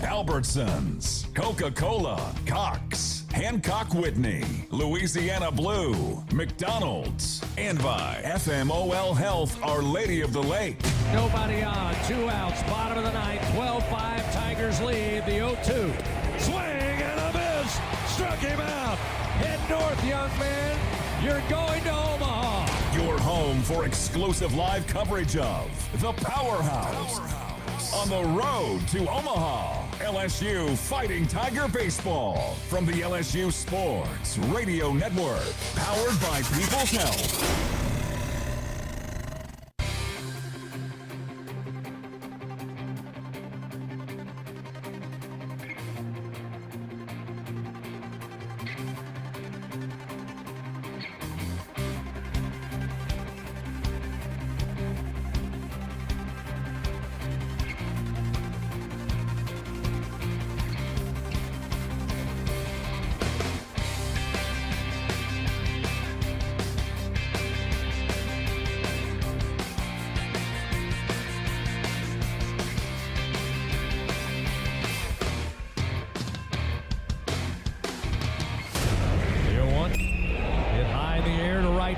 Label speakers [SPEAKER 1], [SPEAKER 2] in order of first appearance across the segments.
[SPEAKER 1] Albertsons, Coca-Cola, Cox, Hancock Whitney, Louisiana Blue, McDonald's, and by FMOL Health, Our Lady of the Lake.
[SPEAKER 2] Nobody on, 2 outs, bottom of the ninth, 12-5, Tigers lead the 0-2. Swing and a miss, struck him out. Head north, young man, you're going to Omaha.
[SPEAKER 1] Your home for exclusive live coverage of the Powerhouse. On the road to Omaha, LSU Fighting Tiger Baseball from the LSU Sports Radio Network, powered by People's Health.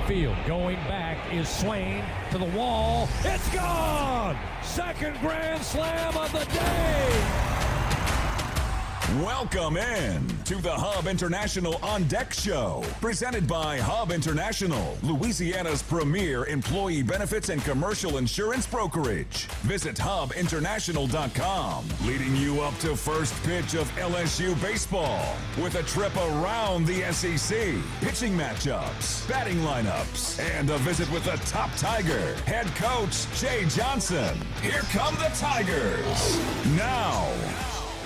[SPEAKER 2] Field. Going back is Swain to the wall. It's gone! Second grand slam of the day!
[SPEAKER 1] Welcome in to the Hub International On Deck Show, presented by Hub International, Louisiana's premier employee benefits and commercial insurance brokerage. Visit hubinternational.com, leading you up to first pitch of LSU Baseball with a trip around the SEC, pitching matchups, batting lineups, and a visit with the top Tiger, head coach Jay Johnson. Here come the Tigers. Now,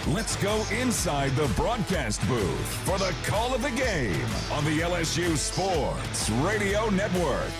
[SPEAKER 1] let's go inside the broadcast booth for the call of the game on the LSU Sports Radio Network.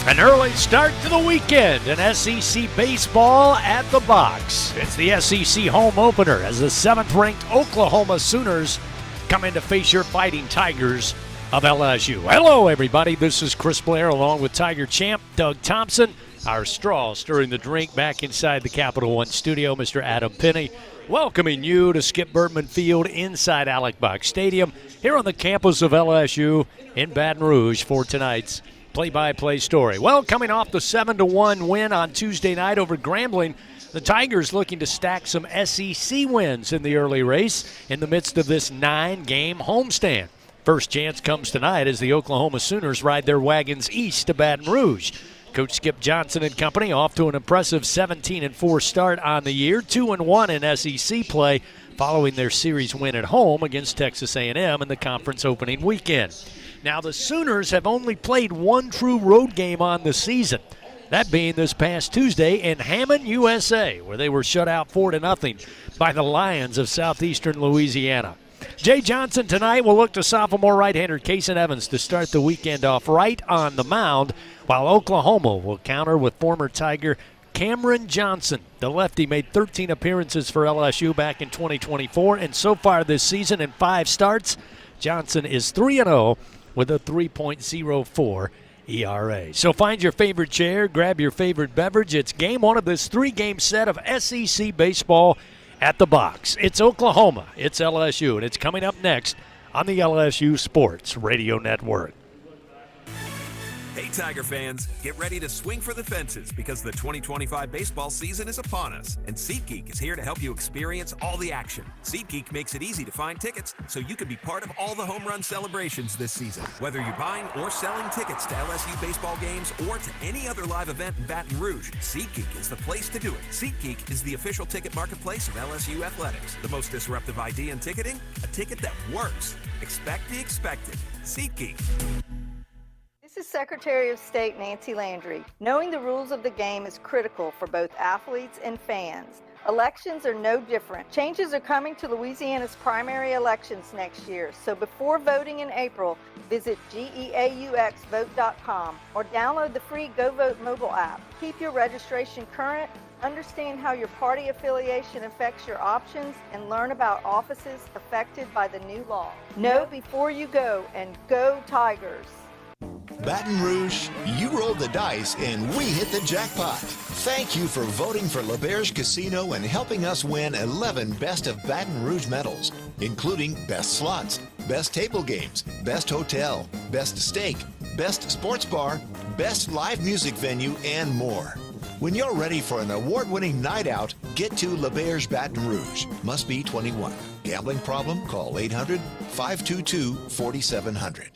[SPEAKER 2] An early start to the weekend in SEC baseball at the box. It's the SEC home opener as the 7th-ranked Oklahoma Sooners come in to face your Fighting Tigers of LSU. Hello, everybody. This is Chris Blair along with Tiger champ Doug Thompson. Our straw stirring the drink back inside the Capital One studio, Mr. Adam Penny, welcoming you to Skip Bertman Field inside Alec Box Stadium here on the campus of LSU in Baton Rouge for tonight's play-by-play story. Well, coming off the 7-1 win on Tuesday night over Grambling, the Tigers looking to stack some SEC wins in the early race in the midst of this 9-game homestand. First chance comes tonight as the Oklahoma Sooners ride their wagons east to Baton Rouge. Coach Skip Johnson and company off to an impressive 17-4 start on the year, 2-1 in SEC play following their series win at home against Texas A&M in the conference opening weekend. Now, the Sooners have only played one true road game on the season, that being this past Tuesday in Hammond, USA, where they were shut out 4-0 by the Lions of southeastern Louisiana. Jay Johnson tonight will look to sophomore right-hander Kason Evans to start the weekend off right on the mound, while Oklahoma will counter with former Tiger Cameron Johnson. The lefty made 13 appearances for LSU back in 2024, and so far this season in 5 starts, Johnson is 3-0 with a 3.04 ERA. So find your favorite chair, grab your favorite beverage. It's game 1 of this 3-game set of SEC baseball at the box. It's Oklahoma, it's LSU, and it's coming up next on the LSU Sports Radio Network.
[SPEAKER 3] Hey, Tiger fans, get ready to swing for the fences because the 2025 baseball season is upon us, and SeatGeek is here to help you experience all the action. SeatGeek makes it easy to find tickets so you can be part of all the home run celebrations this season. Whether you're buying or selling tickets to LSU baseball games or to any other live event in Baton Rouge, SeatGeek is the place to do it. SeatGeek is the official ticket marketplace of LSU Athletics. The most disruptive idea in ticketing, a ticket that works. Expect the expected. SeatGeek.
[SPEAKER 4] This is Secretary of State Nancy Landry. Knowing the rules of the game is critical for both athletes and fans. Elections are no different. Changes are coming to Louisiana's primary elections next year, so before voting in April, visit geauxvote.com or download the free Go Vote mobile app. Keep your registration current, understand how your party affiliation affects your options, and learn about offices affected by the new law. Know before you go, and go Tigers!
[SPEAKER 5] Baton Rouge, you rolled the dice and we hit the jackpot. Thank you for voting for LeBear's Casino and helping us win 11 Best of Baton Rouge medals, including Best Slots, Best Table Games, Best Hotel, Best Steak, Best Sports Bar, Best Live Music Venue, and more. When you're ready for an award-winning night out, get to LeBear's Baton Rouge. Must be 21. Gambling problem? Call 800-522-4700.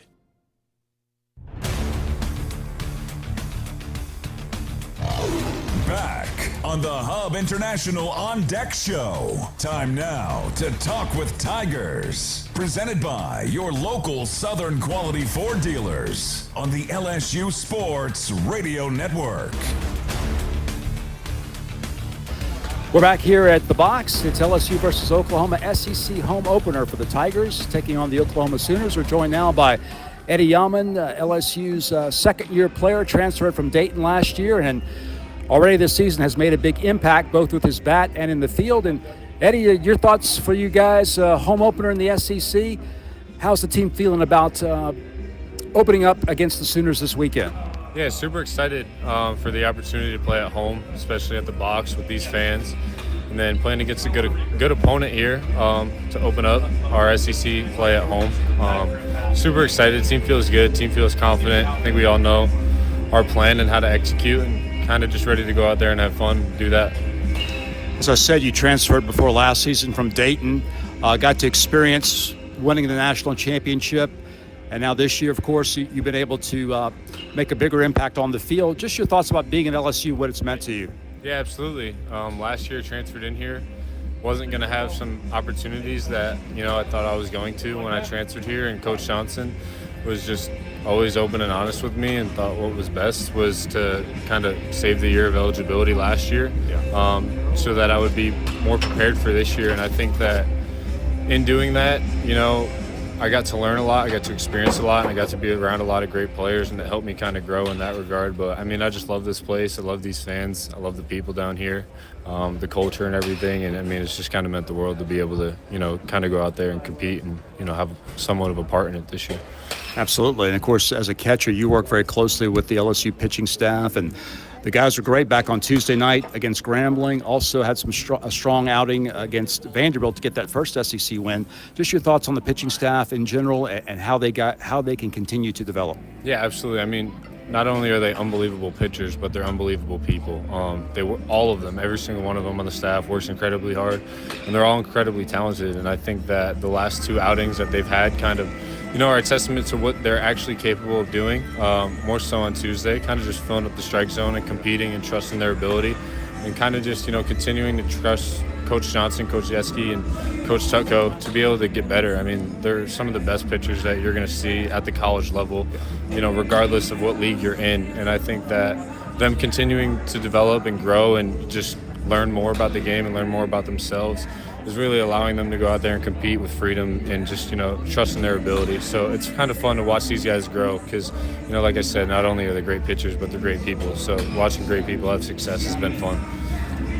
[SPEAKER 1] Back on the Hub International On Deck Show. Time now to talk with Tigers. Presented by your local Southern Quality Ford dealers on the LSU Sports Radio Network.
[SPEAKER 2] We're back here at the box. It's LSU versus Oklahoma SEC home opener for the Tigers, taking on the Oklahoma Sooners. We're joined now by Eddie Yaman, LSU's second-year player, transferred from Dayton last year, and already this season has made a big impact both with his bat and in the field. And Eddie, your thoughts for you guys, home opener in the SEC. How's the team feeling about opening up against the Sooners this weekend?
[SPEAKER 6] Yeah, super excited for the opportunity to play at home, especially at the box with these fans. And then playing against a good opponent here to open up our SEC play at home. Super excited. Team feels good. Team feels confident. I think we all know our plan and how to execute, and kind of just ready to go out there and have fun and do that.
[SPEAKER 2] As I said, you transferred before last season from Dayton, got to experience winning the national championship. And now this year, of course, you've been able to make a bigger impact on the field. Just your thoughts about being at LSU, what it's meant to you.
[SPEAKER 6] Yeah, absolutely. Last year, transferred in here. Wasn't going to have some opportunities that, I thought I was going to when I transferred here. And Coach Johnson was just always open and honest with me and thought what was best was to kind of save the year of eligibility last year so that I would be more prepared for this year. And I think that in doing that, I got to learn a lot, I got to experience a lot, and I got to be around a lot of great players, and it helped me kind of grow in that regard. But, I just love this place. I love these fans. I love the people down here, the culture and everything. And, it's just kind of meant the world to be able to, kind of go out there and compete and, have somewhat of a part in it this year.
[SPEAKER 2] Absolutely. And, of course, as a catcher, you work very closely with the LSU pitching staff, and the guys were great back on Tuesday night against Grambling. Also had a strong outing against Vanderbilt to get that first SEC win. Just your thoughts on the pitching staff in general and how they can continue to develop.
[SPEAKER 6] Yeah, absolutely. Not only are they unbelievable pitchers, but they're unbelievable people. They were all of them, every single one of them on the staff works incredibly hard, and they're all incredibly talented. And I think that the last two outings that they've had kind of are a testament to what they're actually capable of doing, more so on Tuesday, kind of just filling up the strike zone and competing and trusting their ability and kind of just, continuing to trust Coach Johnson, Coach Yeski, and Coach Tutko to be able to get better. They're some of the best pitchers that you're going to see at the college level, regardless of what league you're in. And I think that them continuing to develop and grow and just learn more about the game and learn more about themselves is really allowing them to go out there and compete with freedom and just, trusting their ability. So it's kind of fun to watch these guys grow because, like I said, not only are they great pitchers, but they're great people. So watching great people have success has been fun.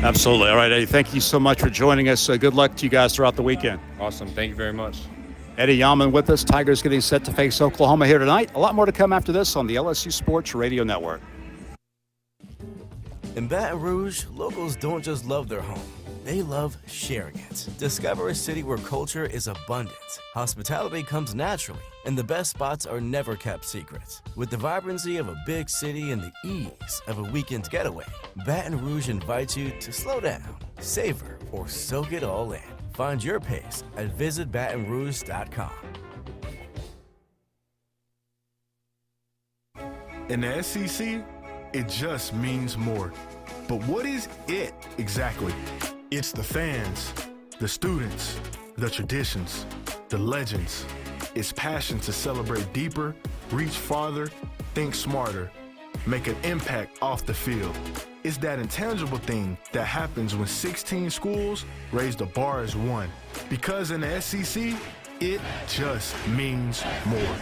[SPEAKER 2] Absolutely. All right, Eddie, thank you so much for joining us. Good luck to you guys throughout the weekend.
[SPEAKER 6] Awesome. Thank you very much.
[SPEAKER 2] Eddie Yaman with us. Tigers getting set to face Oklahoma here tonight. A lot more to come after this on the LSU Sports Radio Network.
[SPEAKER 7] In Baton Rouge, locals don't just love their home. They love sharing it. Discover a city where culture is abundant, hospitality comes naturally, and the best spots are never kept secret. With the vibrancy of a big city and the ease of a weekend getaway, Baton Rouge invites you to slow down, savor, or soak it all in. Find your pace at visitbatonrouge.com.
[SPEAKER 8] In the SEC, it just means more. But what is it exactly? It's the fans, the students, the traditions, the legends. It's passion to celebrate deeper, reach farther, think smarter, make an impact off the field. It's that intangible thing that happens when 16 schools raise the bar as one. Because in the SEC, it just means more.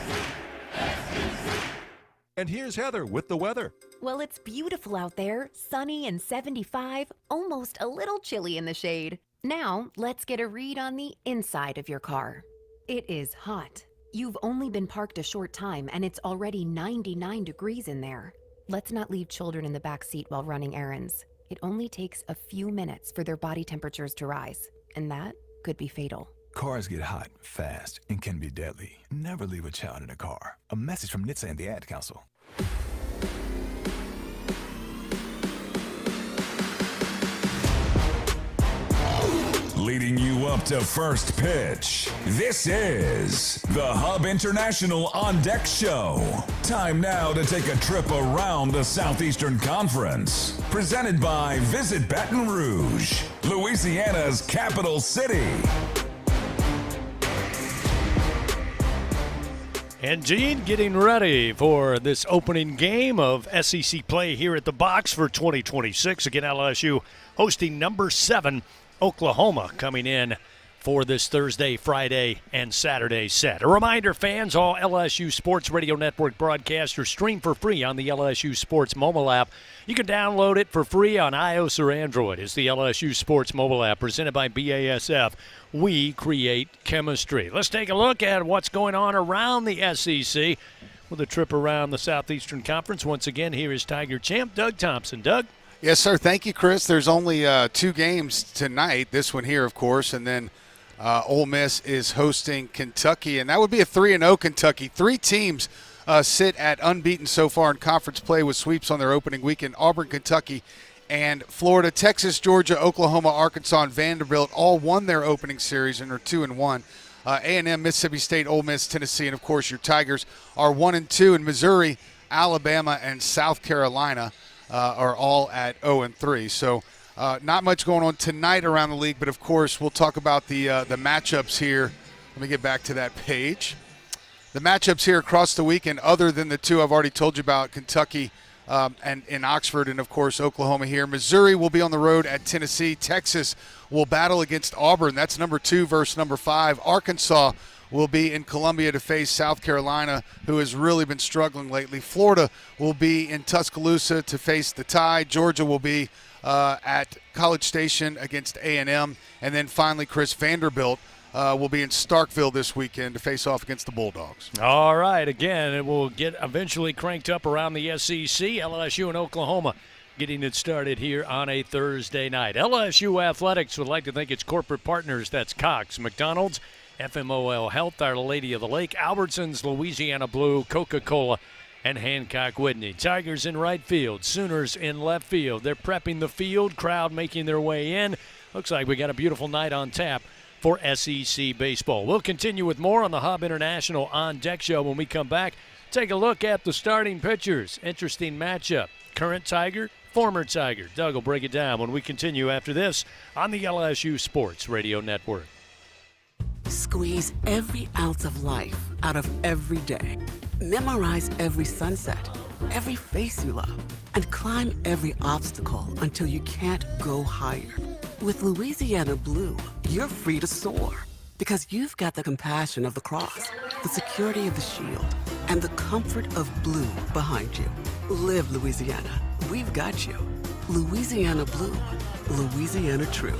[SPEAKER 9] And here's Heather with the weather.
[SPEAKER 10] Well, it's beautiful out there, sunny and 75, almost a little chilly in the shade. Now, let's get a read on the inside of your car. It is hot. You've only been parked a short time and it's already 99 degrees in there. Let's not leave children in the back seat while running errands. It only takes a few minutes for their body temperatures to rise, and that could be fatal.
[SPEAKER 11] Cars get hot, fast, and can be deadly. Never leave a child in a car. A message from NHTSA and the Ad Council.
[SPEAKER 1] Leading you up to first pitch, this is the Hub International On Deck Show. Time now to take a trip around the Southeastern Conference. Presented by Visit Baton Rouge, Louisiana's capital city.
[SPEAKER 2] And Gene getting ready for this opening game of SEC play here at the Box for 2026. Again, LSU hosting number 7, Oklahoma, coming in for this Thursday, Friday, and Saturday set. A reminder, fans, all LSU Sports Radio Network broadcasters stream for free on the LSU Sports mobile app. You can download it for free on iOS or Android. It's the LSU Sports mobile app presented by BASF. We create chemistry. Let's take a look at what's going on around the SEC with a trip around the Southeastern Conference. Once again, here is Tiger champ Doug Thompson. Doug?
[SPEAKER 12] Yes, sir. Thank you, Chris. There's only 2 games tonight. This one here, of course, and then Ole Miss is hosting Kentucky, and that would be a 3-0 Kentucky. 3 teams sit at unbeaten so far in conference play with sweeps on their opening weekend. Auburn, Kentucky, and Florida. Texas, Georgia, Oklahoma, Arkansas, and Vanderbilt all won their opening series and are 2-1. A&M, Mississippi State, Ole Miss, Tennessee, and, of course, your Tigers are 1-2. And Missouri, Alabama, and South Carolina are all at 0-3. So not much going on tonight around the league, but, of course, we'll talk about the matchups here. Let me get back to that page. The matchups here across the weekend, other than the 2 I've already told you about, Kentucky and in Oxford, and, of course, Oklahoma here. Missouri will be on the road at Tennessee. Texas will battle against Auburn. That's number 2 versus number 5. Arkansas will be in Columbia to face South Carolina, who has really been struggling lately. Florida will be in Tuscaloosa to face the Tide. Georgia will be at College Station against A&M. And then finally, Chris, Vanderbilt will be in Starkville this weekend to face off against the Bulldogs.
[SPEAKER 2] All right. Again, it will get eventually cranked up around the SEC. LSU and Oklahoma getting it started here on a Thursday night. LSU Athletics would like to thank its corporate partners. That's Cox, McDonald's, FMOL Health, Our Lady of the Lake, Albertsons, Louisiana Blue, Coca-Cola, and Hancock Whitney. Tigers in right field, Sooners in left field. They're prepping the field, crowd making their way in. Looks like we got a beautiful night on tap for SEC baseball. We'll continue with more on the Hub International On Deck Show when we come back. Take a look at the starting pitchers. Interesting matchup. Current Tiger, former Tiger. Doug will break it down when we continue after this on the LSU Sports Radio Network.
[SPEAKER 13] Squeeze every ounce of life out of every day. Memorize every sunset, every face you love, and climb every obstacle until you can't go higher. With Louisiana Blue, you're free to soar because you've got the compassion of the cross, the security of the shield, and the comfort of blue behind you. Live Louisiana. We've got you. Louisiana Blue. Louisiana True.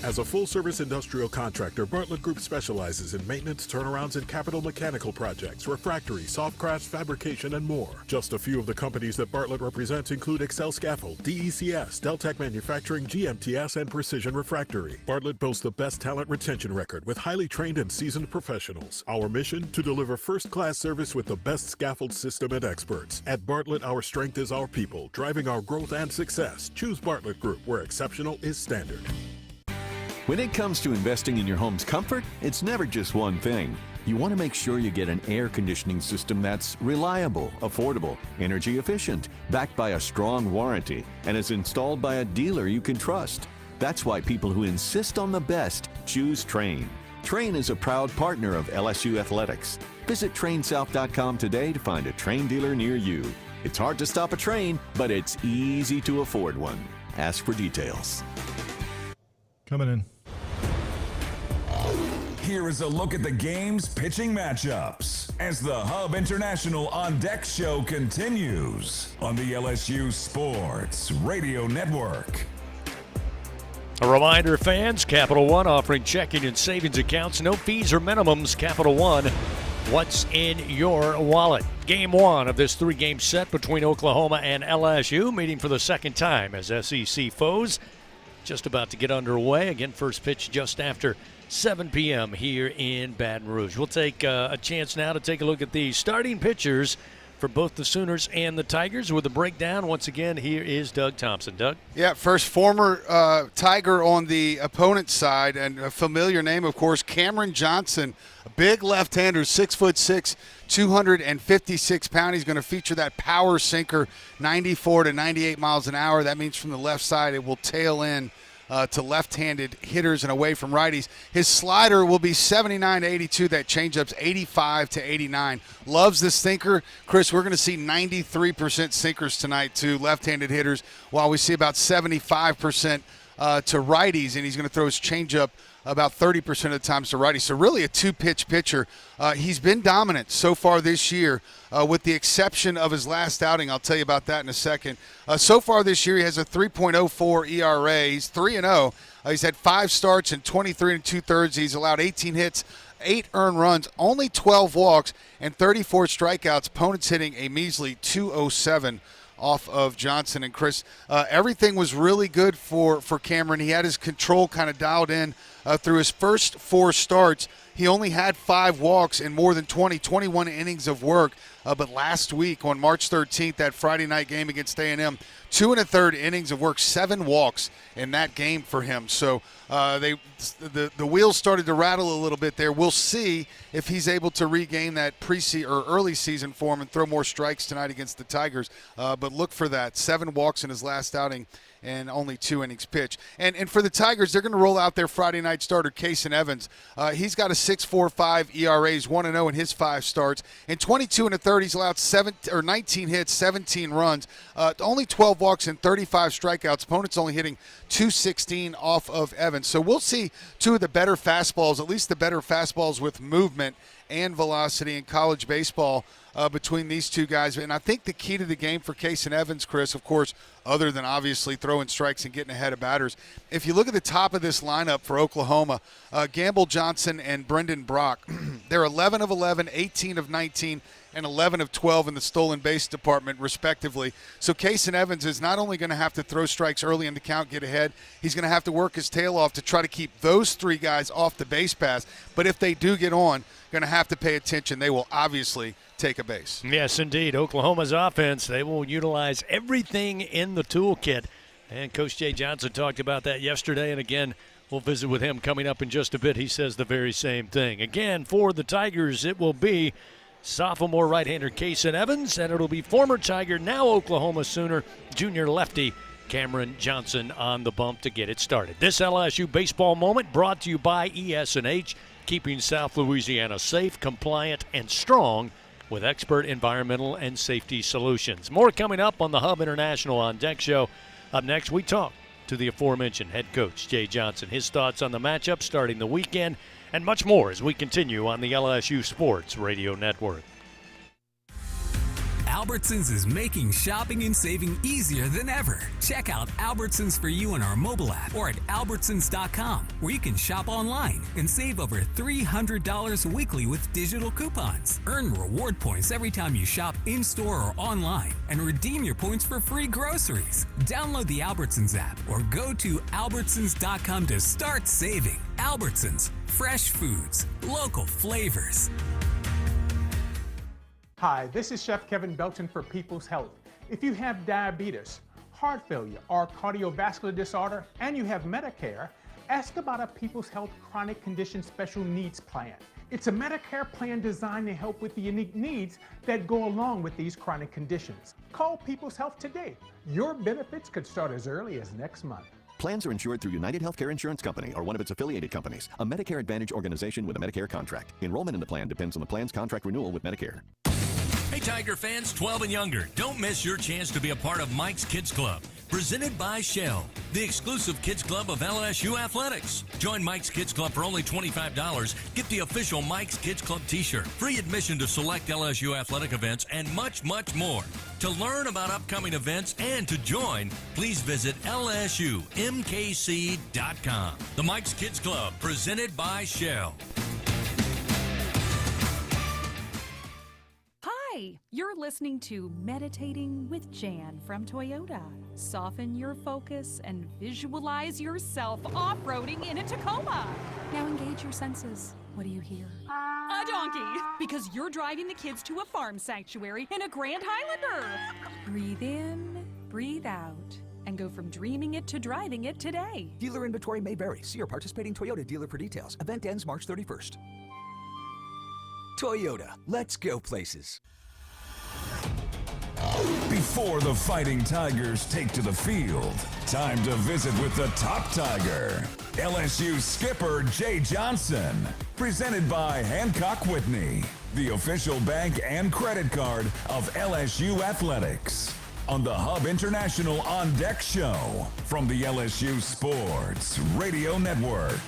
[SPEAKER 9] As a full-service industrial contractor, Bartlett Group specializes in maintenance, turnarounds, and capital mechanical projects, refractory, soft crafts, fabrication, and more. Just a few of the companies that Bartlett represents include Excel Scaffold, DECS, Deltec Manufacturing, GMTS, and Precision Refractory. Bartlett boasts the best talent retention record with highly trained and seasoned professionals. Our mission? To deliver first-class service with the best scaffold system and experts. At Bartlett, our strength is our people, driving our growth and success. Choose Bartlett Group, where exceptional is standard.
[SPEAKER 14] When it comes to investing in your home's comfort, it's never just one thing. You want to make sure you get an air conditioning system that's reliable, affordable, energy efficient, backed by a strong warranty, and is installed by a dealer you can trust. That's why people who insist on the best choose Trane. Trane is a proud partner of LSU Athletics. Visit TraneSouth.com today to find a Trane dealer near you. It's hard to stop a Trane, but it's easy to afford one. Ask for details.
[SPEAKER 15] Coming in.
[SPEAKER 1] Here is a look at the game's pitching matchups as the Hub International On Deck Show continues on the LSU Sports Radio Network.
[SPEAKER 2] A reminder, fans, Capital One offering checking and savings accounts, no fees or minimums. Capital One, what's in your wallet. Game one of this three-game set between Oklahoma and LSU, meeting for the second time as SEC foes. Just about to get underway. Again, first pitch just after 7 p.m. here in Baton Rouge. We'll take a chance now to take a look at the starting pitchers for both the Sooners and the Tigers. With a breakdown, once again, here is Doug Thompson. Doug?
[SPEAKER 12] Yeah, first former Tiger on the opponent's side, and a familiar name, of course, Cameron Johnson, a big left-hander, 6'6", 256 pounds. He's going to feature that power sinker, 94 to 98 miles an hour. That means from the left side it will tail in to left-handed hitters and away from righties. His slider will be 79 to 82. That changeup's 85 to 89. Loves the sinker. Chris, we're going to see 93% sinkers tonight to left-handed hitters, while we see about 75% to righties, and he's going to throw his changeup about 30% of the times to righties. So really a two-pitch pitcher. He's been dominant so far this year, with the exception of his last outing. I'll tell you about that in a second. So far this year, he has a 3.04 ERA. He's 3-0. He's had 5 starts and 23 2/3. He's allowed 18 hits, 8 earned runs, only 12 walks, and 34 strikeouts. Opponents hitting a measly 207 off of Johnson. And Chris, everything was really good for Cameron. He had his control kind of dialed in through his first 4 starts. He only had 5 walks in more than 21 innings of work. But last week on March 13th, that Friday night game against A&M, 2 1/3 innings of work, 7 walks in that game for him. So the wheels started to rattle a little bit there. We'll see if he's able to regain that early season form and throw more strikes tonight against the Tigers. But look for that. 7 walks in his last outing and only 2 innings pitched. And for the Tigers, they're going to roll out their Friday night starter, Kason Evans. He's got a 6.45 ERA. He's 1-0 in his 5 starts. In 22 1/3, he's allowed 19 hits, 17 runs, only 12 walks and 35 strikeouts. Opponents only hitting 216 off of Evans. So we'll see 2 of the better fastballs, at least the better fastballs with movement and velocity in college baseball between these 2 guys. And I think the key to the game for Kason Evans, Chris, of course, other than obviously throwing strikes and getting ahead of batters, if you look at the top of this lineup for Oklahoma, Gamble Johnson and Brendan Brock, they're 11 of 11, 18 of 19, and 11 of 12 in the stolen base department, respectively. So Kason Evans is not only going to have to throw strikes early in the count, get ahead, he's going to have to work his tail off to try to keep those 3 guys off the base pass. But if they do get on, going to have to pay attention. They will obviously take a base.
[SPEAKER 2] Yes, indeed. Oklahoma's offense, they will utilize everything in the toolkit. And Coach Jay Johnson talked about that yesterday, and again, we'll visit with him coming up in just a bit. He says the very same thing. Again, for the Tigers, it will be sophomore right-hander Kason Evans, and it'll be former Tiger, now Oklahoma Sooner, junior lefty Cameron Johnson on the bump to get it started. This LSU baseball moment brought to you by ES&H, keeping South Louisiana safe, compliant, and strong with expert environmental and safety solutions. More coming up on the Hub International On Deck show. Up next, we talk to the aforementioned head coach, Jay Johnson, his thoughts on the matchup starting the weekend, and much more as we continue on the LSU Sports Radio Network.
[SPEAKER 16] Albertsons is making shopping and saving easier than ever. Check out Albertsons for you on our mobile app or at albertsons.com, where you can shop online and save over $300 weekly with digital coupons. Earn reward points every time you shop in-store or online and redeem your points for free groceries. Download the Albertsons app or go to albertsons.com to start saving. Albertsons, fresh foods, local flavors.
[SPEAKER 17] Hi, this is Chef Kevin Belton for People's Health. If you have diabetes, heart failure, or cardiovascular disorder, and you have Medicare, ask about a People's Health Chronic Condition Special Needs Plan. It's a Medicare plan designed to help with the unique needs that go along with these chronic conditions. Call People's Health today. Your benefits could start as early as next month.
[SPEAKER 18] Plans are insured through United Healthcare Insurance Company or one of its affiliated companies, a Medicare Advantage organization with a Medicare contract. Enrollment in the plan depends on the plan's contract renewal with Medicare.
[SPEAKER 19] Hey Tiger fans 12 and younger, don't miss your chance to be a part of Mike's Kids Club, presented by Shell, the exclusive kids club of LSU Athletics. Join Mike's Kids Club for only $25. Get the official Mike's Kids Club t-shirt, free admission to select LSU athletic events, and much, much more. To learn about upcoming events and to join, please visit lsumkc.com. The Mike's Kids Club, presented by Shell.
[SPEAKER 20] You're listening to Meditating with Jan from Toyota. Soften your focus and visualize yourself off-roading in a Tacoma. Now engage your senses. What do you hear? A donkey, because you're driving the kids to a farm sanctuary in a Grand Highlander. Breathe in, breathe out, and go from dreaming it to driving it today.
[SPEAKER 21] Dealer inventory may vary. See your participating Toyota dealer for details. Event ends March 31st. Toyota, let's go places.
[SPEAKER 1] Before the Fighting Tigers take to the field, time to visit with the top Tiger, LSU skipper Jay Johnson. Presented by Hancock Whitney, the official bank and credit card of LSU Athletics. On the Hub International On Deck Show from the LSU Sports Radio Network.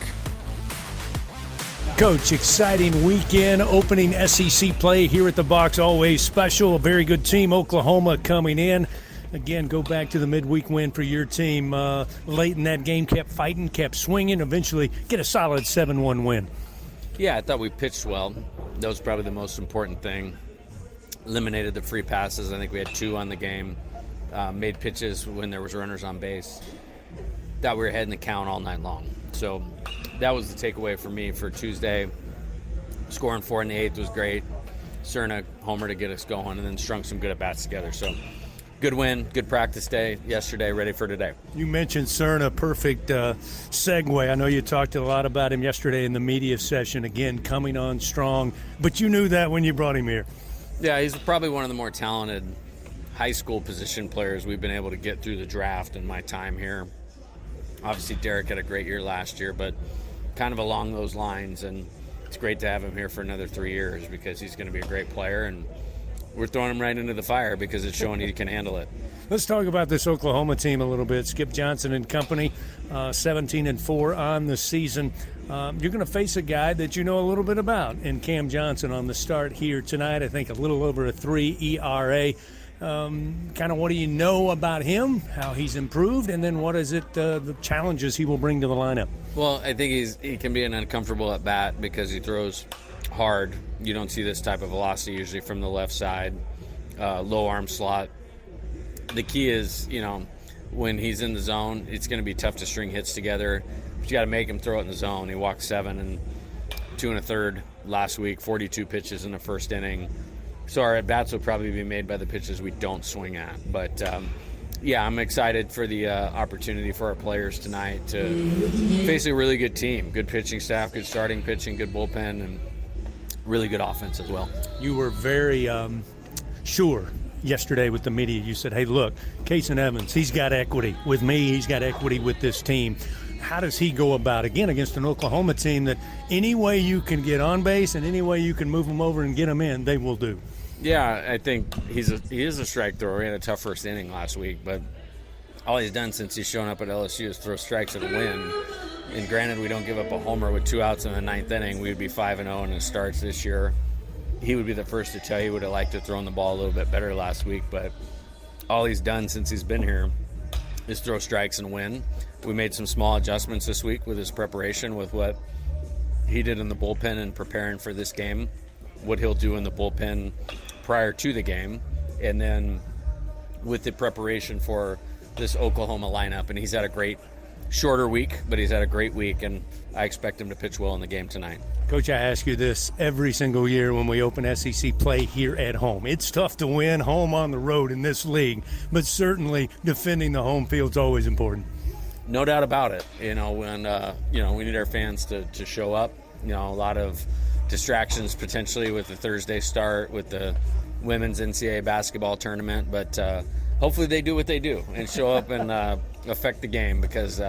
[SPEAKER 2] Coach, exciting weekend, opening SEC play here at the Box, always special. A very good team, Oklahoma coming in. Again, go back to the midweek win for your team. Late in that game, kept fighting, kept swinging, eventually get a solid 7-1 win.
[SPEAKER 22] Yeah, I thought we pitched well. That was probably the most important thing. Eliminated the free passes. I think we had 2 on the game. Made pitches when there was runners on base. Thought we were ahead in the count all night long. So that was the takeaway for me for Tuesday. Scoring 4 in the 8th was great. Cerna homer to get us going, and then strung some good at-bats together. So good win, good practice day yesterday, ready for today.
[SPEAKER 2] You mentioned Cerna, perfect segue. I know you talked a lot about him yesterday in the media session, again, coming on strong. But you knew that when you brought him here.
[SPEAKER 22] Yeah, he's probably one of the more talented high school position players we've been able to get through the draft in my time here. Obviously, Derek had a great year last year, but kind of along those lines, and it's great to have him here for another 3 years because he's going to be a great player, and we're throwing him right into the fire because it's showing he can handle it.
[SPEAKER 2] Let's talk about this Oklahoma team a little bit. Skip Johnson and company, 17-4 on the season. You're going to face a guy that you know a little bit about in Cam Johnson on the start here tonight. I think a little over a 3 ERA. Kind of what do you know about him, how he's improved, and then what is it, the challenges he will bring to the lineup?
[SPEAKER 22] Well, I think he can be an uncomfortable at bat because he throws hard. You don't see this type of velocity usually from the left side, low arm slot. The key is, when he's in the zone, it's going to be tough to string hits together. But you got to make him throw it in the zone. He walked 7 and 2 1/3 last week, 42 pitches in the first inning. So our at-bats will probably be made by the pitches we don't swing at. But, yeah, I'm excited for the opportunity for our players tonight to face a really good team, good pitching staff, good starting pitching, good bullpen, and really good offense as well.
[SPEAKER 2] You were very sure yesterday with the media. You said, hey, look, Kason Evans, he's got equity with me. He's got equity with this team. How does he go about, again, against an Oklahoma team that any way you can get on base and any way you can move them over and get them in, they will do?
[SPEAKER 22] Yeah, I think he is a strike thrower. He had a tough first inning last week, but all he's done since he's shown up at LSU is throw strikes at a win. And granted, we don't give up a homer with 2 outs in the 9th inning. We'd be 5-0 in his starts this year. He would be the first to tell you he would have liked to throw the ball a little bit better last week, but all he's done since he's been here is throw strikes and win. We made some small adjustments this week with his preparation, with what he did in the bullpen and preparing for this game, what he'll do in the bullpen prior to the game, and then with the preparation for this Oklahoma lineup. And he's had a great shorter week, but he's had a great week, and I expect him to pitch well in the game tonight.
[SPEAKER 2] Coach, I ask you this every single year when we open SEC play here at home. It's tough to win home on the road in this league, but certainly defending the home field's always important.
[SPEAKER 22] No doubt about it. When we need our fans to show up. A lot of distractions potentially with the Thursday start with the women's NCAA basketball tournament, but hopefully they do what they do and show up and affect the game, because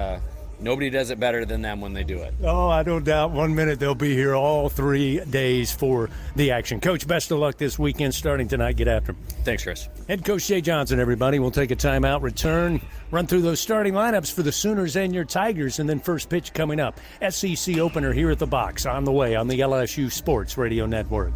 [SPEAKER 22] nobody does it better than them when they do it.
[SPEAKER 2] Oh, I don't doubt 1 minute they'll be here all 3 days for the action. Coach, best of luck this weekend starting tonight. Get after them.
[SPEAKER 22] Thanks, Chris.
[SPEAKER 2] Head Coach Jay Johnson, everybody. We'll take a timeout, return, run through those starting lineups for the Sooners and your Tigers, and then first pitch coming up. SEC opener here at the Box on the way on the LSU Sports Radio Network.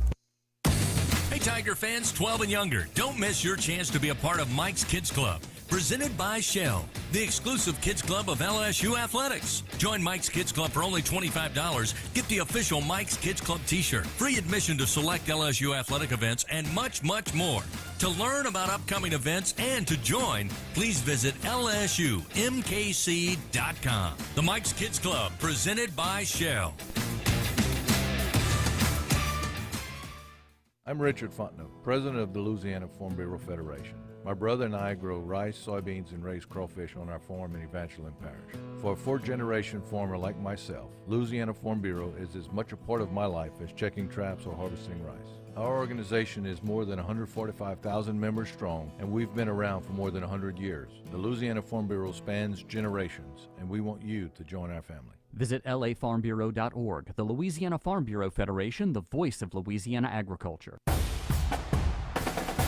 [SPEAKER 19] Hey, Tiger fans 12 and younger, don't miss your chance to be a part of Mike's Kids Club. Presented by Shell, the exclusive kids club of LSU Athletics. Join Mike's Kids Club for only $25. Get the official Mike's Kids Club t-shirt, free admission to select LSU athletic events, and much, much more. To learn about upcoming events and to join, please visit LSUMKC.com. The Mike's Kids Club, presented by Shell.
[SPEAKER 3] I'm Richard Fontenot, president of the Louisiana Farm Bureau Federation. My brother and I grow rice, soybeans, and raise crawfish on our farm in Evangeline Parish. For a fourth-generation farmer like myself, Louisiana Farm Bureau is as much a part of my life as checking traps or harvesting rice. Our organization is more than 145,000 members strong, and we've been around for more than 100 years. The Louisiana Farm Bureau spans generations, and we want you to join our family.
[SPEAKER 4] Visit lafarmbureau.org. The Louisiana Farm Bureau Federation, the voice of Louisiana agriculture.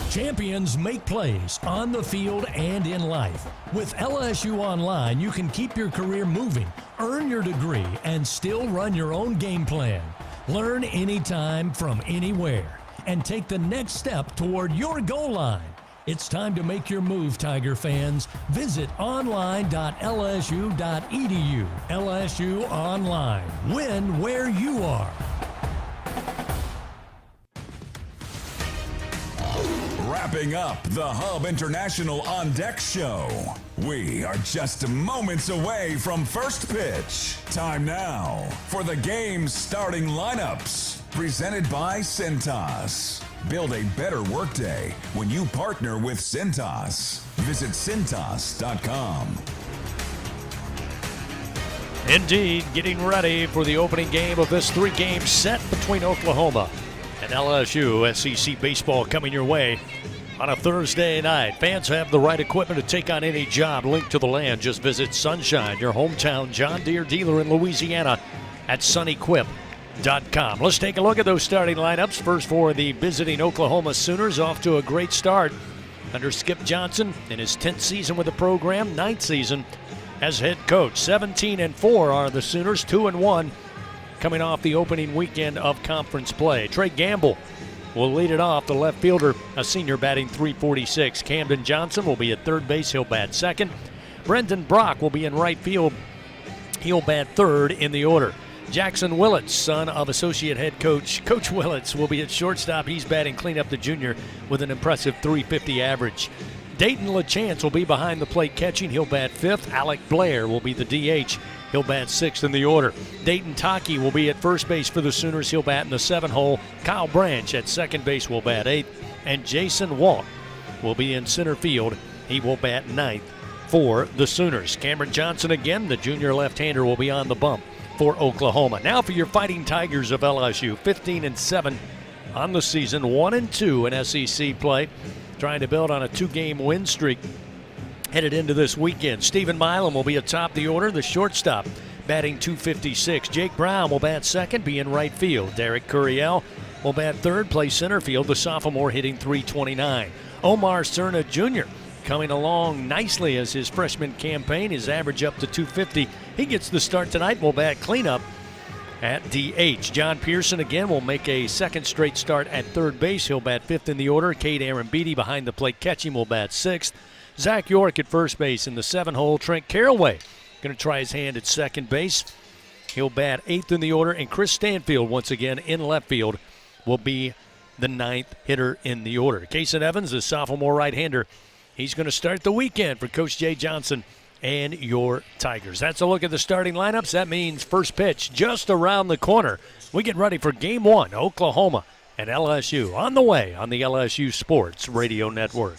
[SPEAKER 2] Champions make plays on the field and in life. With LSU Online, you can keep your career moving, earn your degree, and still run your own game plan. Learn anytime from anywhere and take the next step toward your goal line. It's time to make your move, Tiger fans. Visit online.lsu.edu. LSU Online. Win where you are.
[SPEAKER 1] Wrapping up the Hub International On Deck show. We are just moments away from first pitch. Time now for the game's starting lineups. Presented by Cintas. Build a better workday when you partner with Cintas. Visit Cintas.com.
[SPEAKER 2] Indeed, getting ready for the opening game of this three-game set between Oklahoma and LSU. SEC baseball coming your way on a Thursday night. Fans have the right equipment to take on any job linked to the land. Just visit Sunshine, your hometown John Deere dealer in Louisiana, at sunequip.com. Let's take a look at those starting lineups. First for the visiting Oklahoma Sooners, off to a great start under Skip Johnson in his 10th season with the program, 9th season as head coach. 17-4 are the Sooners, 2-1 coming off the opening weekend of conference play. Trey Gamble will lead it off, the left fielder, a senior, batting .346. Camden Johnson will be at third base. He'll bat second. Brendan Brock will be in right field. He'll bat third in the order. Jackson Willits, son of associate head coach Coach Willits, will be at shortstop. He's batting cleanup, the junior, with an impressive .350 average. Dayton LaChance will be behind the plate catching. He'll bat fifth. Alec Blair will be the DH. He'll bat sixth in the order. Dayton Taki will be at first base for the Sooners. He'll bat in the 7-hole. Kyle Branch at second base will bat eighth. And Jason Walt will be in center field. He will bat ninth for the Sooners. Cameron Johnson again, the junior left-hander, will be on the bump for Oklahoma. Now for your Fighting Tigers of LSU. 15-7 on the season, 1-2 in SEC play. Trying to build on a 2-game win streak headed into this weekend. Stephen Milam will be atop the order, the shortstop, batting .256. Jake Brown will bat second, be in right field. Derek Curiel will bat third, play center field, the sophomore, hitting .329. Omar Cerna Jr. coming along nicely as his freshman campaign, his average up to .250. He gets the start tonight, will bat cleanup at DH. John Pearson again will make a second straight start at third base. He'll bat fifth in the order. Cade Aaron Beatty behind the plate catching will bat sixth. Zach York at first base in the 7-hole. Trent Carraway going to try his hand at second base. He'll bat eighth in the order. And Chris Stanfield once again in left field will be the ninth hitter in the order. Kason Evans, the sophomore right-hander, he's going to start the weekend for Coach Jay Johnson and your Tigers. That's a look at the starting lineups. That means first pitch just around the corner. We get ready for Game 1, Oklahoma and LSU, on the way on the LSU Sports Radio Network.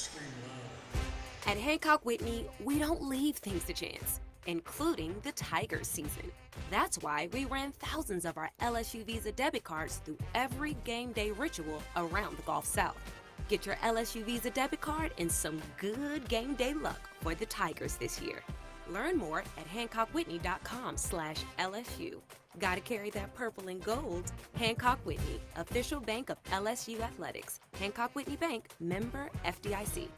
[SPEAKER 23] At Hancock Whitney, we don't leave things to chance, including the Tigers season. That's why we ran thousands of our LSU Visa debit cards through every game day ritual around the Gulf South. Get your LSU Visa debit card and some good game day luck for the Tigers this year. Learn more at HancockWhitney.com/LSU. Gotta carry that purple and gold. Hancock Whitney, official bank of LSU Athletics. Hancock Whitney Bank, member FDIC.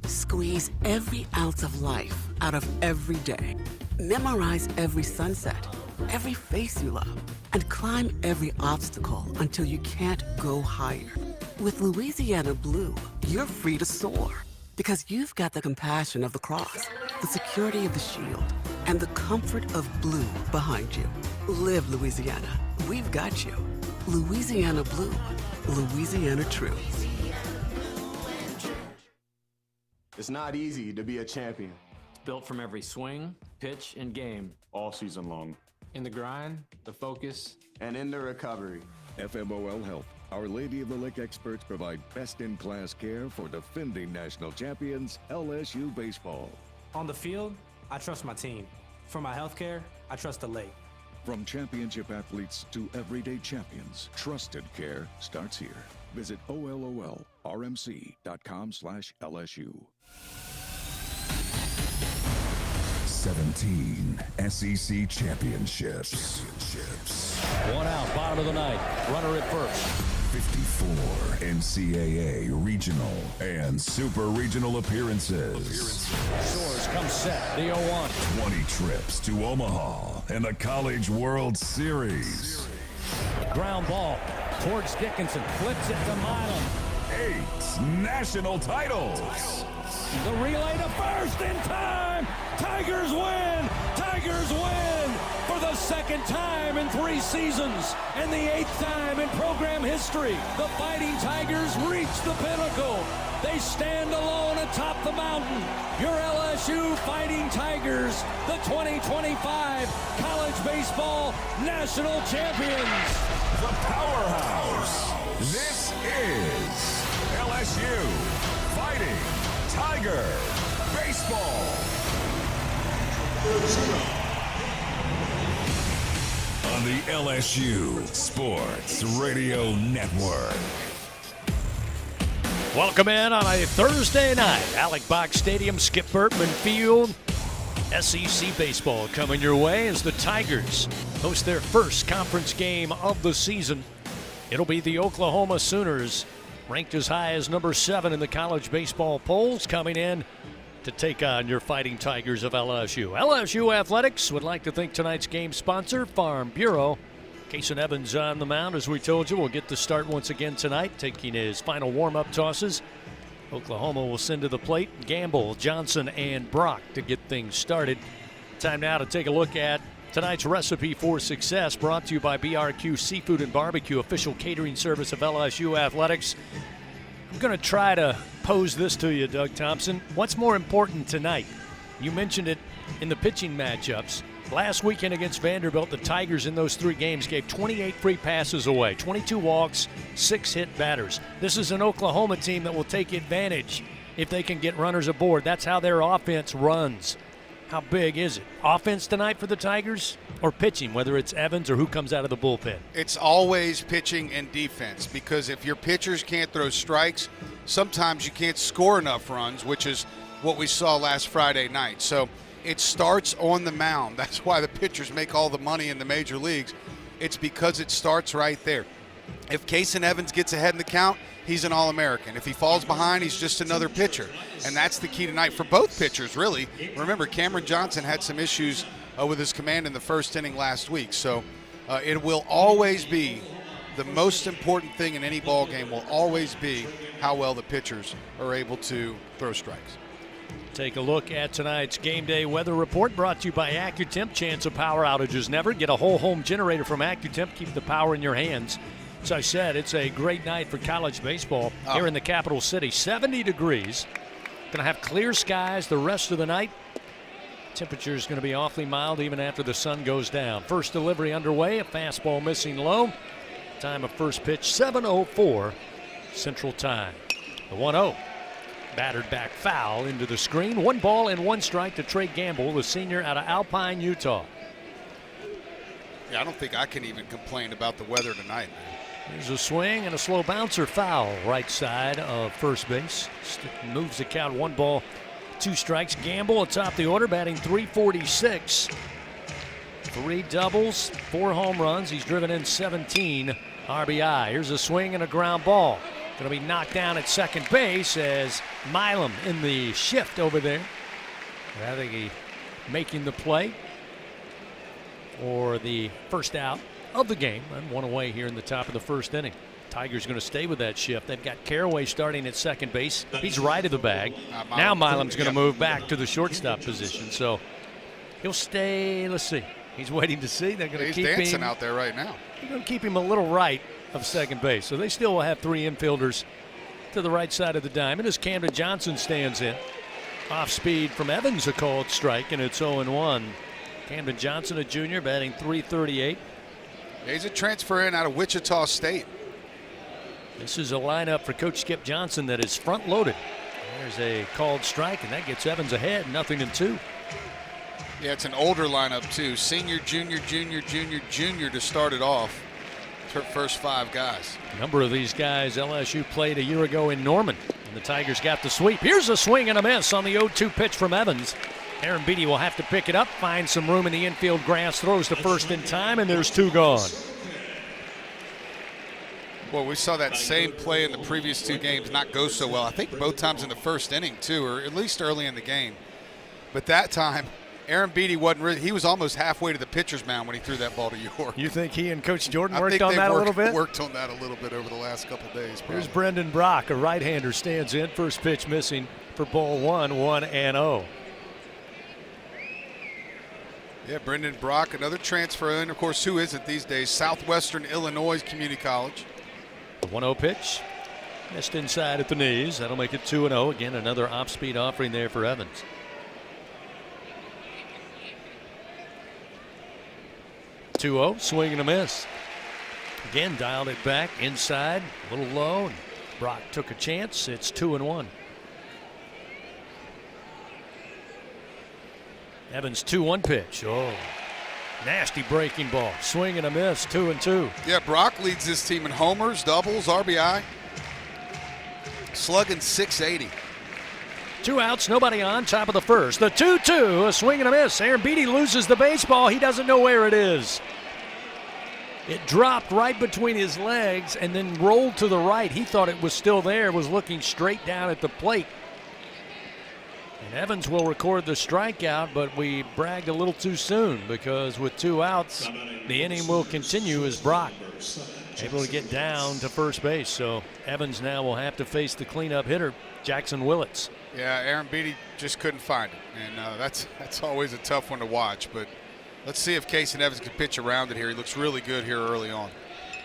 [SPEAKER 13] Squeeze every ounce of life out of every day. Memorize every sunset, every face you love, and climb every obstacle until you can't go higher. With Louisiana Blue, you're free to soar because you've got the compassion of the cross the security of the Shield, and the comfort of blue behind you. Live Louisiana. We've got you. Louisiana Blue. Louisiana True.
[SPEAKER 5] It's not easy to be a champion.
[SPEAKER 6] It's built from every swing, pitch, and game.
[SPEAKER 5] All season long.
[SPEAKER 6] In the grind, the focus,
[SPEAKER 5] and in the recovery.
[SPEAKER 7] FMOL Health, Our Lady of the Lick experts provide best-in-class care for defending national champions, LSU Baseball.
[SPEAKER 6] On the field, I trust my team. For my healthcare, I trust the lake.
[SPEAKER 7] From championship athletes to everyday champions, trusted care starts here. Visit ololrmc.com/LSU.
[SPEAKER 1] 17 SEC championships.
[SPEAKER 2] One out, bottom of the ninth. Runner at first.
[SPEAKER 1] 54 NCAA regional and super regional appearances.
[SPEAKER 2] Shores comes set, the 0-1.
[SPEAKER 1] 20 trips to Omaha and the College World Series.
[SPEAKER 2] Ground ball towards Dickinson, flips it to Milam.
[SPEAKER 1] 8 national titles.
[SPEAKER 2] The relay to first in time. Tigers win. Tigers win for the second time in 3 seasons and the 8th time in program history. The Fighting Tigers reach the pinnacle. They stand alone atop the mountain. Your LSU Fighting Tigers, the 2025 college baseball national champions.
[SPEAKER 1] The powerhouse. This is LSU Fighting Tiger Baseball. On the LSU Sports Radio Network.
[SPEAKER 2] Welcome in on a Thursday night. Alec Box Stadium, Skip Bertman Field. SEC baseball coming your way as the Tigers host their first conference game of the season. It'll be the Oklahoma Sooners, ranked as high as number 7 in the college baseball polls, coming in to take on your Fighting Tigers of LSU. LSU Athletics would like to thank tonight's game sponsor, Farm Bureau. Kason Evans on the mound, as we told you, will get the start once again tonight, taking his final warm-up tosses. Oklahoma will send to the plate Gamble, Johnson, and Brock to get things started. Time now to take a look at tonight's recipe for success, brought to you by BRQ Seafood and Barbecue, official catering service of LSU Athletics. I'm going to try to pose this to you, Doug Thompson. What's more important tonight? You mentioned it in the pitching matchups. Last weekend against Vanderbilt, the Tigers in those 3 games gave 28 free passes away, 22 walks, 6 hit batters. This is an Oklahoma team that will take advantage if they can get runners aboard. That's how their offense runs. How big is it? Offense tonight for the Tigers or pitching, whether it's Evans or who comes out of the bullpen?
[SPEAKER 12] It's always pitching and defense, because if your pitchers can't throw strikes, sometimes you can't score enough runs, which is what we saw last Friday night. So it starts on the mound. That's why the pitchers make all the money in the major leagues. It's because it starts right there. If Kason Evans gets ahead in the count, he's an All-American. If he falls behind, he's just another pitcher. And that's the key tonight for both pitchers, really. Remember, Cameron Johnson had some issues with his command in the first inning last week. So it will always be the most important thing in any ball game will always be how well the pitchers are able to throw strikes.
[SPEAKER 2] Take a look at tonight's game day weather report, brought to you by AccuTemp. Chance of power outages never. Get a whole home generator from AccuTemp. Keep the power in your hands. As I said, it's a great night for college baseball here in the capital city. 70 degrees. Going to have clear skies the rest of the night. Temperature is going to be awfully mild even after the sun goes down. First delivery underway, a fastball missing low. Time of first pitch, 7:04 Central Time. The 1-0. Battered back foul into the screen. 1 ball and 1 strike to Trey Gamble, the senior out of Alpine, Utah.
[SPEAKER 12] Yeah, I don't think I can even complain about the weather tonight, man.
[SPEAKER 2] There's a swing and a slow bouncer foul right side of first base. Moves the count 1 ball, 2 strikes. Gamble atop the order, batting .346. 3 doubles, 4 home runs. He's driven in 17 RBI. Here's a swing and a ground ball. Going to be knocked down at second base as Milam in the shift over there. I think he making the play for the first out of the game, and 1 away here in the top of the first inning. Tigers going to stay with that shift. They've got Caraway starting at second base. He's right of the bag. Now Milam's going to move back to the shortstop position. So he'll stay. Let's see. He's waiting to see. They're going to keep him.
[SPEAKER 12] He's dancing out there right now.
[SPEAKER 2] They're going to keep him a little right of second base. So they still will have 3 infielders to the right side of the diamond as Camden Johnson stands in. Off speed from Evans, a called strike, and it's 0-1. Camden Johnson, a junior, batting .338.
[SPEAKER 12] He's a transfer in out of Wichita State.
[SPEAKER 2] This is a lineup for Coach Skip Johnson that is front-loaded. There's a called strike, and that gets Evans ahead, 0-2.
[SPEAKER 12] Yeah, it's an older lineup, too. Senior, junior, junior, junior, junior to start it off. First 5 guys.
[SPEAKER 2] A number of these guys LSU played a year ago in Norman, and the Tigers got the sweep. Here's a swing and a miss on the 0-2 pitch from Evans. Aaron Beatty will have to pick it up, find some room in the infield grass, throws to first in time, and there's 2 gone.
[SPEAKER 12] Well, we saw that same play in the previous 2 games not go so well. I think both times in the first inning, too, or at least early in the game. But that time, Aaron Beatty wasn't really, he was almost halfway to the pitcher's mound when he threw that ball to York.
[SPEAKER 2] You think he and Coach Jordan worked on that a little bit?
[SPEAKER 12] Worked on that a little bit over the last couple of days. Probably.
[SPEAKER 2] Here's Brendan Brock, a right-hander, stands in. First pitch missing for ball 1, 1-0.
[SPEAKER 12] Yeah, Brendan Brock, another transfer in. Of course, who isn't these days? Southwestern Illinois Community College.
[SPEAKER 2] The 1-0 pitch, missed inside at the knees. That'll make it 2-0. Again, another off-speed offering there for Evans. .2-0, swing and a miss. Again, dialed it back inside, a little low. And Brock took a chance. It's 2-1. Evans 2-1 pitch. Oh, nasty breaking ball. Swing and a miss. 2-2.
[SPEAKER 12] Yeah, Brock leads this team in homers, doubles, RBI. Slugging .680.
[SPEAKER 2] 2 outs, nobody on, top of the first. The 2-2, a swing and a miss. Aaron Beatty loses the baseball. He doesn't know where it is. It dropped right between his legs and then rolled to the right. He thought it was still there, was looking straight down at the plate. And Evans will record the strikeout, but we bragged a little too soon because with 2 outs, the inning will continue as Brock able to get down to first base. So Evans now will have to face the cleanup hitter, Jackson Willits.
[SPEAKER 12] Yeah, Aaron Beatty just couldn't find it, and that's always a tough one to watch. But let's see if Casey Evans can pitch around it here. He looks really good here early on.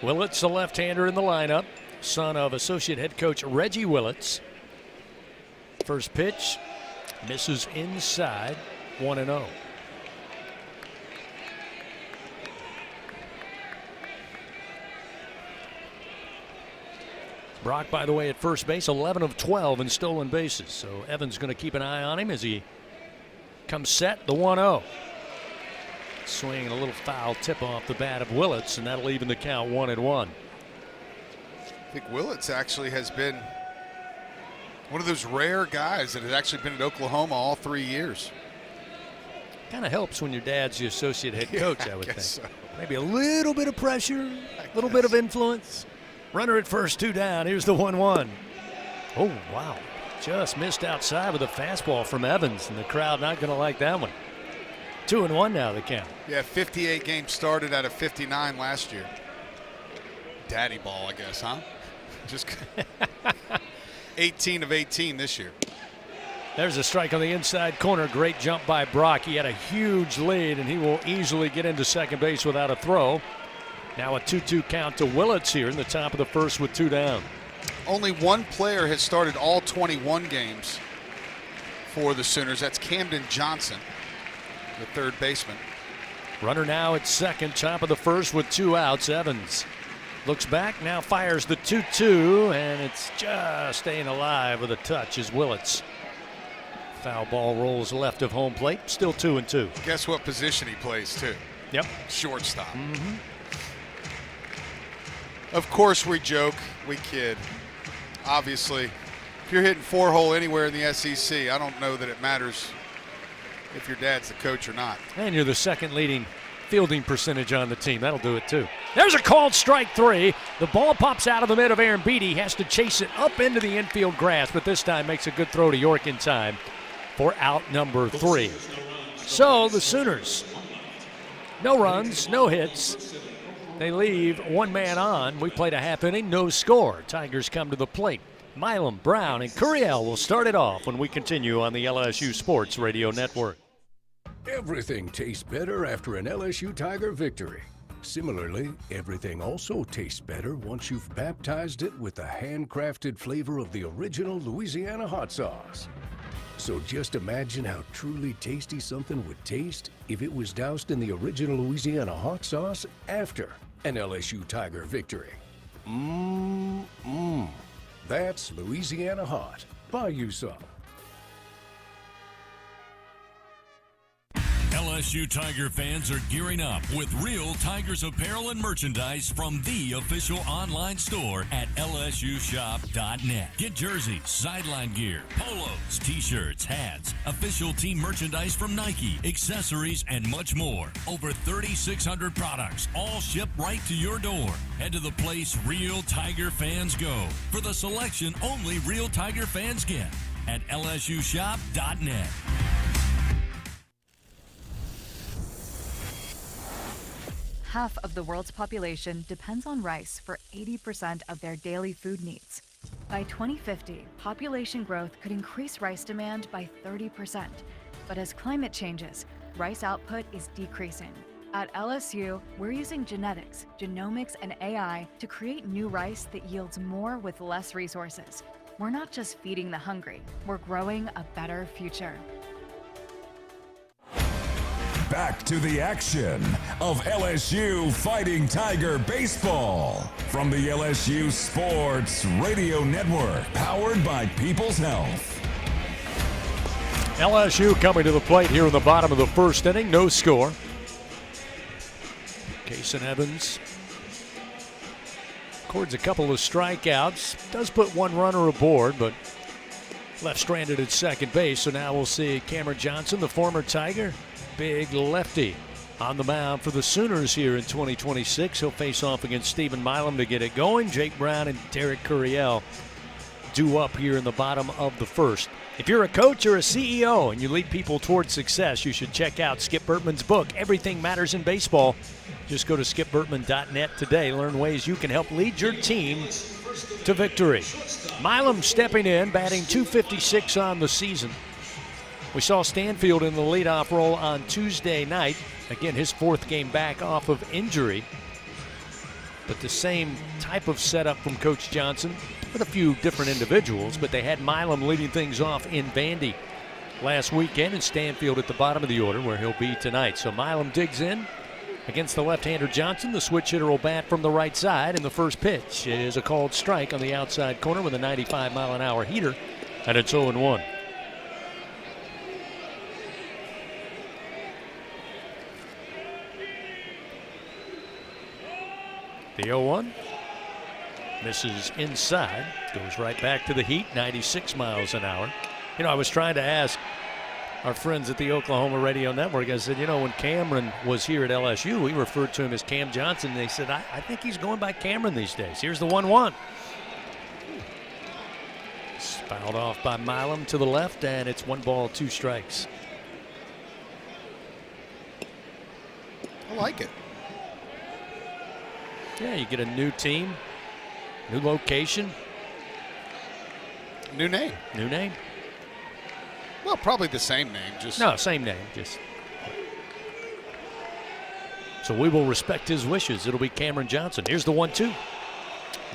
[SPEAKER 2] Willits, a left-hander in the lineup, son of associate head coach Reggie Willits. First pitch misses inside, 1-0. Brock, by the way, at first base, 11 of 12 in stolen bases. So Evans going to keep an eye on him as he comes set, the 1-0. Swing a little foul tip off the bat of Willits, and that'll even the count 1-1.
[SPEAKER 12] I think Willits actually has been one of those rare guys that has actually been at Oklahoma all 3 years.
[SPEAKER 2] Kind of helps when your dad's the associate head coach, I would think.
[SPEAKER 12] So.
[SPEAKER 2] Maybe a little bit of pressure, a little bit of influence. Runner at first, 2 down. Here's the 1-1. Oh, wow. Just missed outside with a fastball from Evans, and the crowd not going to like that one. 2-1 now, the count.
[SPEAKER 12] Yeah, 58 games started out of 59 last year. Daddy ball, I guess, huh? Just 18 of 18 this year.
[SPEAKER 2] There's a strike on the inside corner. Great jump by Brock. He had a huge lead, and he will easily get into second base without a throw. Now a 2-2 count to Willits here in the top of the first with 2 down.
[SPEAKER 12] Only one player has started all 21 games for the Sooners. That's Camden Johnson, the third baseman.
[SPEAKER 2] Runner now at second, top of the first with 2 outs. Evans looks back, now fires the 2-2, and it's just staying alive with a touch as Willits. Foul ball rolls left of home plate, still 2-2.
[SPEAKER 12] Guess what position he plays, too?
[SPEAKER 2] Yep.
[SPEAKER 12] Shortstop.
[SPEAKER 2] Mm-hmm.
[SPEAKER 12] Of course we joke, we kid. Obviously, if you're hitting 4-hole anywhere in the SEC, I don't know that it matters if your dad's the coach or not.
[SPEAKER 2] And you're the second leading fielding percentage on the team. That'll do it too. There's a called strike 3. The ball pops out of the mid of Aaron Beatty. He has to chase it up into the infield grass, but this time makes a good throw to York in time for out number 3. So the Sooners, no runs, no hits, They leave one man on. We played a half inning, no score. Tigers come to the plate. Milam, Brown, and Curiel will start it off when we continue on the LSU Sports Radio Network.
[SPEAKER 8] Everything tastes better after an LSU Tiger victory. Similarly, everything also tastes better once you've baptized it with the handcrafted flavor of the original Louisiana hot sauce. So just imagine how truly tasty something would taste if it was doused in the original Louisiana hot sauce after an LSU Tiger victory. That's Louisiana hot. Buy you some.
[SPEAKER 19] LSU Tiger fans are gearing up with real Tigers apparel and merchandise from the official online store at lsushop.net. Get jerseys, sideline gear, polos, t-shirts, hats, official team merchandise from Nike, accessories, and much more. Over 3,600 products, all shipped right to your door. Head to the place real Tiger fans go for the selection only real Tiger fans get at lsushop.net.
[SPEAKER 10] Half of the world's population depends on rice for 80% of their daily food needs. By 2050, population growth could increase rice demand by 30%. But as climate changes, rice output is decreasing. At LSU, we're using genetics, genomics, and AI to create new rice that yields more with less resources. We're not just feeding the hungry, we're growing a better future.
[SPEAKER 1] Back to the action of LSU Fighting Tiger Baseball from the LSU Sports Radio Network, powered by People's Health.
[SPEAKER 2] LSU coming to the plate here in the bottom of the first inning, no score. Kason Evans records a couple of strikeouts, does put one runner aboard, but left stranded at second base. So now we'll see Cameron Johnson, the former Tiger, big lefty, on the mound for the Sooners here in 2026. He'll face off against Stephen Milam to get it going. Jake Brown and Derek Curiel due up here in the bottom of the first. If you're a coach or a CEO and you lead people towards success, you should check out Skip Bertman's book, Everything Matters in Baseball. Just go to skipbertman.net today. Learn ways you can help lead your team to victory. Milam stepping in, batting .256 on the season. We saw Stanfield in the leadoff role on Tuesday night. Again, his fourth game back off of injury. But the same type of setup from Coach Johnson with a few different individuals, but they had Milam leading things off in Vandy last weekend, and Stanfield at the bottom of the order where he'll be tonight. So Milam digs in against the left-hander Johnson. The switch hitter will bat from the right side, and the first pitch is a called strike on the outside corner with a 95-mile-an-hour heater, and it's 0-1. The 0-1 misses inside, goes right back to the heat, 96 miles an hour. You know, I was trying to ask our friends at the Oklahoma Radio Network, I said, you know, when Cameron was here at LSU, we referred to him as Cam Johnson. They said, I think he's going by Cameron these days. Here's the 1-1. Fouled off by Milam to the left, and it's 1 ball, 2 strikes.
[SPEAKER 12] I like it.
[SPEAKER 2] Yeah, you get a new team, new location.
[SPEAKER 12] New name.
[SPEAKER 2] New name.
[SPEAKER 12] Well, probably the same name.
[SPEAKER 2] No, same name. So we will respect his wishes. It'll be Cameron Johnson. Here's the 1-2.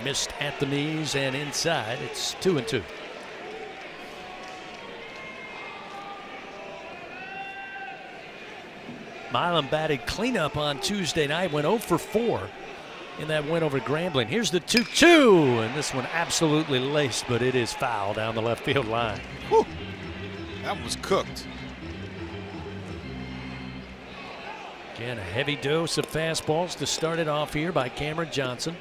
[SPEAKER 2] Missed at the knees and inside. It's 2-2. Milam batted cleanup on Tuesday night, went 0 for 4 in that win over Grambling. Here's the 2-2, and this one absolutely laced, but it is foul down the left field line.
[SPEAKER 12] Whew. That one was cooked.
[SPEAKER 2] Again, a heavy dose of fastballs to start it off here by Cameron Johnson.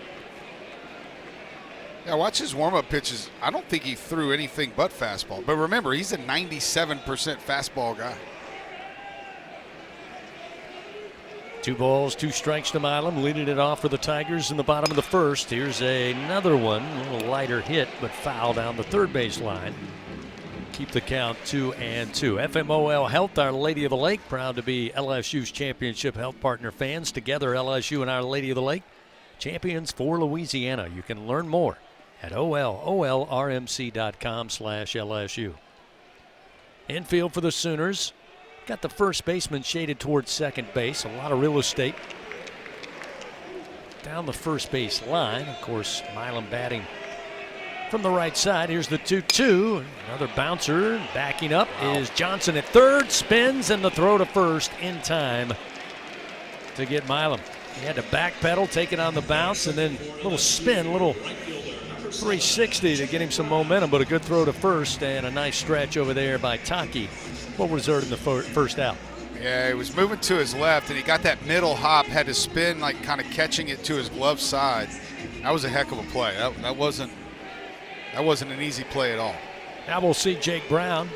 [SPEAKER 12] Yeah, watch his warm-up pitches. I don't think he threw anything but fastball. But remember, he's a 97% fastball guy.
[SPEAKER 2] 2 balls, 2 strikes to Milam, leading it off for the Tigers in the bottom of the first. Here's another one, a little lighter hit, but foul down the third base line. keep the count 2-2. FMOL Health, Our Lady of the Lake, proud to be LSU's championship health partner. Fans together, LSU and Our Lady of the Lake, champions for Louisiana. You can learn more at olrmc.com/LSU. Infield for the Sooners. Got the first baseman shaded towards second base. A lot of real estate down the first base line. Of course, Milam batting from the right side. Here's the 2-2. Another bouncer. Backing up is Johnson at third. Spins, and the throw to first in time to get Milam. He had to backpedal, take it on the bounce, and then a little spin, a little 360 to get him some momentum, but a good throw to first and a nice stretch over there by Taki. What was there in the first out?
[SPEAKER 12] Yeah, he was moving to his left, and he got that middle hop, had to spin, like kind of catching it to his glove side. That was a heck of a play. That wasn't an easy play at all.
[SPEAKER 2] Now we'll see Jake Brown.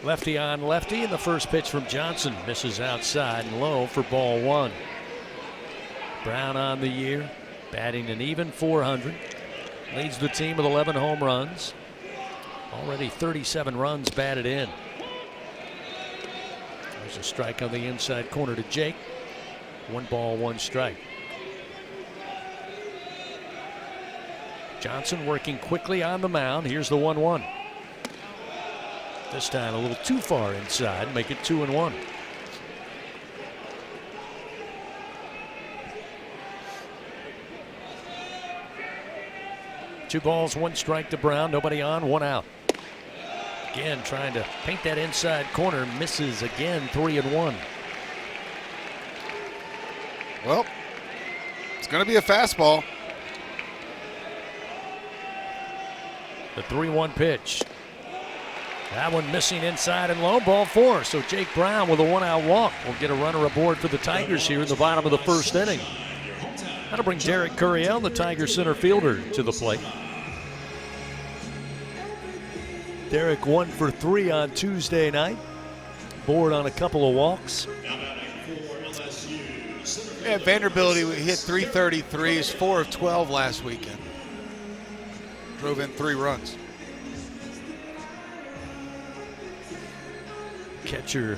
[SPEAKER 2] Lefty on lefty, and the first pitch from Johnson misses outside and low for ball one. Brown on the year, batting an even .400. Leads the team with 11 home runs. Already 37 runs batted in. There's a strike on the inside corner to Jake. 1 ball, 1 strike. Johnson working quickly on the mound. Here's the 1-1. This time a little too far inside, make it 2-1. Two balls, 1 strike to Brown. Nobody on, 1 out. Again, trying to paint that inside corner. Misses again, 3-1.
[SPEAKER 12] Well, it's going to be a fastball.
[SPEAKER 2] The 3-1 pitch. That one missing inside and low, ball 4. So Jake Brown with a 1-out walk will get a runner aboard for the Tigers here in the bottom of the first inning. That'll bring Derek Curiel, the Tiger center fielder, to the plate. Derek 1 for 3 on Tuesday night. Board on a couple of walks.
[SPEAKER 12] Yeah, Vanderbilt, he hit .333. He's 4 of 12 last weekend. Drove in 3 runs.
[SPEAKER 2] Catcher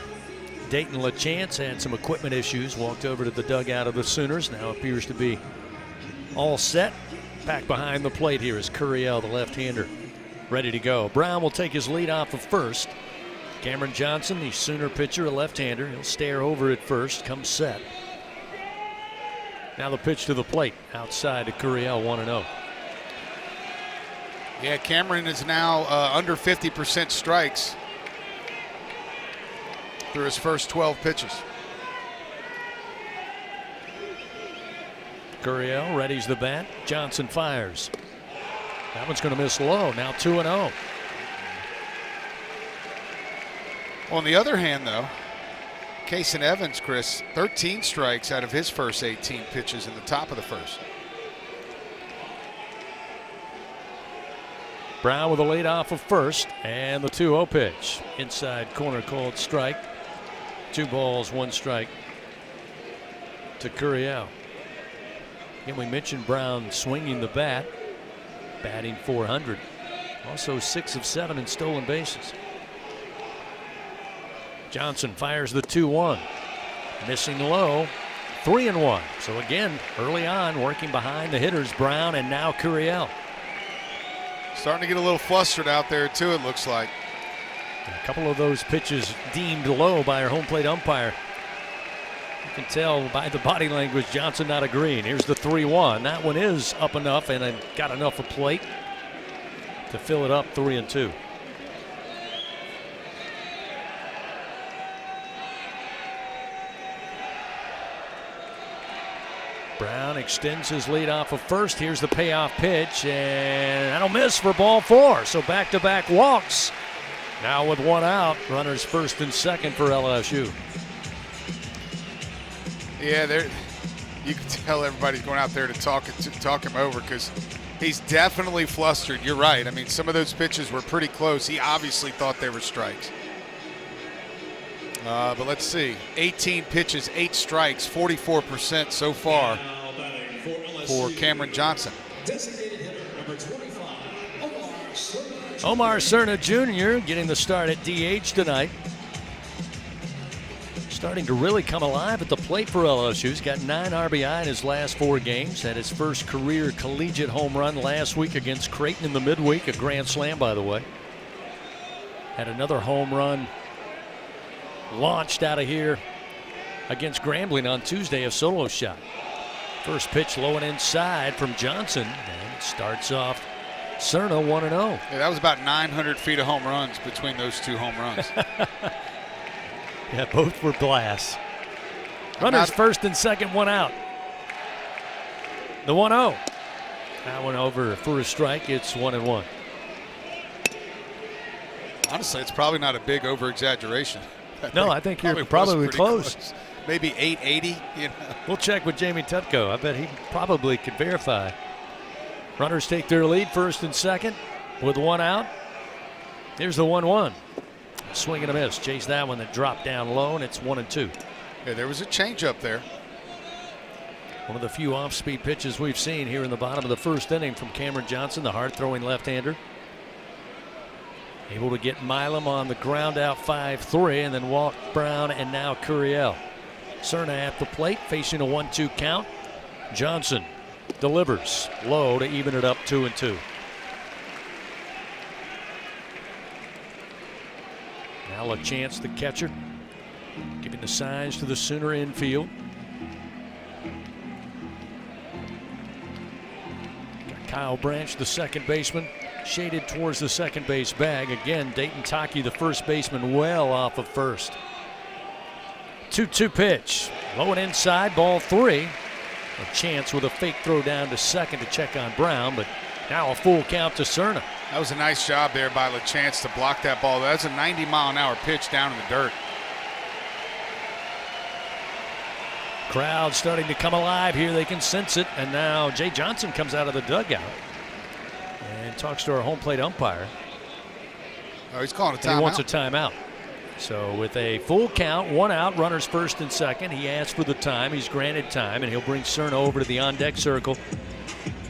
[SPEAKER 2] Dayton LaChance had some equipment issues. Walked over to the dugout of the Sooners. Now appears to be all set. Back behind the plate here is Curiel, the left-hander, ready to go. Brown will take his lead off of first. Cameron Johnson, the Sooner pitcher, a left-hander. He'll stare over at first, comes set. Now the pitch to the plate, outside to Curiel, 1-0.
[SPEAKER 12] Yeah, Cameron is now under 50% strikes through his first 12 pitches.
[SPEAKER 2] Curiel readies the bat. Johnson fires. That one's going to miss low. Now 2-0.
[SPEAKER 12] On the other hand, though, Kason Evans, Chris, 13 strikes out of his first 18 pitches in the top of the first.
[SPEAKER 2] Brown with a lead off of first, and the 2-0 pitch. Inside corner called strike. 2 balls, 1 strike to Curiel. Again, we mentioned Brown swinging the bat, batting .400. Also 6 of 7 in stolen bases. Johnson fires the 2-1. Missing low, 3-1. So again, early on, working behind the hitters, Brown and now Curiel.
[SPEAKER 12] Starting to get a little flustered out there, too, it looks like.
[SPEAKER 2] A couple of those pitches deemed low by our home plate umpire. You can tell by the body language, Johnson not agreeing. Here's the 3-1. That one is up enough and got enough of plate to fill it up, 3-2. Brown extends his lead off of first. Here's the payoff pitch, and that'll miss for ball 4. So back-to-back walks. Now with 1 out, runners first and second for LSU.
[SPEAKER 12] Yeah, you can tell everybody's going out there to talk him over because he's definitely flustered. You're right. I mean, some of those pitches were pretty close. He obviously thought they were strikes. But let's see. 18 pitches, 8 strikes, 44% so far for Cameron Johnson.
[SPEAKER 9] Designated hitter number 25, Omar Slurman.
[SPEAKER 2] Omar Cerna Jr. getting the start at DH tonight. Starting to really come alive at the plate for LSU. He's got 9 RBI in his last 4 games. Had his first career collegiate home run last week against Creighton in the midweek. A grand slam, by the way. Had another home run launched out of here against Grambling on Tuesday, a solo shot. First pitch low and inside from Johnson. And it starts off Cerna 1-0.
[SPEAKER 12] Yeah, that was about 900 feet of home runs between those 2 home runs.
[SPEAKER 2] Yeah, both were blasts. Runners first and second, 1 out. The 1-0. That one over for a strike. It's 1-1.
[SPEAKER 12] Honestly, it's probably not a big over-exaggeration.
[SPEAKER 2] I think you're probably close.
[SPEAKER 12] Maybe 880. You know?
[SPEAKER 2] We'll check with Jamie Tutko. I bet he probably could verify. Runners take their lead first and second with 1 out. Here's the 1-1. Swing and a miss. Chase that one that dropped down low, and it's 1-2.
[SPEAKER 12] Yeah, there was a changeup there.
[SPEAKER 2] One of the few off-speed pitches we've seen here in the bottom of the first inning from Cameron Johnson, the hard-throwing left-hander. Able to get Milam on the ground out 5-3, and then walk Brown and now Curiel. Cerna at the plate, facing a 1-2 count. Johnson delivers low to even it up 2-2. Now a chance, the catcher, giving the signs to the Sooner infield. Got Kyle Branch, the second baseman, shaded towards the second base bag. Again, Dayton Taki, the first baseman, well off of first. 2-2 pitch, low and inside, ball 3. A chance with a fake throw down to second to check on Brown, but now a full count to Cerna.
[SPEAKER 12] That was a nice job there by LaChance to block that ball. That's a 90-mile-an-hour pitch down in the dirt.
[SPEAKER 2] Crowd starting to come alive here. They can sense it. And now Jay Johnson comes out of the dugout and talks to our home plate umpire.
[SPEAKER 12] Oh, he's calling a timeout.
[SPEAKER 2] He wants a timeout. So with a full count, 1 out, runners first and second. He asked for the time. He's granted time, and he'll bring Cerna over to the on-deck circle.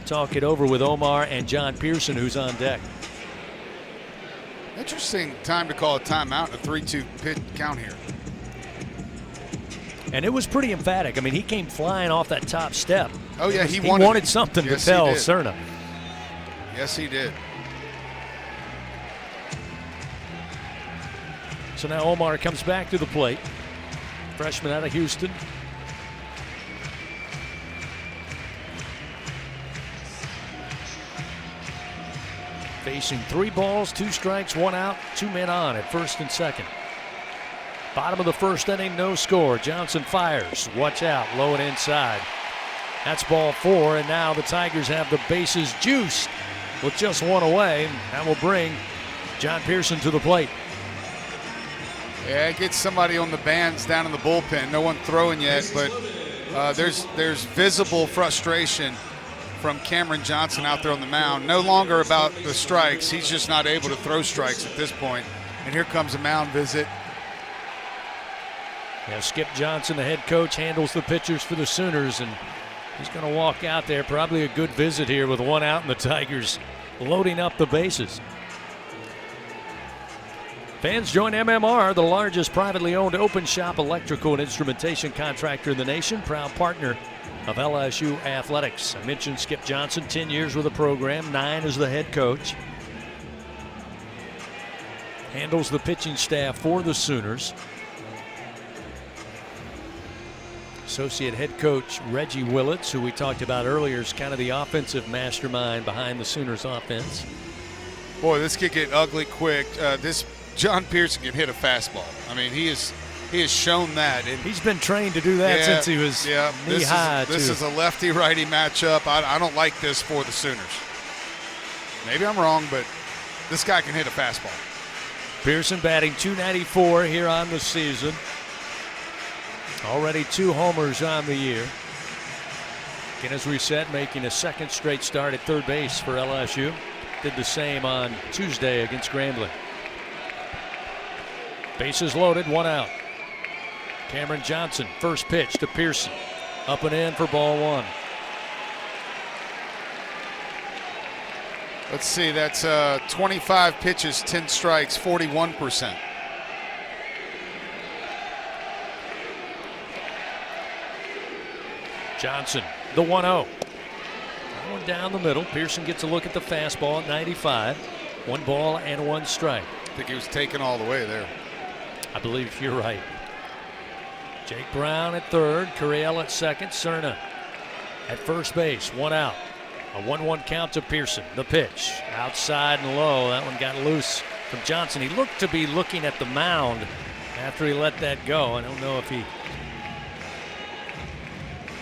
[SPEAKER 2] Talk it over with Omar and John Pearson, who's on deck.
[SPEAKER 12] Interesting time to call a timeout, a 3-2 pitch count here.
[SPEAKER 2] And it was pretty emphatic. I mean, he came flying off that top step.
[SPEAKER 12] Oh, yeah, he
[SPEAKER 2] wanted something to tell Cerna.
[SPEAKER 12] Yes, he did.
[SPEAKER 2] So now Omar comes back to the plate. Freshman out of Houston. Facing 3 balls, 2 strikes, 1 out, 2 men on at first and second. Bottom of the first inning, no score. Johnson fires. Watch out, low and inside. That's ball 4, and now the Tigers have the bases juiced with just 1 away. That will bring John Pearson to the plate.
[SPEAKER 12] Yeah, get somebody on the bands down in the bullpen. No one throwing yet, but there's visible frustration from Cameron Johnson out there on the mound. No longer about the strikes. He's just not able to throw strikes at this point. And here comes a mound visit.
[SPEAKER 2] Yeah, Skip Johnson, the head coach, handles the pitchers for the Sooners, and he's going to walk out there. Probably a good visit here with 1 out and the Tigers loading up the bases. Fans, join MMR, the largest privately owned open shop electrical and instrumentation contractor in the nation, proud partner of LSU Athletics. I mentioned Skip Johnson, 10 years with the program, 9 as the head coach. Handles the pitching staff for the Sooners. Associate head coach Reggie Willits, who we talked about earlier, is kind of the offensive mastermind behind the Sooners offense.
[SPEAKER 12] Boy, this could get ugly quick. This John Pearson can hit a fastball. I mean, he has shown that. And
[SPEAKER 2] he's been trained to do that since he was knee-high.
[SPEAKER 12] This is a lefty-righty matchup. I don't like this for the Sooners. Maybe I'm wrong, but this guy can hit a fastball.
[SPEAKER 2] Pearson batting .294 here on the season. Already 2 homers on the year. Again, as we said, making a second straight start at third base for LSU. Did the same on Tuesday against Grambling. Bases loaded, 1 out. Cameron Johnson, first pitch to Pearson. Up and in for ball 1.
[SPEAKER 12] Let's see, that's 25 pitches, 10 strikes, 41%.
[SPEAKER 2] Johnson, the 1-0. That one down the middle. Pearson gets a look at the fastball at 95. 1 ball and 1 strike.
[SPEAKER 12] I think he was taken all the way there.
[SPEAKER 2] I believe you're right. Jake Brown at third, Curiel at second, Cerna at first base, 1 out. A 1-1 count to Pearson. The pitch, outside and low. That one got loose from Johnson. He looked to be looking at the mound after he let that go. I don't know if he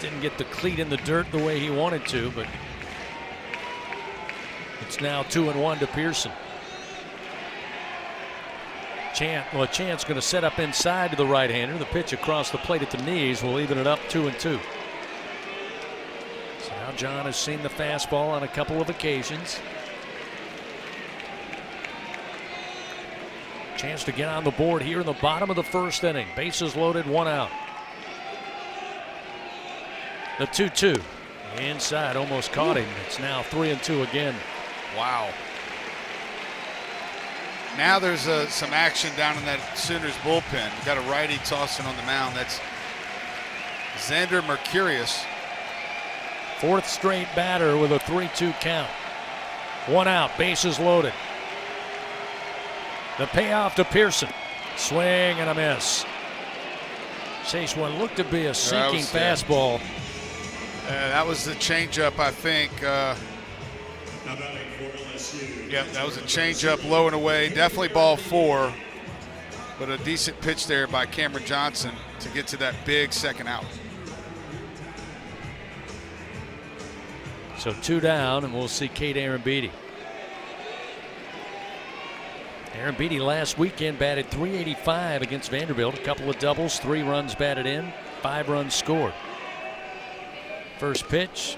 [SPEAKER 2] didn't get the cleat in the dirt the way he wanted to, but it's now 2-1 to Pearson. Chant's going to set up inside to the right-hander. The pitch across the plate at the knees will even it up 2-2. So now John has seen the fastball on a couple of occasions. Chance to get on the board here in the bottom of the first inning. Bases loaded, 1 out. The 2-2. Inside, almost caught him. It's now 3-2 again.
[SPEAKER 12] Wow. Now there's some action down in that Sooners bullpen. We've got a righty tossing on the mound. That's Xander Mercurius.
[SPEAKER 2] 4th straight batter with a 3-2 count. 1 out, bases loaded. The payoff to Pearson. Swing and a miss. Chase what looked to be a sinking fastball.
[SPEAKER 12] That was the changeup, I think. Yep, that was a changeup low and away. Definitely ball 4, but a decent pitch there by Cameron Johnson to get to that big second out.
[SPEAKER 2] So 2 down, and we'll see Cade Arrambide. Arrambide last weekend batted .385 against Vanderbilt. A couple of doubles, 3 runs batted in, 5 runs scored. First pitch,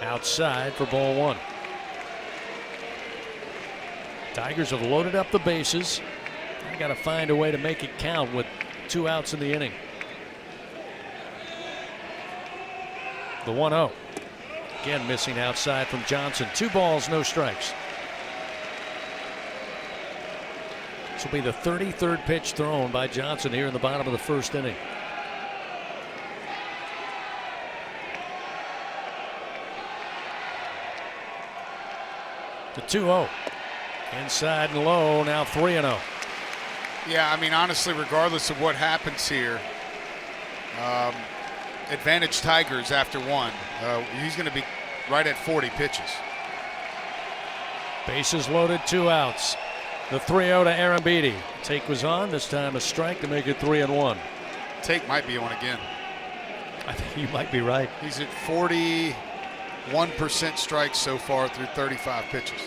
[SPEAKER 2] outside for ball 1. Tigers have loaded up the bases. They got to find a way to make it count with 2 outs in the inning. The 1-0. Again missing outside from Johnson. 2 balls, no strikes. This will be the 33rd pitch thrown by Johnson here in the bottom of the first inning. The 2-0. Inside and low, now 3-0.
[SPEAKER 12] Yeah, I mean, honestly, regardless of what happens here, advantage Tigers after 1. He's going to be right at 40 pitches.
[SPEAKER 2] Bases loaded, 2 outs. The 3-0 to Arrambide. Take was on, this time a strike to make it 3-1.
[SPEAKER 12] Take might be on again.
[SPEAKER 2] I think you might be right.
[SPEAKER 12] He's at 41% strikes so far through 35 pitches.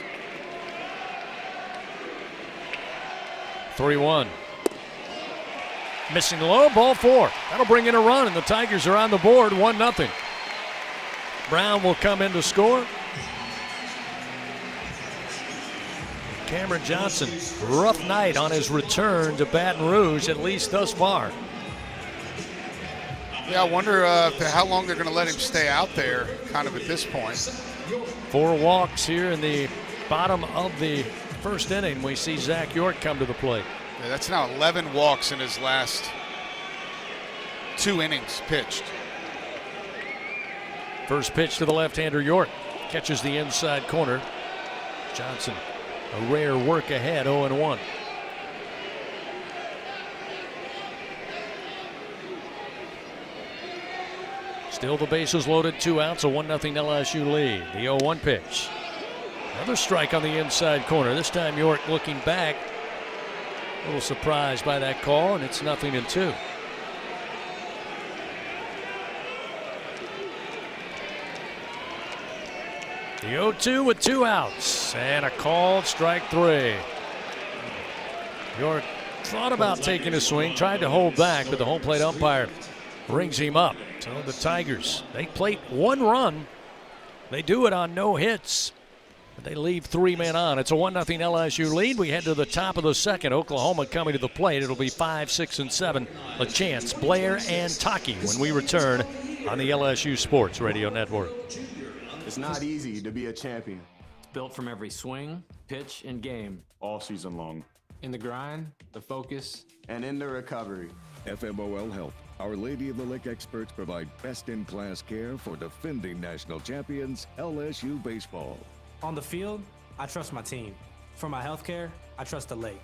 [SPEAKER 2] 3-1. Missing low, ball 4. That'll bring in a run, and the Tigers are on the board, 1-0. Brown will come in to score. Cameron Johnson, rough night on his return to Baton Rouge, at least thus far.
[SPEAKER 12] Yeah, I wonder how long they're going to let him stay out there kind of at this point.
[SPEAKER 2] 4 walks here in the bottom of the first inning. We see Zach York come to the plate.
[SPEAKER 12] Yeah, that's now 11 walks in his last 2 innings pitched.
[SPEAKER 2] First pitch to the left-hander York. Catches the inside corner. Johnson, a rare work ahead, 0-1. Still the bases loaded, 2 outs, a 1-0 LSU lead. The 0-1 pitch. Another strike on the inside corner. This time York looking back. A little surprised by that call, and it's 0-2. The 0-2 with 2 outs and a called strike 3. York thought about taking a swing, tried to hold back, but the home plate umpire rings him up. So the Tigers, they plate 1 run. They do it on no hits. But they leave 3 men on. It's a 1-0 LSU lead. We head to the top of the second. Oklahoma coming to the plate. It'll be 5, 6, and 7. LaChance, Blair, and Taki when we return on the LSU Sports Radio Network.
[SPEAKER 5] It's not easy to be a champion.
[SPEAKER 6] Built from every swing, pitch, and game.
[SPEAKER 5] All season long.
[SPEAKER 6] In the grind, the focus,
[SPEAKER 5] and in the recovery.
[SPEAKER 7] FMOL Health, Our Lady of the Lick experts provide best-in-class care for defending national champions, LSU Baseball.
[SPEAKER 6] On the field, I trust my team. For my health care, I trust the lake.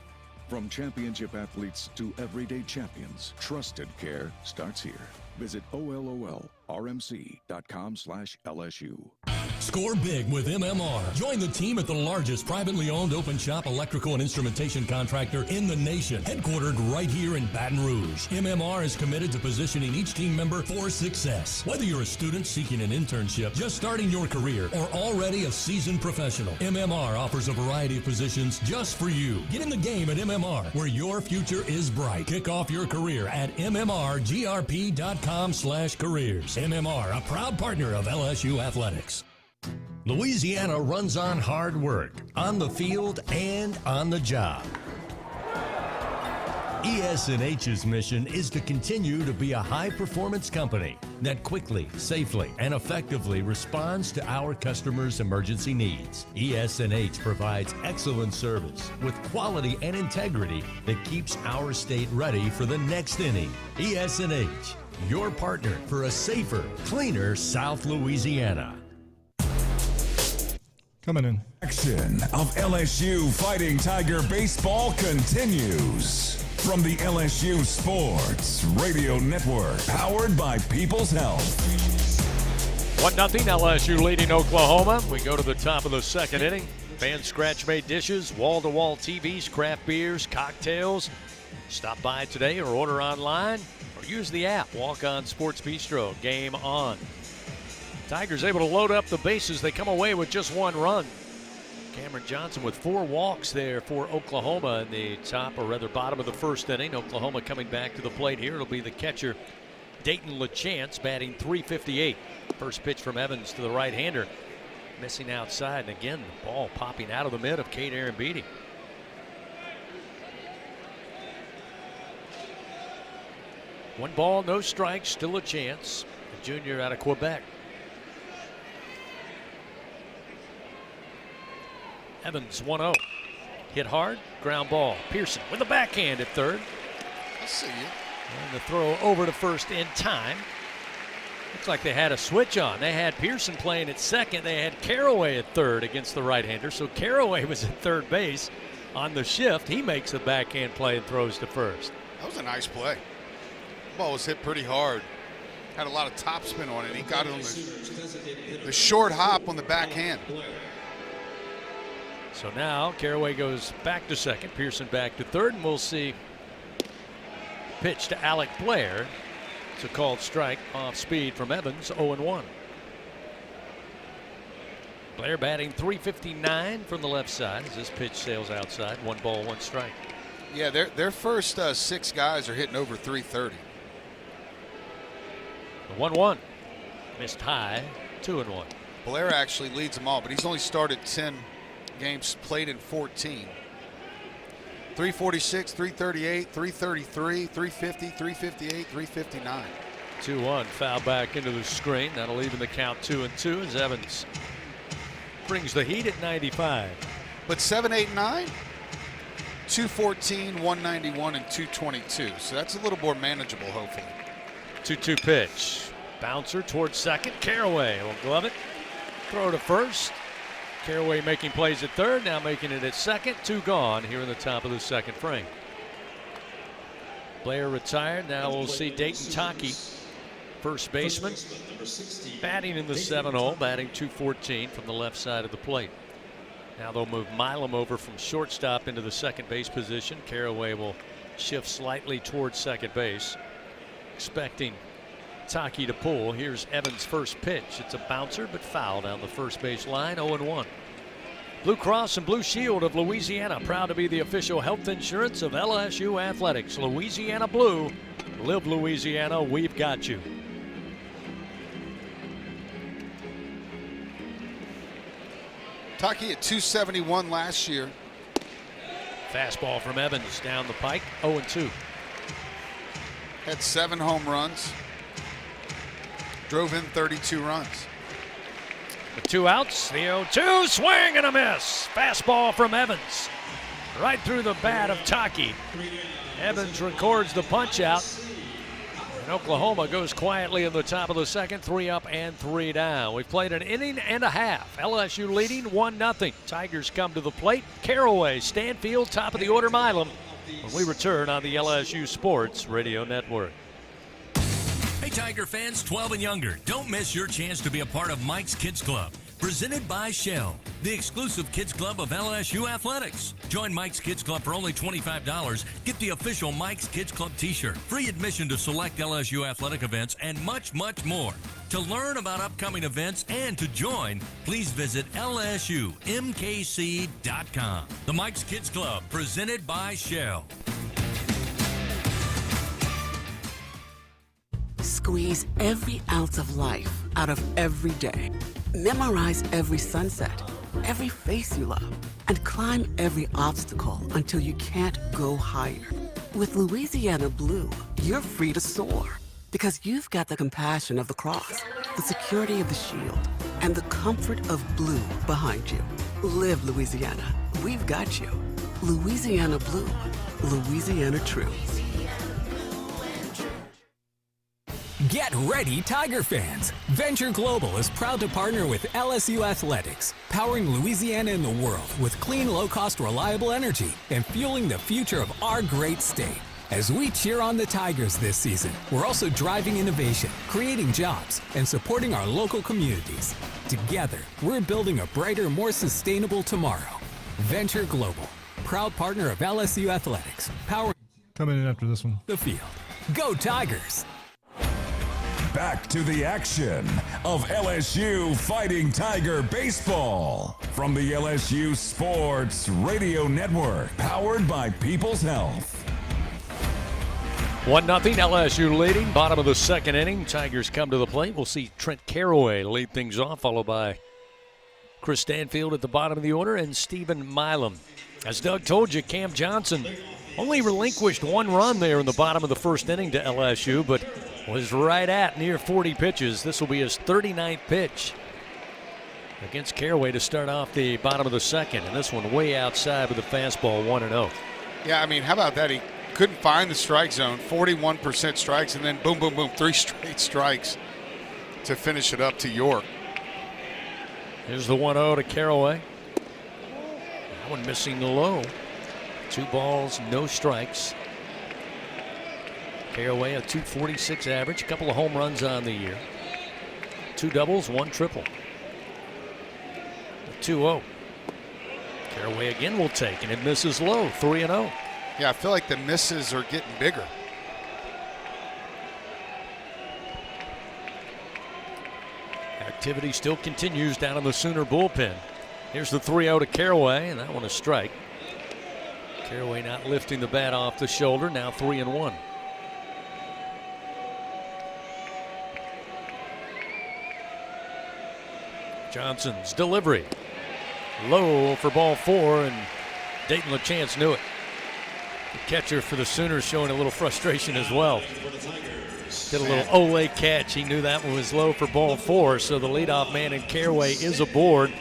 [SPEAKER 7] From championship athletes to everyday champions, trusted care starts here. Visit OLOLRMC.com/LSU.
[SPEAKER 19] Score big with MMR. Join the team at the largest privately owned open shop electrical and instrumentation contractor in the nation, headquartered right here in Baton Rouge. MMR is committed to positioning each team member for success. Whether you're a student seeking an internship, just starting your career, or already a seasoned professional, MMR offers a variety of positions just for you. Get in the game at MMR, where your future is bright. Kick off your career at MMRGRP.com/careers. MMR, a proud partner of LSU Athletics. Louisiana runs on hard work, on the field and on the job. ES&H's mission is to continue to be a high-performance company that quickly, safely, and effectively responds to our customers' emergency needs. ES&H provides excellent service with quality and integrity that keeps our state ready for the next inning. ES&H, your partner for a safer, cleaner South Louisiana.
[SPEAKER 15] Coming in.
[SPEAKER 1] Action of LSU Fighting Tiger Baseball continues from the LSU Sports Radio Network, powered by People's Health.
[SPEAKER 2] 1-0 LSU leading Oklahoma. We go to the top of the second inning. Fan scratch-made dishes, wall-to-wall TVs, craft beers, cocktails. Stop by today or order online or use the app. Walk On Sports Bistro. Game on. Tigers able to load up the bases. They come away with just one run. Cameron Johnson with 4 walks there for Oklahoma in the top, or rather bottom of the first inning. Oklahoma coming back to the plate here. It'll be the catcher, Dayton LaChance, batting .358. First pitch from Evans to the right-hander. Missing outside, and again, the ball popping out of the mid of Cade Arambidi. One ball, no strikes, still a chance. The junior out of Quebec. Evans 1-0. Hit hard, ground ball. Pearson with a backhand at third.
[SPEAKER 12] I see you.
[SPEAKER 2] And the throw over to first in time. Looks like they had a switch on. They had Pearson playing at second. They had Caraway at third against the right-hander. So Caraway was at third base on the shift. He makes a backhand play and throws to first.
[SPEAKER 12] That was a nice play. The ball was hit pretty hard. Had a lot of topspin on it. He got it on the short hop on the backhand.
[SPEAKER 2] So now Caraway goes back to second, Pearson back to third, and we'll see pitch to Alec Blair. It's a called strike off speed from Evans, 0-1. Blair batting .359 from the left side as this pitch sails outside. 1 ball, 1 strike.
[SPEAKER 12] Yeah, their first 6 guys are hitting over .330.
[SPEAKER 2] The 1-1 missed high, 2-1.
[SPEAKER 12] Blair actually leads them all, but he's only started 10 games, played in 14. 346, 338, 333, 350, 358, 359.
[SPEAKER 2] 2-1, foul back into the screen. That'll even the count 2-2 as Evans brings the heat at 95.
[SPEAKER 12] But 7, 8, 9, 214, 191, and 222. So that's a little more manageable, hopefully.
[SPEAKER 2] 2-2 pitch. Bouncer towards second. Caraway will glove it. Throw to first. Caraway making plays at third, now making it at second. 2 gone here in the top of the second frame. Blair retired. Now we'll see Dayton Taki, first baseman, batting in the 7-0, batting .214 from the left side of the plate. Now they'll move Milam over from shortstop into the second base position. Caraway will shift slightly towards second base, expecting Taki to pull. Here's Evans' first pitch. It's a bouncer, but foul down the first base line, 0-1. Blue Cross and Blue Shield of Louisiana, proud to be the official health insurance of LSU Athletics. Louisiana Blue, live Louisiana, we've got you.
[SPEAKER 12] Taki at 271 last year.
[SPEAKER 2] Fastball from Evans down the pike, 0-2.
[SPEAKER 12] Had 7 home runs. Drove in 32 runs.
[SPEAKER 2] With 2 outs, the 0-2, swing and a miss. Fastball from Evans. Right through the bat of Taki. Evans records the punch out. And Oklahoma goes quietly in the top of the second, 3 up and 3 down. We've played an inning and a half. LSU leading 1-0. Tigers come to the plate. Caraway, Stanfield, top of the order, Milam. When we return on the LSU Sports Radio Network.
[SPEAKER 19] Hey, Tiger fans 12 and younger, don't miss your chance to be a part of Mike's Kids Club. Presented by Shell, the exclusive kids club of LSU Athletics. Join Mike's Kids Club for only $25. Get the official Mike's Kids Club t-shirt, free admission to select LSU athletic events, and much, much more. To learn about upcoming events and to join, please visit LSUMKC.com. The Mike's Kids Club, presented by Shell.
[SPEAKER 13] Squeeze every ounce of life out of every day. Memorize every sunset, every face you love, and climb every obstacle until you can't go higher. With Louisiana Blue, you're free to soar because you've got the compassion of the cross, the security of the shield, and the comfort of blue behind you. Live Louisiana. We've got you. Louisiana Blue. Louisiana True.
[SPEAKER 16] Get ready, Tiger fans! Venture Global is proud to partner with LSU Athletics, powering Louisiana and the world with clean, low-cost, reliable energy and fueling the future of our great state. As we cheer on the Tigers this season, we're also driving innovation, creating jobs, and supporting our local communities. Together, we're building a brighter, more sustainable tomorrow. Venture Global, proud partner of LSU Athletics, powering
[SPEAKER 15] Coming in after this one.
[SPEAKER 16] the field. Go Tigers!
[SPEAKER 1] Back to the action of LSU Fighting Tiger Baseball from the LSU Sports Radio Network, powered by People's Health.
[SPEAKER 2] 1-0, LSU leading, bottom of the second inning. Tigers come to the plate. We'll see Trent Caraway lead things off, followed by Chris Stanfield at the bottom of the order and Stephen Milam. As Doug told you, Cam Johnson only relinquished 1 run there in the bottom of the first inning to LSU, but was right at near 40 pitches. This will be his 39th pitch against Caraway to start off the bottom of the second. And this one way outside with a fastball, 1-0.
[SPEAKER 12] Yeah, I mean, how about that? He couldn't find the strike zone, 41% strikes, and then boom, boom, boom, 3 straight strikes to finish it up to York.
[SPEAKER 2] Here's the 1-0 to Caraway. That one missing the low. 2 balls, no strikes. Caraway a .246 average, a couple of home runs on the year. 2 doubles, 1 triple. 2-0. Caraway again will take, and it misses low, 3-0.
[SPEAKER 12] Yeah, I feel like the misses are getting bigger.
[SPEAKER 2] Activity still continues down in the Sooner bullpen. Here's the 3-0 to Caraway, and that one a strike. Caraway not lifting the bat off the shoulder, now 3-1. Johnson's delivery. Low for ball 4, and Dayton LaChance knew it. The catcher for the Sooners showing a little frustration as well. Did a little Ole catch. He knew that one was low for ball 4, so the leadoff man in Caraway is aboard.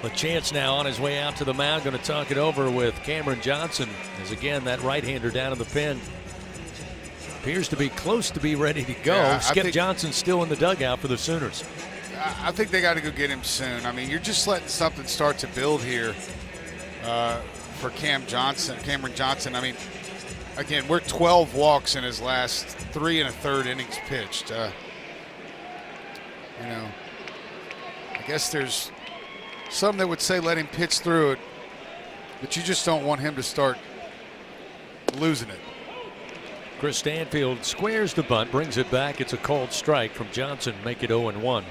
[SPEAKER 2] LaChance now on his way out to the mound, going to talk it over with Cameron Johnson, as again that right-hander down in the pen appears to be close to be ready to go.
[SPEAKER 12] Yeah,
[SPEAKER 2] Skip Johnson still in the dugout for the Sooners.
[SPEAKER 12] I think they got to go get him soon. I mean, you're just letting something start to build here for Cameron Johnson. I mean, again, we're 12 walks in his last 3 1/3 innings pitched. I guess there's some that would say let him pitch through it, but you just don't want him to start losing it.
[SPEAKER 2] Chris Stanfield squares the bunt, brings it back. It's a called strike from Johnson, make it 0-1.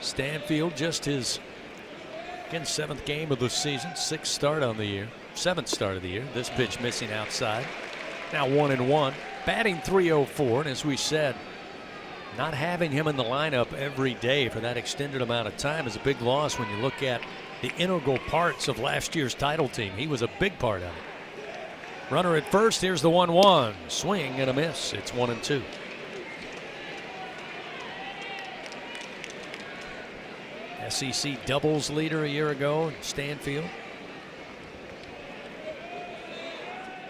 [SPEAKER 2] Stanfield just his, again, 7th game of the season, 6th start on the year, 7th start of the year. This pitch missing outside. Now 1-1, batting .304, and as we said, not having him in the lineup every day for that extended amount of time is a big loss when you look at the integral parts of last year's title team. He was a big part of it. Runner at first, here's the 1-1. Swing and a miss. It's 1-2. SEC doubles leader a year ago in Stanfield.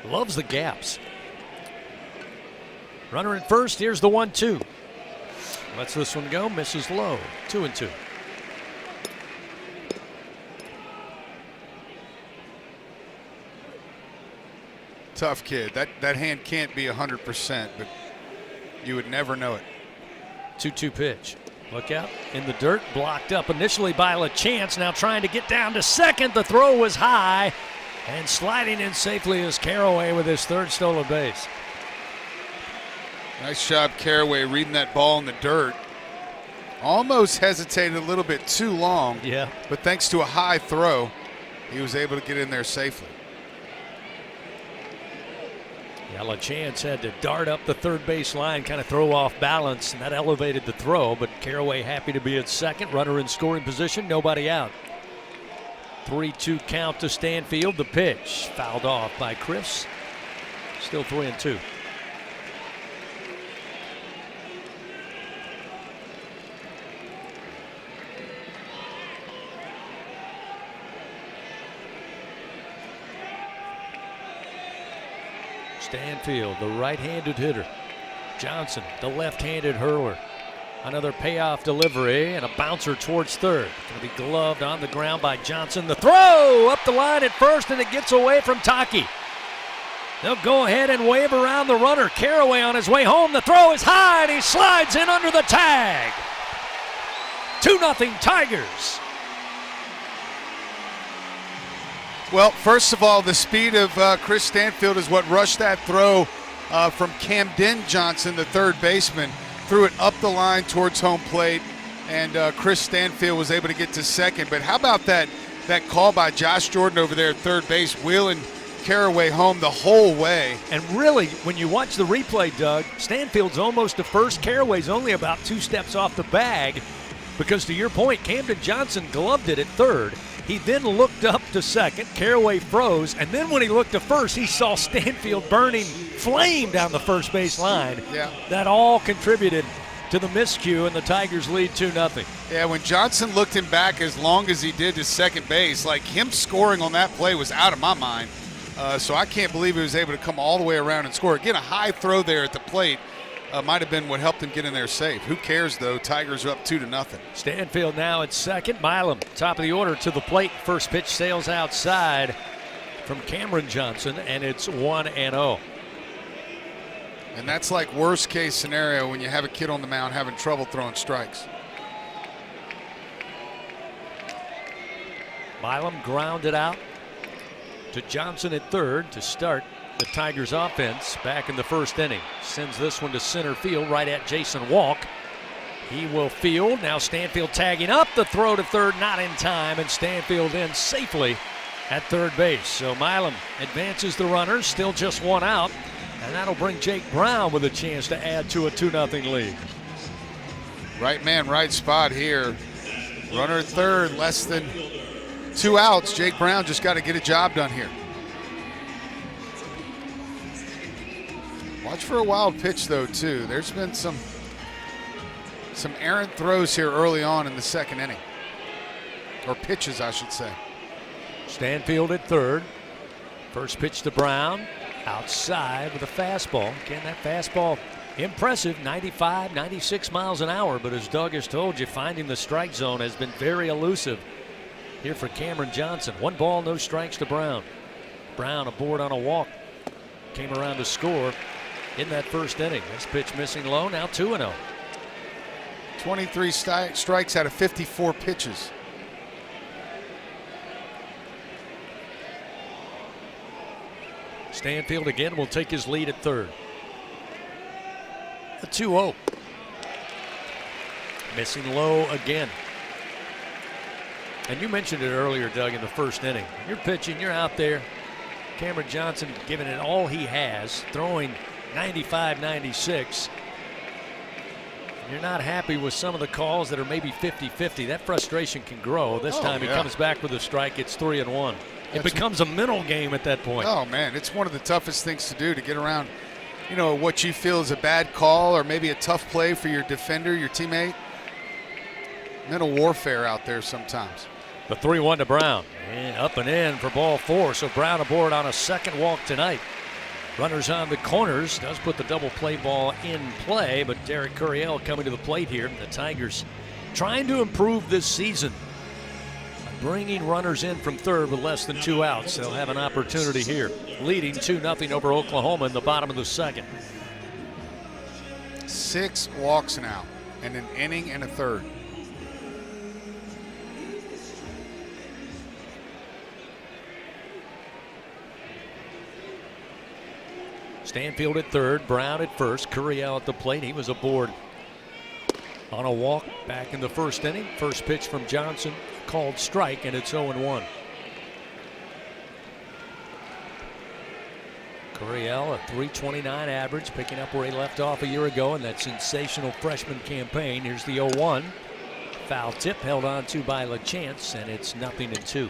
[SPEAKER 2] Loves the gaps. Runner at first, here's the 1-2. Lets this one go, misses low, 2-2.
[SPEAKER 12] Tough kid. That hand can't be 100%, but you would never know it.
[SPEAKER 2] 2-2 pitch. Look out in the dirt, blocked up initially by LaChance. Now trying to get down to second. The throw was high, and sliding in safely is Caraway with his third stolen base.
[SPEAKER 12] Nice job, Caraway, reading that ball in the dirt. Almost hesitated a little bit too long.
[SPEAKER 2] Yeah.
[SPEAKER 12] But thanks to a high throw, he was able to get in there safely.
[SPEAKER 2] Yeah, LaChance had to dart up the third base line, kind of throw off balance, and that elevated the throw. But Caraway happy to be at second. Runner in scoring position, nobody out. 3-2 count to Stanfield. The pitch fouled off by Chris. Still 3-2. Stanfield, the right-handed hitter. Johnson, the left-handed hurler. Another payoff delivery and a bouncer towards third. Going to be gloved on the ground by Johnson. The throw up the line at first, and it gets away from Taki. They'll go ahead and wave around the runner. Caraway on his way home. The throw is high, and he slides in under the tag. 2-0 Tigers.
[SPEAKER 12] Well, first of all, the speed of Chris Stanfield is what rushed that throw from Camden Johnson, the third baseman. Threw it up the line towards home plate, and Chris Stanfield was able to get to second. But how about that call by Josh Jordan over there at third base, wheeling Caraway home the whole way?
[SPEAKER 2] And really, when you watch the replay, Doug, Stanfield's almost to first. Caraway's only about 2 steps off the bag because, to your point, Camden Johnson gloved it at third. He then looked up to second. Caraway froze, and then when he looked to first, he saw Stanfield burning flame down the first base line.
[SPEAKER 12] Yeah.
[SPEAKER 2] That all contributed to the miscue, and the Tigers lead 2-0.
[SPEAKER 12] Yeah, when Johnson looked him back as long as he did to second base, like him scoring on that play was out of my mind. So I can't believe he was able to come all the way around and score. Again, a high throw there at the plate. Might have been what helped him get in there safe. Who cares, though? Tigers are up 2-0.
[SPEAKER 2] Stanfield now at second. Milam, top of the order, to the plate. First pitch sails outside from Cameron Johnson, and it's 1-0.
[SPEAKER 12] And that's like worst case scenario when you have a kid on the mound having trouble throwing strikes.
[SPEAKER 2] Milam grounded out to Johnson at third to start the Tigers offense back in the first inning. Sends this one to center field right at Jason Walk. He will field. Now Stanfield tagging up. The throw to third not in time, and Stanfield in safely at third base. So Milam advances the runners, still just one out, and that'll bring Jake Brown with a chance to add to a 2-0 lead.
[SPEAKER 12] Right man, right spot here. Runner at third, less than 2 outs. Jake Brown just got to get a job done here. Watch for a wild pitch, though, too. There's been some errant throws here early on in the second inning. Or pitches, I should say.
[SPEAKER 2] Stanfield at third. First pitch to Brown. Outside with a fastball. Again, that fastball, impressive, 95, 96 miles an hour. But as Doug has told you, finding the strike zone has been very elusive here for Cameron Johnson. 1 ball, no strikes to Brown. Brown aboard on a walk. Came around to score in that first inning. This pitch missing low, now 2-0.
[SPEAKER 12] 23 strikes out of 54 pitches.
[SPEAKER 2] Stanfield again will take his lead at third. A 2-0. Missing low again. And you mentioned it earlier, Doug, in the first inning. You're pitching, you're out there. Cameron Johnson giving it all he has, throwing 95, 96. You're not happy with some of the calls that are maybe 50-50. That frustration can grow. This time he comes back with a strike. It's 3-1. It becomes a mental game at that point.
[SPEAKER 12] Oh, man, it's one of the toughest things to do, to get around, you know, what you feel is a bad call or maybe a tough play for your defender, your teammate. mental warfare out there sometimes.
[SPEAKER 2] The 3-1 to Brown. And up and in for ball 4. So Brown aboard on a second walk tonight. Runners on the corners. Does put the double play ball in play, but Derek Curiel coming to the plate here. The Tigers trying to improve this season. Bringing runners in from third with less than 2 outs. They'll have an opportunity here. Leading 2-0 over Oklahoma in the bottom of the second.
[SPEAKER 12] 6 walks now, and an inning and a third.
[SPEAKER 2] Stanfield at third, Brown at first, Curiel at the plate. He was aboard on a walk back in the first inning. First pitch from Johnson, called strike, and it's 0-1. Curiel, a .329 average, picking up where he left off a year ago in that sensational freshman campaign. Here's the 0-1. Foul tip held on to by LaChance, and it's 0-2.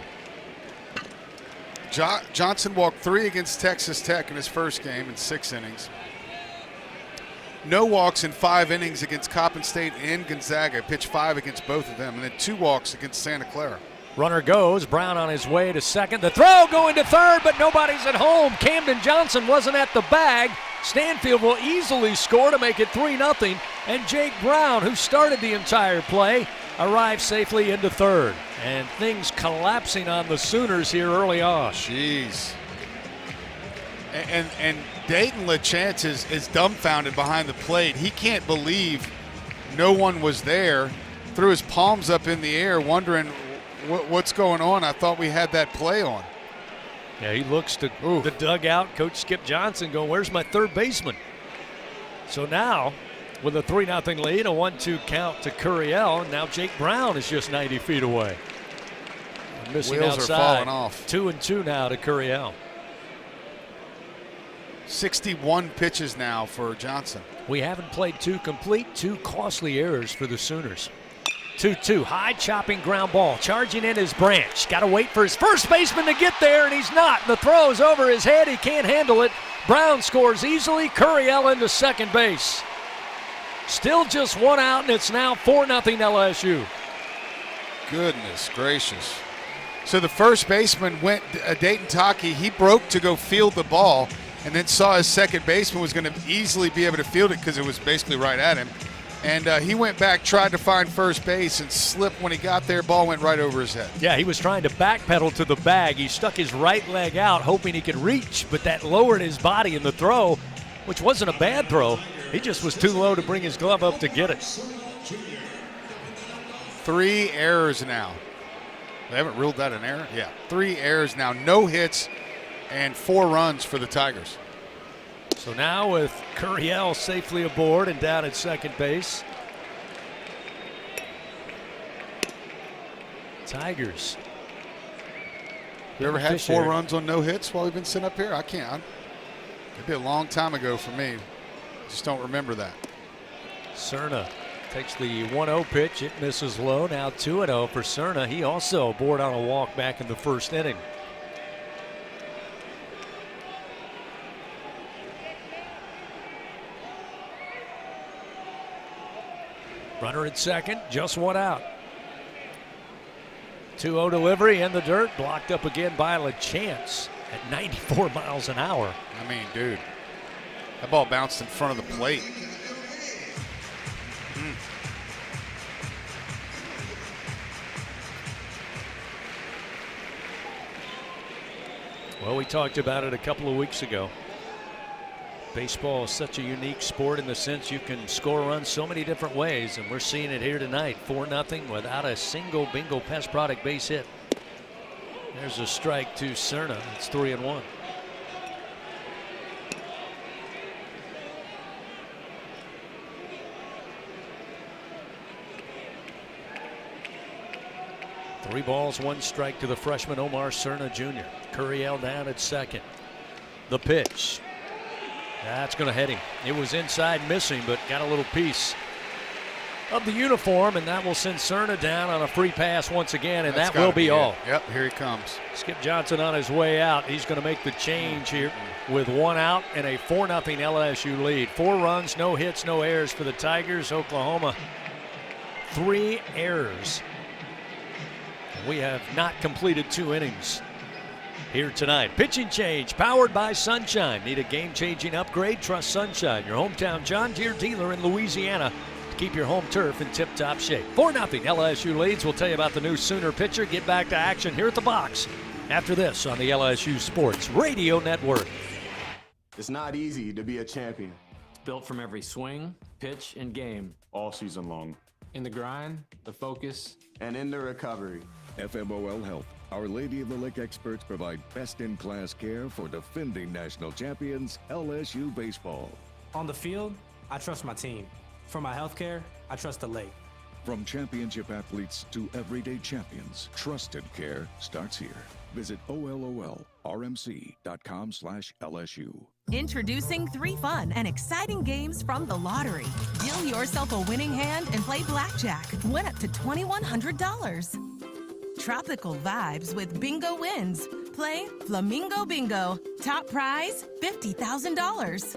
[SPEAKER 12] Johnson walked 3 against Texas Tech in his first game in 6 innings. No walks in 5 innings against Coppin State and Gonzaga. Pitched 5 against both of them, and then 2 walks against Santa Clara.
[SPEAKER 2] Runner goes. Brown on his way to second. The throw going to third, but nobody's at home. Camden Johnson wasn't at the bag. Stanfield will easily score to make it 3-0. And Jake Brown, who started the entire play, arrives safely into third. And things collapsing on the Sooners here early on.
[SPEAKER 12] Jeez. And Dayton LaChance is dumbfounded behind the plate. He can't believe no one was there. Threw his palms up in the air, wondering what's going on. I thought we had that play on.
[SPEAKER 2] Yeah, he looks to the dugout. Coach Skip Johnson going, where's my third baseman? So now, with a 3-0 lead, a 1-2 count to Curiel. Now Jake Brown is just 90 feet away. Missing
[SPEAKER 12] Wheels
[SPEAKER 2] outside.
[SPEAKER 12] are falling off.
[SPEAKER 2] 2-2 now to Curiel.
[SPEAKER 12] 61 pitches now for Johnson.
[SPEAKER 2] We haven't played 2 complete, 2 costly errors for the Sooners. 2-2, high chopping ground ball, charging in his Branch. Got to wait for his first baseman to get there, and he's not. The throw's over his head. He can't handle it. Brown scores easily. Curiel into second base. Still just 1 out, and it's now 4-0 LSU.
[SPEAKER 12] Goodness gracious. So the first baseman went, Dayton Taki, he broke to go field the ball and then saw his second baseman was going to easily be able to field it because it was basically right at him. And he went back, tried to find first base, and slipped when he got there. Ball went right over his head.
[SPEAKER 2] Yeah, he was trying to backpedal to the bag. He stuck his right leg out, hoping he could reach, but that lowered his body in the throw, which wasn't a bad throw. He just was too low to bring his glove up to get it.
[SPEAKER 12] 3 errors now. They haven't ruled that an error? Yeah, 3 errors now. No hits and 4 runs for the Tigers.
[SPEAKER 2] So now with Curiel safely aboard and down at second base, Tigers.
[SPEAKER 12] You ever had 4 runs on no hits while we've been sitting up here? I can't. It'd be a long time ago for me. Just don't remember that.
[SPEAKER 2] Cerna takes the 1-0 pitch. It misses low. Now 2-0 for Cerna. He also aboard on a walk back in the first inning. Runner at second, just 1 out. 2-0 delivery in the dirt, blocked up again by LaChance at 94 miles an hour.
[SPEAKER 12] I mean, dude, that ball bounced in front of the plate.
[SPEAKER 2] Well, we talked about it a couple of weeks ago. Baseball is such a unique sport in the sense you can score runs so many different ways, and we're seeing it here tonight. 4-0 without a single bingo pest product base hit. There's a strike to Cerna. It's 3-1. Three balls, 1 strike to the freshman Omar Cerna Jr. Curiel down at second. The pitch. That's going to hit him. It was inside missing, but got a little piece of the uniform, and that will send Cerna down on a free pass once again, and that will be all.
[SPEAKER 12] Yep, here he comes.
[SPEAKER 2] Skip Johnson on his way out. He's going to make the change here with 1 out and a 4-0 LSU lead. 4 runs, no hits, no errors for the Tigers. Oklahoma 3 errors. We have not completed 2 innings here tonight. Pitching change powered by Sunshine. Need a game-changing upgrade? Trust Sunshine, your hometown John Deere dealer in Louisiana, to keep your home turf in tip-top shape. 4-0 LSU leads. We'll tell you about the new Sooner pitcher. Get back to action here at the box after this on the LSU Sports Radio Network.
[SPEAKER 5] It's not easy to be a champion.
[SPEAKER 6] It's built from every swing, pitch, and game.
[SPEAKER 5] All season long.
[SPEAKER 6] In the grind, the focus,
[SPEAKER 5] and in the recovery.
[SPEAKER 7] FMOL Health, Our Lady of the Lake experts provide best-in-class care for defending national champions LSU Baseball.
[SPEAKER 6] On the field, I trust my team. For my health care, I trust the lake.
[SPEAKER 7] From championship athletes to everyday champions, trusted care starts here. Visit ololrmc.com/LSU.
[SPEAKER 9] Introducing 3 fun and exciting games from the lottery. Deal yourself a winning hand and play blackjack. Win up to $2,100. Tropical vibes with Bingo Wins. Play Flamingo Bingo. Top prize, $50,000.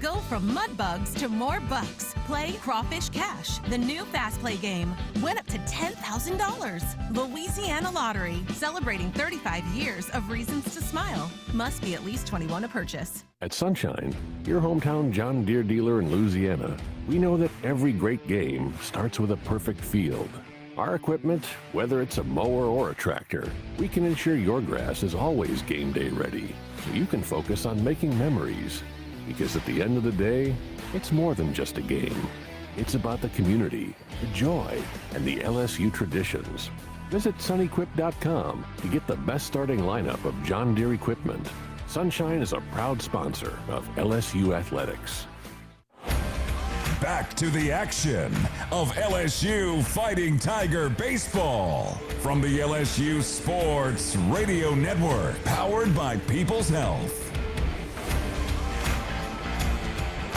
[SPEAKER 9] Go from mud bugs to more bucks. Play Crawfish Cash, the new fast play game. Win up to $10,000. Louisiana Lottery, celebrating 35 years of reasons to smile. Must be at least 21 to purchase.
[SPEAKER 8] At Sunshine, your hometown John Deere dealer in Louisiana, we know that every great game starts with a perfect field. Our equipment, whether it's a mower or a tractor, we can ensure your grass is always game day ready, so you can focus on making memories. Because at the end of the day, it's more than just a game. It's about the community, the joy, and the LSU traditions. Visit sunequip.com to get the best starting lineup of John Deere equipment. Sunshine is a proud sponsor of LSU Athletics.
[SPEAKER 1] Back to the action of LSU Fighting Tiger Baseball from the LSU Sports Radio Network, powered by People's Health.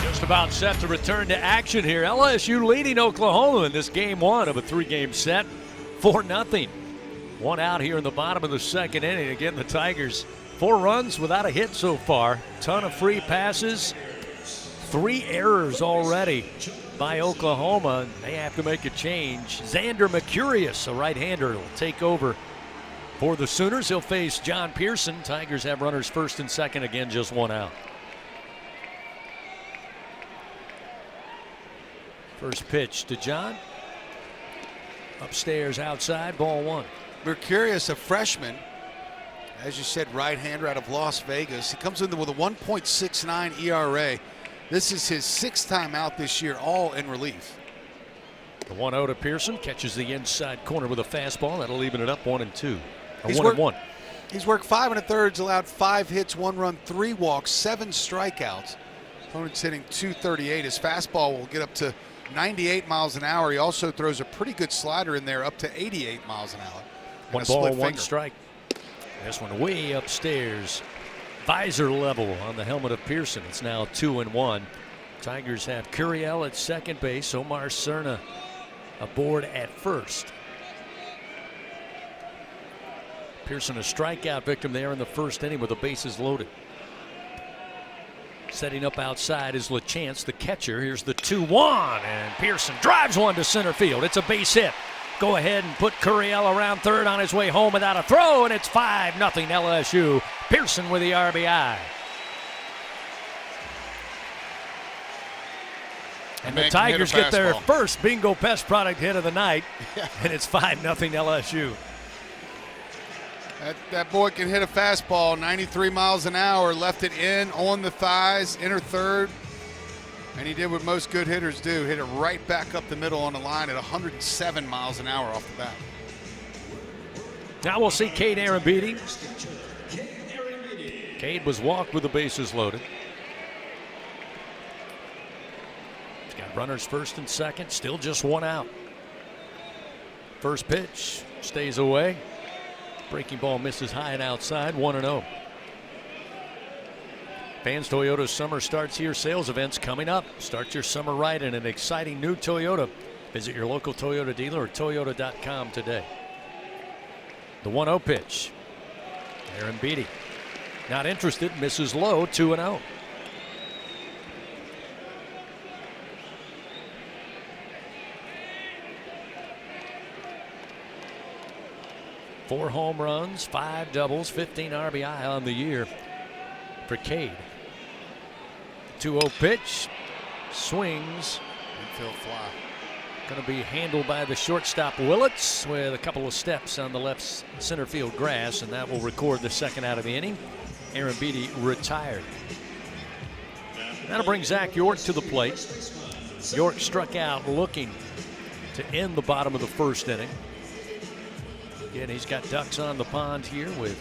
[SPEAKER 2] Just about set to return to action here. LSU leading Oklahoma in this game 1 of a 3-game set, 4-0. 1 out here in the bottom of the 2nd inning. Again, the Tigers 4 runs without a hit so far. Ton of free passes. 3 errors already by Oklahoma. They have to make a change. Xander Mercurius, a right-hander, will take over for the Sooners. He'll face John Pearson. Tigers have runners 1st and 2nd. Again, just 1 out. First pitch to John. Upstairs, outside, ball 1.
[SPEAKER 12] Mercurius, a freshman, as you said, right-hander out of Las Vegas. He comes in with a 1.69 ERA. This is his 6th time out this year, all in relief.
[SPEAKER 2] The 1-0 to Pearson, catches the inside corner with a fastball. That'll even it up 1-2.
[SPEAKER 12] He's
[SPEAKER 2] 1-1.
[SPEAKER 12] He's worked 5 1/3, allowed 5 hits, 1 run, 3 walks, 7 strikeouts. Opponent's hitting .238. His fastball will get up to 98 miles an hour. He also throws a pretty good slider in there up to 88 miles an hour.
[SPEAKER 2] 1 ball, 1 strike. This one way upstairs. Visor level on the helmet of Pearson. It's now 2-1. Tigers have Curiel at second base. Omar Cerna aboard at first. Pearson a strikeout victim there in the 1st inning with the bases loaded. Setting up outside is LaChance, the catcher. Here's the 2-1, and Pearson drives one to center field. It's a base hit. Go ahead and put Curiel around third on his way home without a throw, and it's 5-0 LSU. Pearson with the RBI. And the Tigers get their first Bingo Pest Product hit of the night, and it's 5-0 LSU.
[SPEAKER 12] That boy can hit a fastball 93 miles an hour, left it in on the thighs, inner third, and he did what most good hitters do, hit it right back up the middle on the line at 107 miles an hour off the bat.
[SPEAKER 2] Now we'll see Cade Arambidi. Cade was walked with the bases loaded. He's got runners 1st and 2nd, still just 1 out. First pitch stays away. Breaking ball misses high and outside, 1-0. Fans Toyota's summer starts here sales events coming up. Start your summer right in an exciting new Toyota. Visit your local Toyota dealer or Toyota.com today. The 1-0 pitch. Arambidi not interested, misses low, 2-0. 4 home runs, 5 doubles, 15 RBI on the year for Cade. 2-0 pitch, swings.
[SPEAKER 12] Infield fly.
[SPEAKER 2] Going to be handled by the shortstop Willits with a couple of steps on the left center field grass, and that will record the second out of the inning. Aaron Beatty retired. That'll bring Zach York to the plate. York struck out looking to end the bottom of the first inning. Again, he's got ducks on the pond here with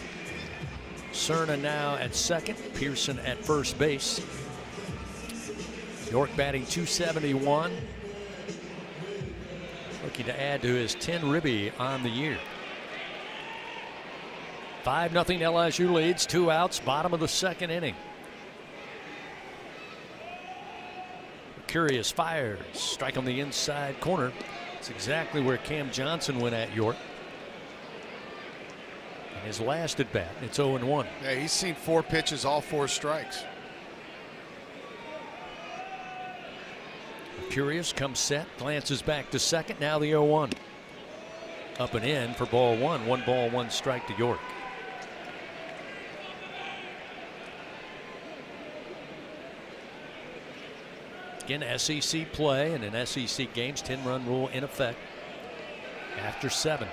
[SPEAKER 2] Cerna now at second, Pearson at first base. York batting .271. Looking to add to his 10 ribby on the year. 5-0 LSU leads, 2 outs, bottom of the second inning. Curious fires, strike on the inside corner. It's exactly where Cam Johnson went at York. And his last at bat, it's 0-1.
[SPEAKER 12] Yeah, he's seen 4 pitches, all 4 strikes.
[SPEAKER 2] Curious comes set, glances back to second. Now the 0-1. Up and in for ball 1. 1 ball, 1 strike to York. Again, SEC play, and in SEC games, 10-run rule in effect after 7.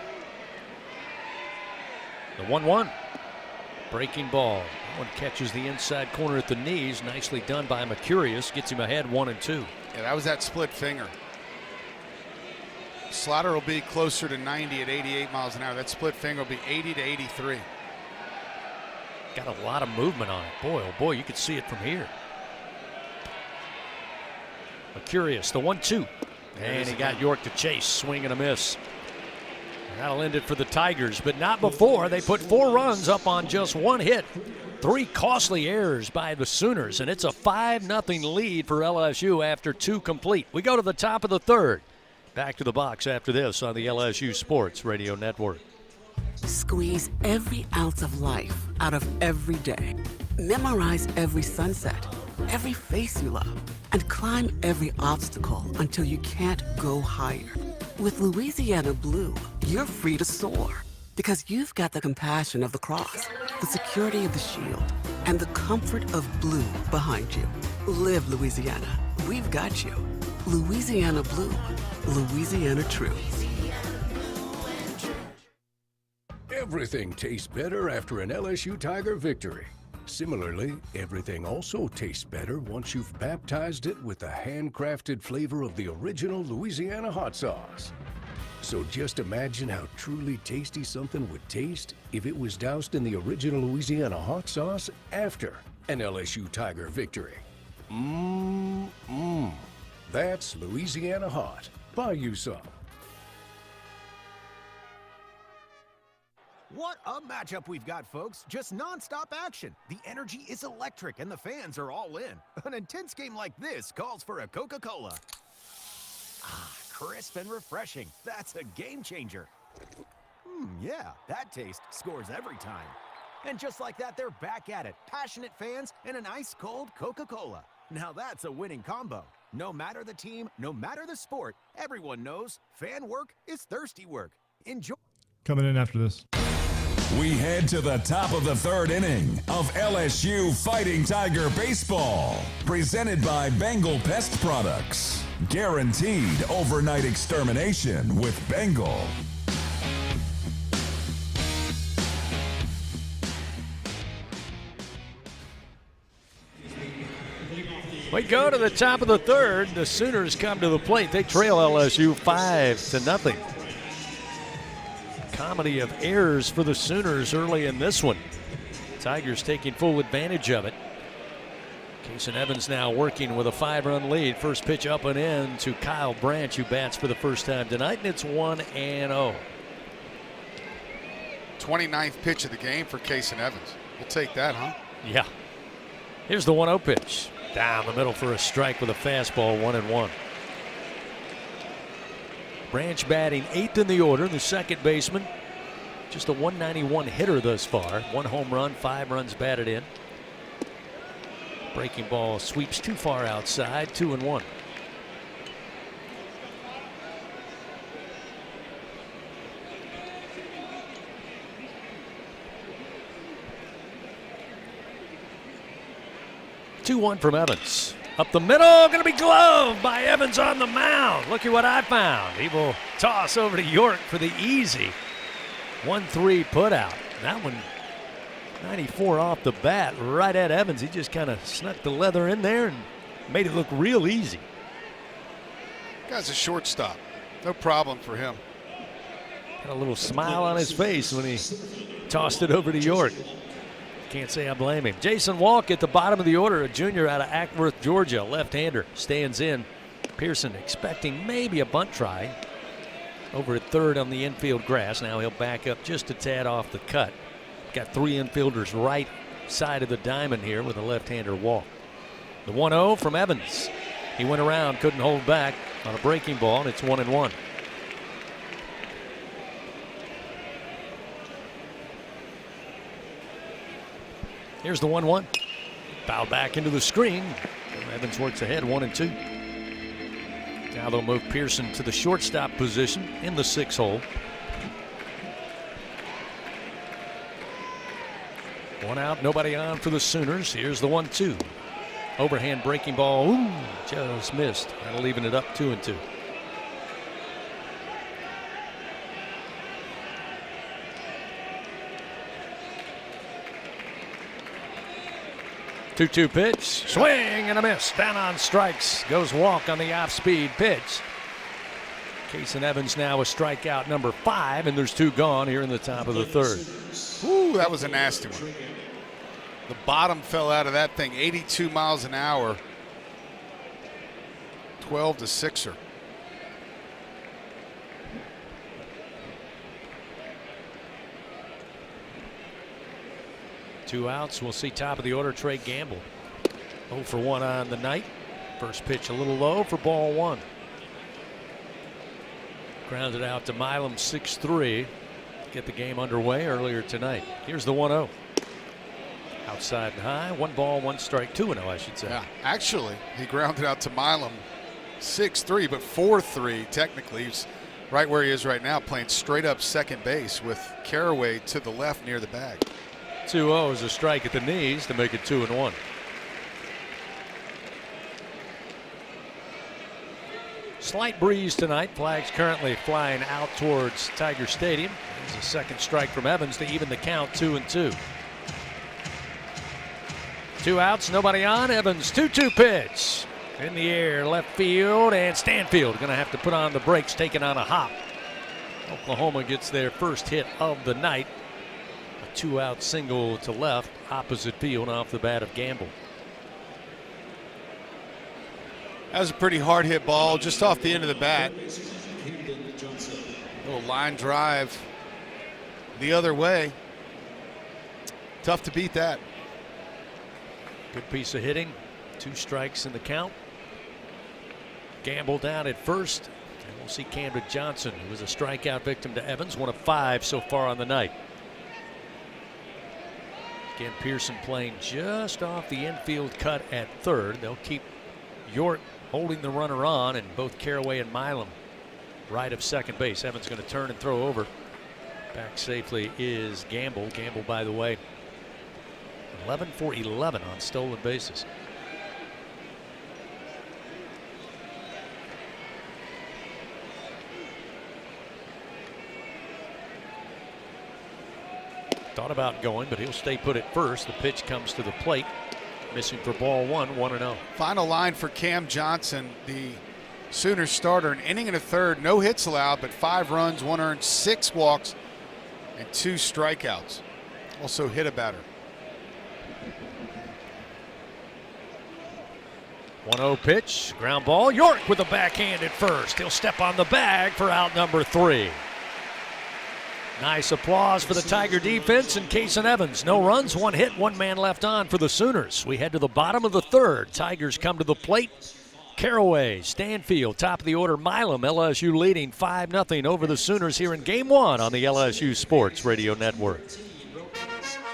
[SPEAKER 2] The 1-1. Breaking ball. That one catches the inside corner at the knees. Nicely done by Mercurius. Gets him ahead 1-2.
[SPEAKER 12] Yeah, that was that split finger. Slaughter will be closer to 90 at 88 miles an hour. That split finger will be 80 to 83.
[SPEAKER 2] Got a lot of movement on it. Boy, oh boy, you could see it from here. Mercurius, the 1-2. And he got York to chase. Swing and a miss. And that'll end it for the Tigers, but not before they put 4 runs up on just 1 hit. 3 costly errors by the Sooners, and it's a 5-0 lead for LSU after 2 complete. We go to the top of the 3rd. Back to the box after this on the LSU Sports Radio Network.
[SPEAKER 13] Squeeze every ounce of life out of every day. Memorize every sunset, every face you love, and climb every obstacle until you can't go higher. With Louisiana Blue, you're free to soar. Because you've got the compassion of the cross, the security of the shield, and the comfort of blue behind you. Live Louisiana. We've got you. Louisiana Blue. Louisiana True.
[SPEAKER 8] Everything tastes better after an LSU Tiger victory. Similarly, everything also tastes better once you've baptized it with the handcrafted flavor of the original Louisiana hot sauce. So just imagine how truly tasty something would taste if it was doused in the original Louisiana hot sauce after an LSU Tiger victory. That's Louisiana hot. Buy you some.
[SPEAKER 11] What a matchup we've got, folks. Just non-stop action. The energy is electric and the fans are all in. An intense game like this calls for a Coca-Cola. Crisp and refreshing. That's a game changer. Yeah, that taste scores every time. And just like that, they're back at it. Passionate fans and an ice-cold Coca-Cola. Now that's a winning combo. No matter the team, no matter the sport, everyone knows fan work is thirsty work. Enjoy.
[SPEAKER 15] Coming in after this.
[SPEAKER 1] We head to the top of the 3rd inning of LSU Fighting Tiger Baseball. Presented by Bengal Pest Products. Guaranteed overnight extermination with Bengal.
[SPEAKER 2] We go to the top of the 3rd. The Sooners come to the plate. They trail LSU 5-0. Comedy of errors for the Sooners early in this one. Tigers taking full advantage of it. Kason Evans now working with a 5-run lead. First pitch up and in to Kyle Branch, who bats for the first time tonight, and it's 1-0.
[SPEAKER 12] 29th pitch of the game for Kason Evans. We'll take that, huh?
[SPEAKER 2] Yeah. Here's the 1-0 pitch. Down the middle for a strike with a fastball, 1-1. Branch batting 8th in the order, the second baseman. Just a 191 hitter thus far. 1 home run, 5 runs batted in. Breaking ball sweeps too far outside, 2-1. 2-1 from Evans. Up the middle, going to be gloved by Evans on the mound. Look at what I found. He will toss over to York for the easy 1-3 put out. That one, 94 off the bat, right at Evans. He just kind of snuck the leather in there and made it look real easy.
[SPEAKER 12] Guy's a shortstop. No problem for him.
[SPEAKER 2] Had a little smile on his face when he tossed it over to York. Can't say I blame him. Jason Walk at the bottom of the order, a junior out of Ackworth, Georgia, left-hander, stands in. Pearson expecting maybe a bunt try over at third on the infield grass. Now he'll back up just a tad off the cut. Got three infielders right side of the diamond here with a left-hander Walk. The 1-0 from Evans. He went around, couldn't hold back on a breaking ball, and it's 1-1. Here's the 1-1. Fouled back into the screen. Evans works ahead, 1-2. Now they'll move Pearson to the shortstop position in the 6 hole. One out, nobody on for the Sooners. Here's the 1-2. Overhand breaking ball. Ooh, just missed. That'll leaving it up 2-2. Two-two pitch, swing and a miss. Down on strikes, goes Walk on the off-speed pitch. Cason Evans now a strikeout number 5, and there's 2 gone here in the top of the third.
[SPEAKER 12] Ooh, that was a nasty one. The bottom fell out of that thing, 82 miles an hour, 12-6er.
[SPEAKER 2] Two outs. We'll see top of the order, Trey Gamble. 0 for 1 on the night. First pitch a little low for ball 1. Grounded out to Milam, 6-3. Get the game underway earlier tonight. Here's the 1-0. Outside and high. 1 ball, 1 strike, 2-0, I should say.
[SPEAKER 12] Yeah, actually, he grounded out to Milam, 6-3, but 4-3 technically. He's right where he is right now, playing straight up second base with Caraway to the left near the bag.
[SPEAKER 2] 2-0 is a strike at the knees to make it 2-1. Slight breeze tonight. Flags currently flying out towards Tiger Stadium. There's a second strike from Evans to even the count, 2-2. 2 outs, nobody on. Evans 2-2 pitch in the air, left field, and Stanfield going to have to put on the brakes, taking on a hop. Oklahoma gets their first hit of the night. 2-out single to left, opposite field off the bat of Gamble.
[SPEAKER 12] That was a pretty hard hit ball just off the end of the bat. Little line drive the other way. Tough to beat that.
[SPEAKER 2] Good piece of hitting. 2 strikes in the count. Gamble down at first. And we'll see Camden Johnson, who was a strikeout victim to Evans, 1 of 5 so far on the night. Again, Pearson playing just off the infield cut at third. They'll keep York holding the runner on, and both Caraway and Milam right of second base. Evans going to turn and throw over. Back safely is Gamble. Gamble, by the way, 11 for 11 on stolen bases. Thought about going, but he'll stay put at first. The pitch comes to the plate. Missing for ball 1, 1-0.
[SPEAKER 12] Final line for Cam Johnson, the Sooners starter. An inning and a third, no hits allowed, but 5 runs, 1 earned, 6 walks, and 2 strikeouts. Also hit a batter.
[SPEAKER 2] 1-0 pitch, ground ball. York with a backhand at first. He'll step on the bag for out number 3. Nice applause for the Tiger defense and Cason Evans. No runs, 1 hit, 1 man left on for the Sooners. We head to the bottom of the third. Tigers come to the plate. Caraway, Stanfield, top of the order. Milam, LSU leading 5-0 over the Sooners here in Game 1 on the LSU Sports Radio Network.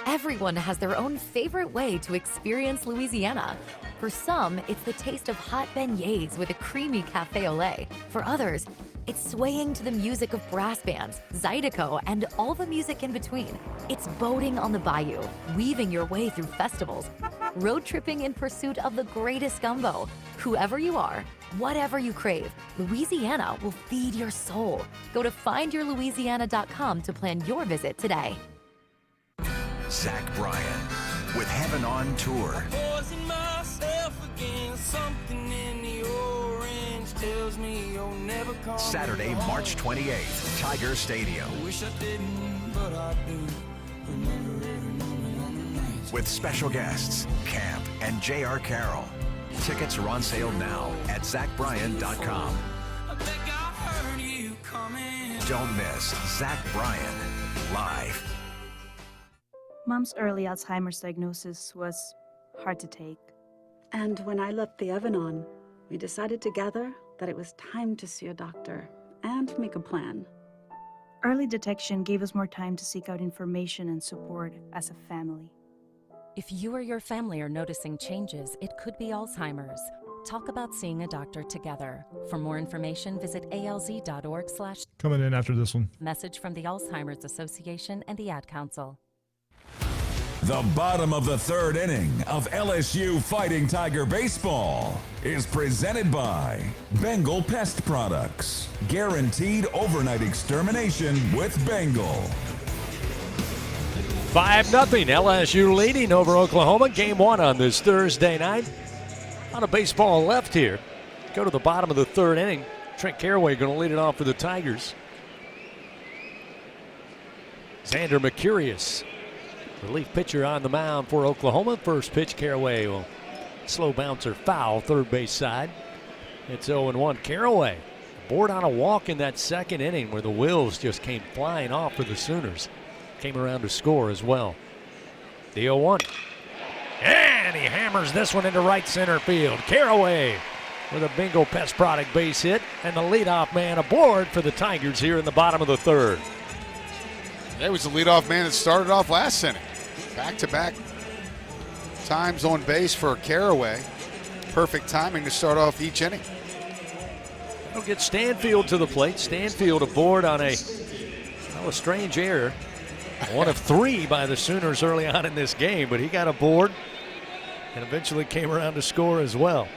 [SPEAKER 14] Everyone has their own favorite way to experience Louisiana. For some, it's the taste of hot beignets with a creamy cafe au lait. For others, it's swaying to the music of brass bands, Zydeco, and all the music in between. It's boating on the bayou, weaving your way through festivals, road tripping in pursuit of the greatest gumbo. Whoever you are, whatever you crave, Louisiana will feed your soul. Go to findyourlouisiana.com to plan your visit today.
[SPEAKER 17] Zach Bryan with Heaven on Tour. Saturday, March 28th, Tiger Stadium. With special guests, Camp and J.R. Carroll. Tickets are on sale now at ZachBryan.com. Don't miss Zach Bryan live.
[SPEAKER 18] Mom's early Alzheimer's diagnosis was hard to take.
[SPEAKER 20] And when I left the Evan-On, we decided together that it was time to see a doctor and make a plan.
[SPEAKER 18] Early detection gave us more time to seek out information and support as a family.
[SPEAKER 24] If you or your family are noticing changes, it could be Alzheimer's. Talk about seeing a doctor together. For more information, visit alz.org/.
[SPEAKER 15] Coming in after this one.
[SPEAKER 24] Message from the Alzheimer's Association and the Ad Council.
[SPEAKER 1] The bottom of the third inning of LSU Fighting Tiger Baseball is presented by Bengal Pest Products. Guaranteed overnight extermination with Bengal.
[SPEAKER 2] 5-0, LSU leading over Oklahoma. Game 1 on this Thursday night. On a baseball left here. Go to the bottom of the third inning. Trent Caraway going to lead it off for the Tigers. Xander Mercurius, relief pitcher on the mound for Oklahoma. First pitch, Caraway will slow bouncer foul, third base side. It's 0-1. Caraway board on a walk in that second inning where the wheels just came flying off for the Sooners. Came around to score as well. The 0-1. And he hammers this one into right center field. Caraway with a Bengal Pest Product base hit, and the leadoff man aboard for the Tigers here in the bottom of the third.
[SPEAKER 12] That was the leadoff man that started off last inning. Back-to-back times on base for Caraway. Perfect timing to start off each inning.
[SPEAKER 2] They'll get Stanfield to the plate. Stanfield aboard on a strange error. One of 3 by the Sooners early on in this game, but he got aboard and eventually came around to score as well.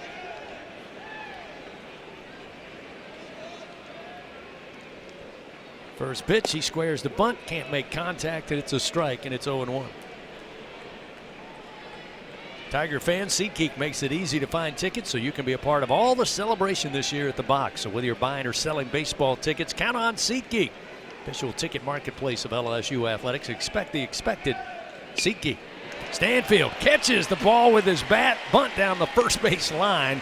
[SPEAKER 2] First pitch, he squares the bunt, can't make contact, and it's a strike, and it's 0-1. Tiger fans, SeatGeek makes it easy to find tickets so you can be a part of all the celebration this year at the box. So whether you're buying or selling baseball tickets, count on SeatGeek. Official ticket marketplace of LSU Athletics. Expect the expected. SeatGeek. Stanfield catches the ball with his bat. Bunt down the first base line.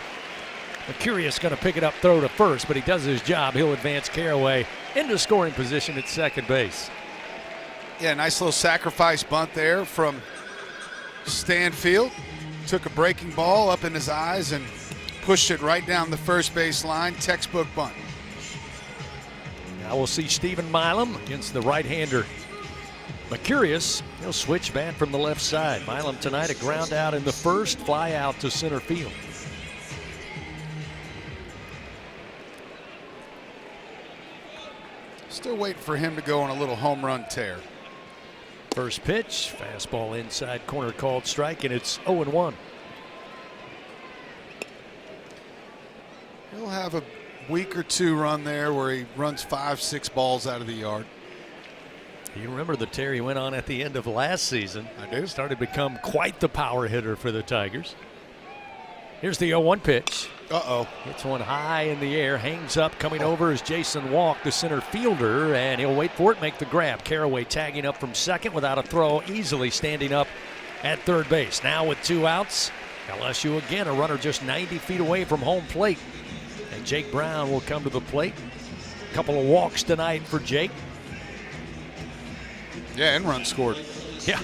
[SPEAKER 2] Mercurius going to pick it up, throw to first, but he does his job. He'll advance Caraway into scoring position at second base.
[SPEAKER 12] Yeah, nice little sacrifice bunt there from Stanfield. Took a breaking ball up in his eyes and pushed it right down the first base line. Textbook bunt.
[SPEAKER 2] Now we'll see Stephen Milam against the right-hander Mercurius. He'll switch bat from the left side. Milam tonight a ground out in the first, fly out to center field.
[SPEAKER 12] Still waiting for him to go on a little home run tear.
[SPEAKER 2] First pitch, fastball inside corner called strike, and it's 0-1.
[SPEAKER 12] He'll have a week or two run there where he runs 5-6 balls out of the yard.
[SPEAKER 2] You remember the tear he went on at the end of last season.
[SPEAKER 12] I do.
[SPEAKER 2] Started to become quite the power hitter for the Tigers. Here's the 0-1 pitch.
[SPEAKER 12] Uh-oh.
[SPEAKER 2] Hits one high in the air, hangs up, coming over is Jason Walk, the center fielder, and he'll wait for it, make the grab. Caraway tagging up from second without a throw, easily standing up at third base. Now with 2 outs, LSU again, a runner just 90 feet away from home plate. And Jake Brown will come to the plate. A couple of walks tonight for Jake.
[SPEAKER 12] Yeah, and run scored.
[SPEAKER 2] Yeah.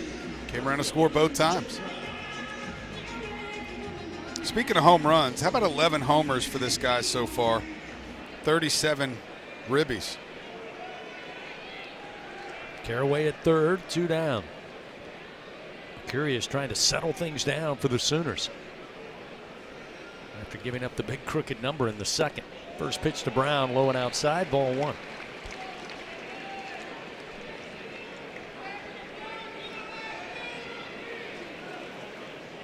[SPEAKER 12] Came around to score both times. Speaking of home runs, how about 11 homers for this guy so far? 37 ribbies.
[SPEAKER 2] Caraway at third, 2 down. Curious trying to settle things down for the Sooners after giving up the big crooked number in the second. First pitch to Brown, low and outside, ball 1.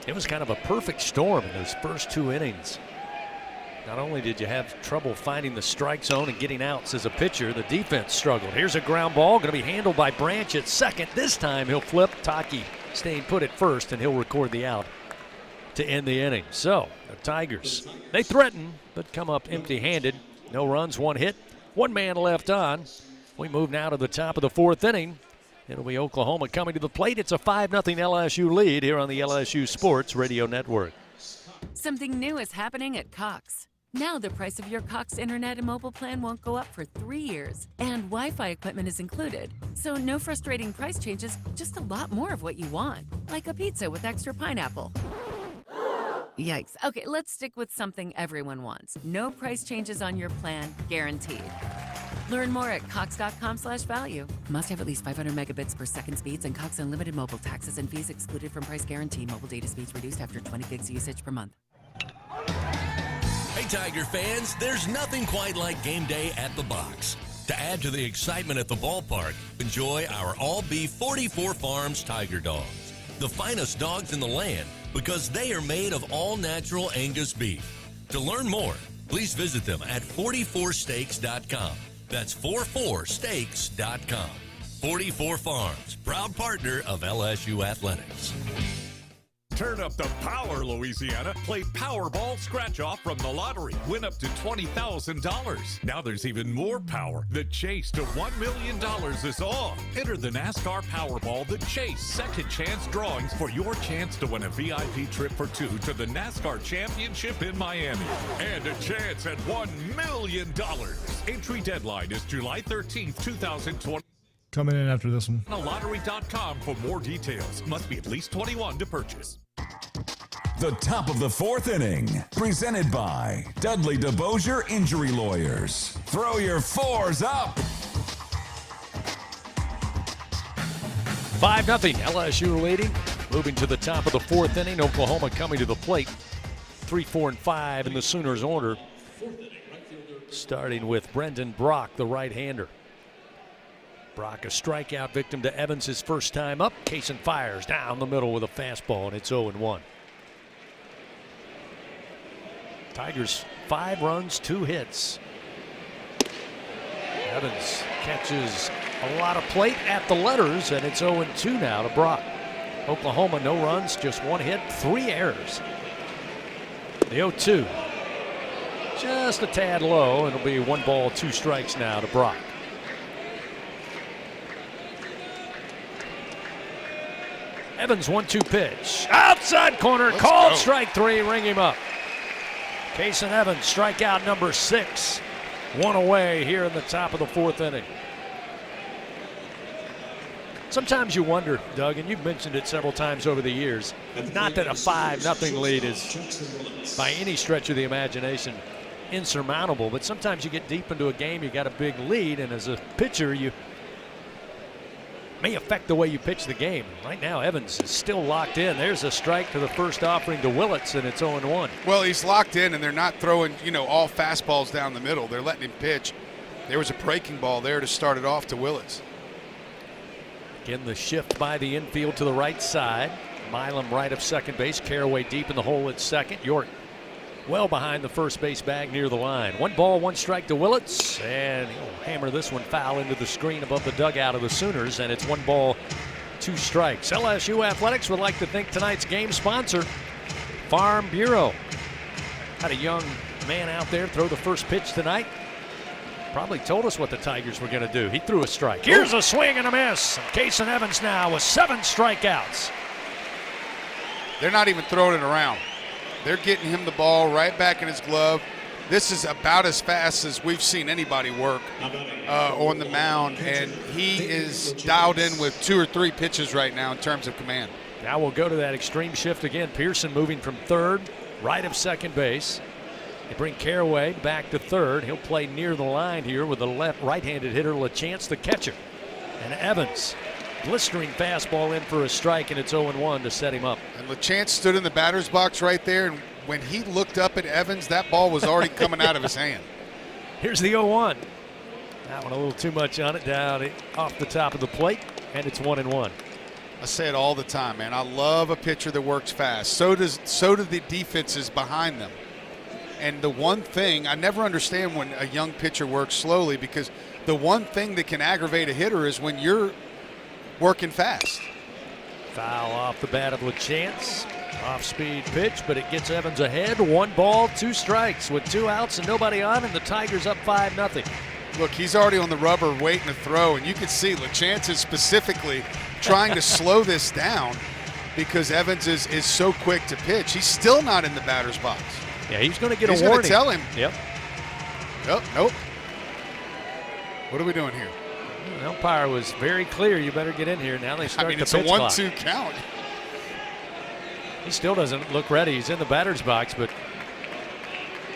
[SPEAKER 2] It was kind of a perfect storm in those first 2 innings. Not only did you have trouble finding the strike zone and getting outs as a pitcher, the defense struggled. Here's a ground ball, going to be handled by Branch at second. This time he'll flip. Taki staying put at first, and he'll record the out to end the inning. So the Tigers, they threaten, but come up empty-handed. No runs, 1 hit, 1 man left on. We move now to the top of the 4th inning. It'll be Oklahoma coming to the plate. It's a 5-0 LSU lead here on the LSU Sports Radio Network.
[SPEAKER 3] Something new is happening at Cox. Now the price of your Cox internet and mobile plan won't go up for 3 years, and Wi-Fi equipment is included. So no frustrating price changes, just a lot more of what you want, like a pizza with extra pineapple. Yikes. Okay, let's stick with something everyone wants. No price changes on your plan, guaranteed. Learn more at cox.com/value. Must have at least 500 megabits per second speeds and Cox Unlimited mobile. Taxes and fees excluded from price guarantee. Mobile data speeds reduced after 20 gigs usage per month.
[SPEAKER 19] Hey, Tiger fans, there's nothing quite like game day at the box. To add to the excitement at the ballpark, enjoy our all-beef 44 Farms Tiger Dogs. The finest dogs in the land because they are made of all-natural Angus beef. To learn more, please visit them at 44steaks.com. That's 44steaks.com. 44 Farms, proud partner of LSU Athletics.
[SPEAKER 4] Turn up the power, Louisiana. Play Powerball Scratch-Off from the lottery. Win up to $20,000. Now there's even more power. The chase to $1 million is on. Enter the NASCAR Powerball The Chase Second Chance Drawings for your chance to win a VIP trip for 2 to the NASCAR Championship in Miami. And a chance at $1 million. Entry deadline is July 13th, 2020.
[SPEAKER 15] Coming in after this one.
[SPEAKER 4] Lottery.com for more details. Must be at least 21 to purchase.
[SPEAKER 1] The top of the 4th inning, presented by Dudley DeBosier Injury Lawyers. Throw your 4s up.
[SPEAKER 2] 5-0 LSU leading. Moving to the top of the 4th inning. Oklahoma coming to the plate. 3, 4, and 5 in the Sooners order. Starting with Brendan Brock, the right-hander. Brock, a strikeout victim to Evans his first time up. Kaysen fires down the middle with a fastball, and it's 0-1. Tigers 5 runs, 2 hits. Evans catches a lot of plate at the letters, and it's 0-2 now to Brock. Oklahoma, no runs, just 1 hit, 3 errors. The 0-2, just a tad low. It'll be 1 ball, 2 strikes now to Brock. Evans 1-2 pitch. Outside corner, called strike 3, ring him up. Kaysen Evans, strikeout number 6. 1 away here in the top of the 4th inning. Sometimes you wonder, Doug, and you've mentioned it several times over the years, not that a 5-0 lead is by any stretch of the imagination insurmountable, but sometimes you get deep into a game, you got a big lead, and as a pitcher, you may affect the way you pitch the game. Right now, Evans is still locked in. There's a strike to the first offering to Willits, and it's 0-1.
[SPEAKER 12] Well, he's locked in, and they're not throwing, all fastballs down the middle. They're letting him pitch. There was a breaking ball there to start it off to Willits.
[SPEAKER 2] Again, the shift by the infield to the right side. Milam right of second base. Caraway deep in the hole at second. York well behind the first base bag near the line. 1 ball, 1 strike to Willits, and he'll hammer this one foul into the screen above the dugout of the Sooners, and it's 1 ball, 2 strikes. LSU Athletics would like to thank tonight's game sponsor, Farm Bureau. Had a young man out there throw the first pitch tonight. Probably told us what the Tigers were going to do. He threw a strike. Here's a swing and a miss. Kaysen Evans now with 7 strikeouts.
[SPEAKER 12] They're not even throwing it around. They're getting him the ball right back in his glove. This is about as fast as we've seen anybody work on the mound, and he is dialed in with 2 or 3 pitches right now in terms of command.
[SPEAKER 2] Now we'll go to that extreme shift again. Pearson moving from third, right of second base. They bring Caraway back to third. He'll play near the line here with the right-handed hitter LaChance, the catcher. And Evans, blistering fastball in for a strike, and it's 0-1 to set him up.
[SPEAKER 12] And LaChance stood in the batter's box right there, and when he looked up at Evans, that ball was already coming out of his hand.
[SPEAKER 2] Here's the 0-1. That one a little too much on it, down off the top of the plate, and it's 1-1.
[SPEAKER 12] I say it all the time, man. I love a pitcher that works fast. So do the defenses behind them. And the one thing, I never understand when a young pitcher works slowly, because the one thing that can aggravate a hitter is when you're working fast.
[SPEAKER 2] Foul off the bat of LaChance. Off-speed pitch, but it gets Evans ahead. 1 ball, 2 strikes with 2 outs and nobody on, and the Tigers up 5-0.
[SPEAKER 12] Look, he's already on the rubber waiting to throw, and you can see LaChance is specifically trying to slow this down because Evans is so quick to pitch. He's still not in the batter's box.
[SPEAKER 2] Yeah, he's going to get a
[SPEAKER 12] warning. He's going to tell him.
[SPEAKER 2] Yep.
[SPEAKER 12] Nope. What are we doing here?
[SPEAKER 2] The umpire was very clear. You better get in here. Now they start the pitch
[SPEAKER 12] clock.
[SPEAKER 2] clock.
[SPEAKER 12] It's a 1-2 count.
[SPEAKER 2] He still doesn't look ready. He's in the batter's box, but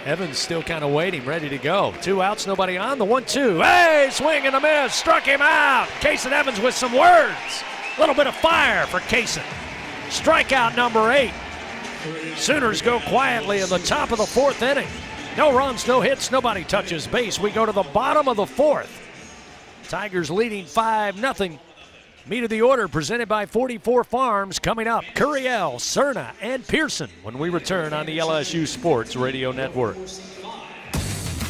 [SPEAKER 2] Evans still kind of waiting, ready to go. 2 outs, nobody on. The 1-2. Hey, swing and a miss. Struck him out. Kaysen Evans with some words. A little bit of fire for Kaysen. Strikeout number 8. Sooners go quietly in the top of the 4th inning. No runs, no hits, nobody touches base. We go to the bottom of the 4th. Tigers leading 5-0. Meat of the order presented by 44 Farms coming up. Curiel, Cerna, and Pearson when we return on the LSU Sports Radio Network.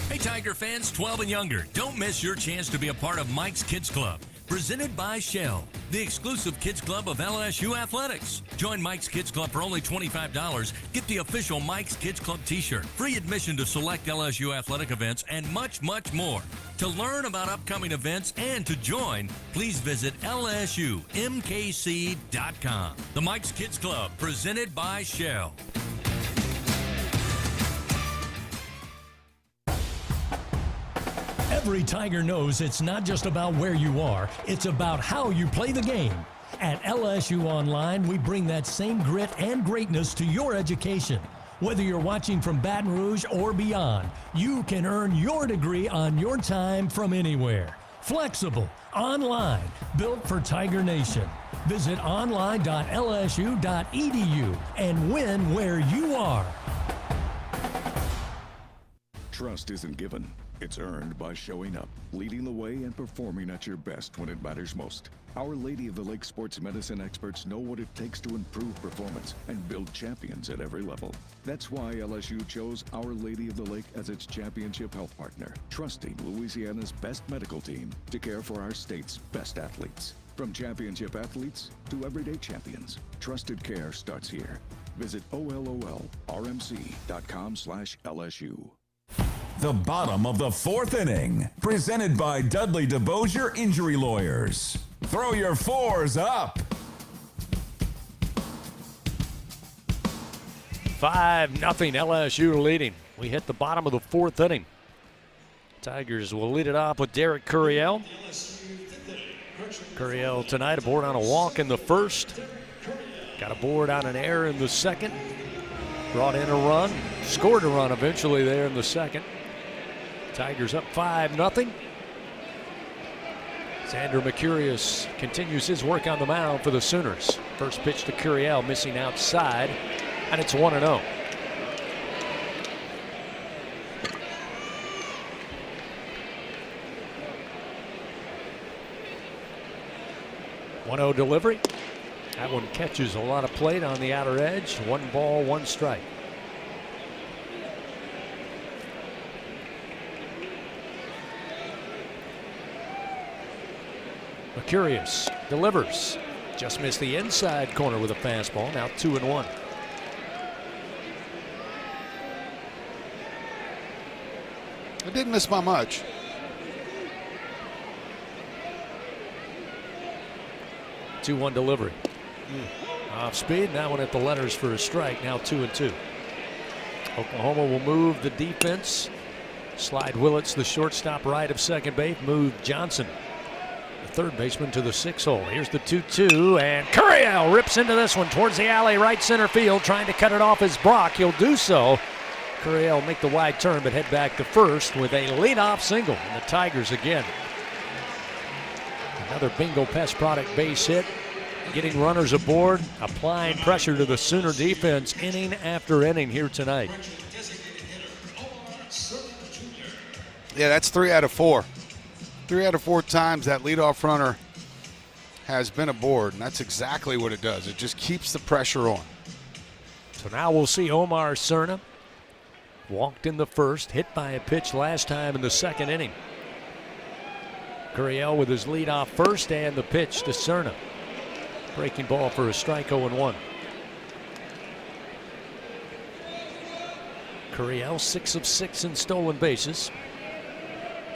[SPEAKER 19] Hey, Tiger fans 12 and younger, don't miss your chance to be a part of Mike's Kids Club. Presented by Shell, the exclusive kids club of LSU Athletics. Join Mike's Kids Club for only $25. Get the official Mike's Kids Club t-shirt, free admission to select LSU athletic events, and much, much more. To learn about upcoming events and to join, please visit LSUMKC.com. The Mike's Kids Club, presented by Shell.
[SPEAKER 10] Every Tiger knows it's not just about where you are, it's about how you play the game. At LSU Online, we bring that same grit and greatness to your education. Whether you're watching from Baton Rouge or beyond, you can earn your degree on your time from anywhere. Flexible, online, built for Tiger Nation. Visit online.lsu.edu and win where you are.
[SPEAKER 7] Trust isn't given. It's earned by showing up, leading the way, and performing at your best when it matters most. Our Lady of the Lake sports medicine experts know what it takes to improve performance and build champions at every level. That's why LSU chose Our Lady of the Lake as its championship health partner, trusting Louisiana's best medical team to care for our state's best athletes. From championship athletes to everyday champions, trusted care starts here. Visit OLOLRMC.com/LSU.
[SPEAKER 1] The bottom of the 4th inning, presented by Dudley DeBosier Injury Lawyers. Throw your 4s up.
[SPEAKER 2] 5-0 LSU leading. We hit the bottom of the 4th inning. Tigers will lead it off with Derek Curiel. Curiel tonight aboard on a walk in the 1st. Got aboard on an error in the 2nd. Brought in a run. Scored a run eventually there in the 2nd. Tigers up 5-0. Xander Mercurius continues his work on the mound for the Sooners. First pitch to Curiel, missing outside, and it's 1-0. .1-0 delivery. That one catches a lot of plate on the outer edge. 1 ball, 1 strike. Mercurius delivers. Just missed the inside corner with a fastball. Now 2-1.
[SPEAKER 12] I didn't miss by much.
[SPEAKER 2] Two-1 delivery. Off speed. That one at the letters for a strike. Now 2-2. Oklahoma will move the defense. Slide Willits, the shortstop, right of second base. Move Johnson, the third baseman, to the 6 hole. Here's the 2-2, and Curiel rips into this one towards the alley, right center field, trying to cut it off as Brock. He'll do so. Curiel make the wide turn, but head back to first with a leadoff single. And the Tigers again. Another Bingo Pest Product base hit, getting runners aboard, applying pressure to the Sooner defense inning after inning here tonight.
[SPEAKER 12] Yeah, that's 3 out of 4. 3 out of 4 times that leadoff runner has been aboard, and that's exactly what it does. It just keeps the pressure on.
[SPEAKER 2] So now we'll see Omar Cerna. Walked in the first, hit by a pitch last time in the second inning. Gurriel with his leadoff first and the pitch to Cerna. Breaking ball for a strike, 0-1. Gurriel 6 of 6 in stolen bases.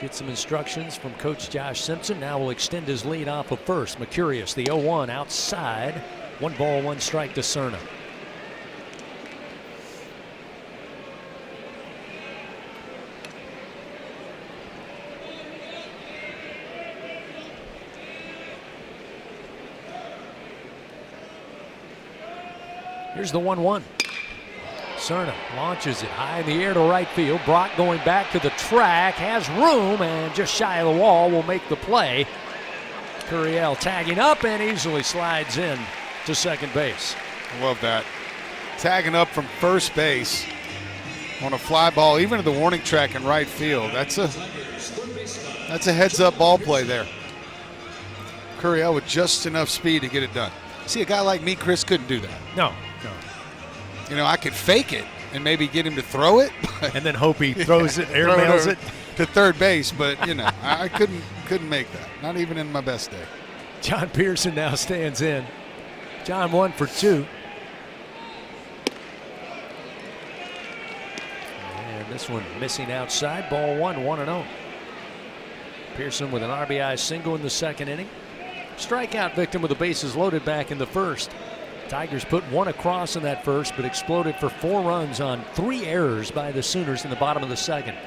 [SPEAKER 2] Get some instructions from Coach Josh Simpson. Now will extend his lead off of first. Mercurius, the 0-1 outside. 1 ball, 1 strike to Cerna. Here's the 1-1. Cerna launches it high in the air to right field. Brock going back to the track, has room, and just shy of the wall will make the play. Gurriel tagging up and easily slides in to second base.
[SPEAKER 12] I love that. Tagging up from first base on a fly ball, even to the warning track in right field. That's a heads-up ball play there. Gurriel with just enough speed to get it done. See, a guy like me, Chris, couldn't do that.
[SPEAKER 2] No.
[SPEAKER 12] You know, I could fake it and maybe get him to throw it.
[SPEAKER 2] And then hope he throws it, airmails it
[SPEAKER 12] to third base. But, you know, I couldn't make that, not even in my best day.
[SPEAKER 2] John Pearson now stands in. John 1 for 2. And this one missing outside. Ball 1, 1-0. Pearson with an RBI single in the second inning. Strikeout victim with the bases loaded back in the first. Tigers put 1 across in that first, but exploded for 4 runs on 3 errors by the Sooners in the bottom of the second.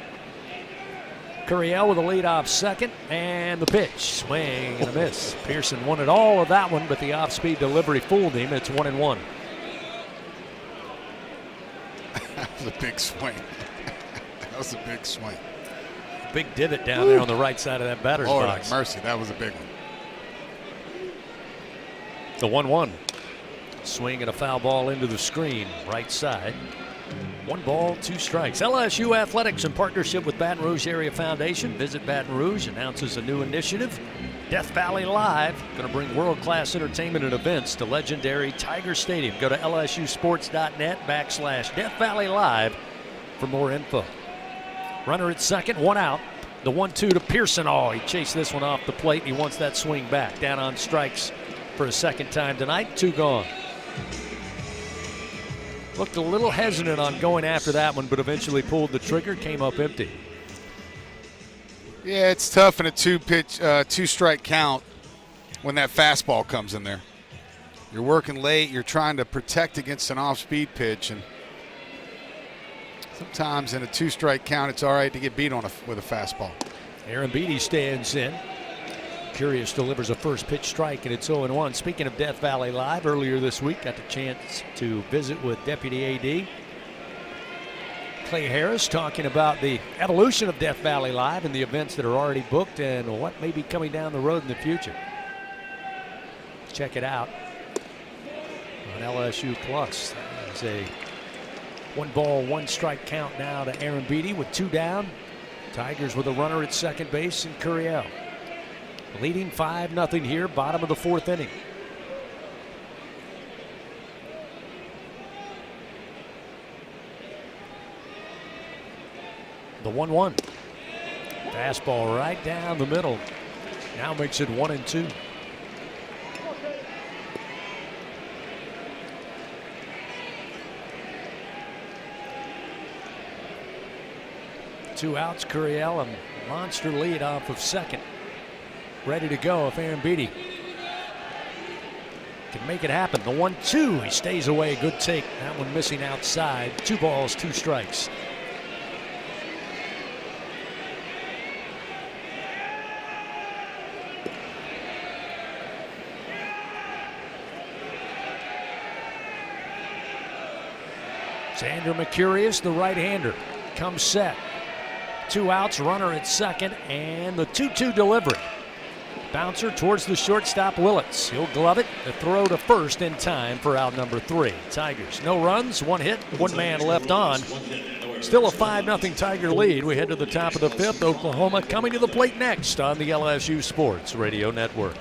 [SPEAKER 2] Gurriel with a leadoff second, and the pitch. Swing and a miss. Pearson wanted all of that one, but the off-speed delivery fooled him. It's 1-1.
[SPEAKER 12] That was a big swing. That was a big swing.
[SPEAKER 2] Big divot down there on the right side of that batter's
[SPEAKER 12] Lord
[SPEAKER 2] box.
[SPEAKER 12] have mercy, that was a big one.
[SPEAKER 2] The 1-1. Swing and a foul ball into the screen, right side. 1 ball, 2 strikes. LSU Athletics in partnership with Baton Rouge Area Foundation. Visit Baton Rouge announces a new initiative. Death Valley Live, going to bring world-class entertainment and events to legendary Tiger Stadium. Go to lsusports.net/Death Valley Live for more info. Runner at second, 1 out. The 1-2 to Pearson. Oh, he chased this one off the plate. He wants that swing back. Down on strikes for a second time tonight. 2 gone. Looked a little hesitant on going after that one, but eventually pulled the trigger, came up empty.
[SPEAKER 12] Yeah, it's tough in a 2-strike count when that fastball comes in there. You're working late, you're trying to protect against an off-speed pitch, and sometimes in a 2-strike count, it's all right to get beat on with a fastball.
[SPEAKER 2] Aaron Beatty stands in. Curious delivers a first pitch strike, and it's 0-1. Speaking of Death Valley Live, earlier this week, got the chance to visit with Deputy AD Clay Harris, talking about the evolution of Death Valley Live and the events that are already booked and what may be coming down the road in the future. Check it out on LSU Plus. It's a 1 ball, 1 strike count now to Aaron Beatty with 2 down. Tigers with a runner at second base and Gurriel. Leading 5-0 here, bottom of the 4th inning. The 1-1. Fastball right down the middle. Now makes it 1-2. Two outs, Gurriel, a monster lead off of second. Ready to go if Aaron Beatty can make it happen. The 1-2, he stays away. Good take. That one missing outside. 2 balls, 2 strikes. Xander Mercurius, the right-hander, comes set. 2 outs, runner at second, and the 2-2 delivery. Bouncer towards the shortstop, Willits. He'll glove it. The throw to first in time for out number 3. Tigers, no runs, 1 hit, 1 man left on. Still a 5-0 Tiger lead. We head to the top of the 5th. Oklahoma coming to the plate next on the LSU Sports Radio Network.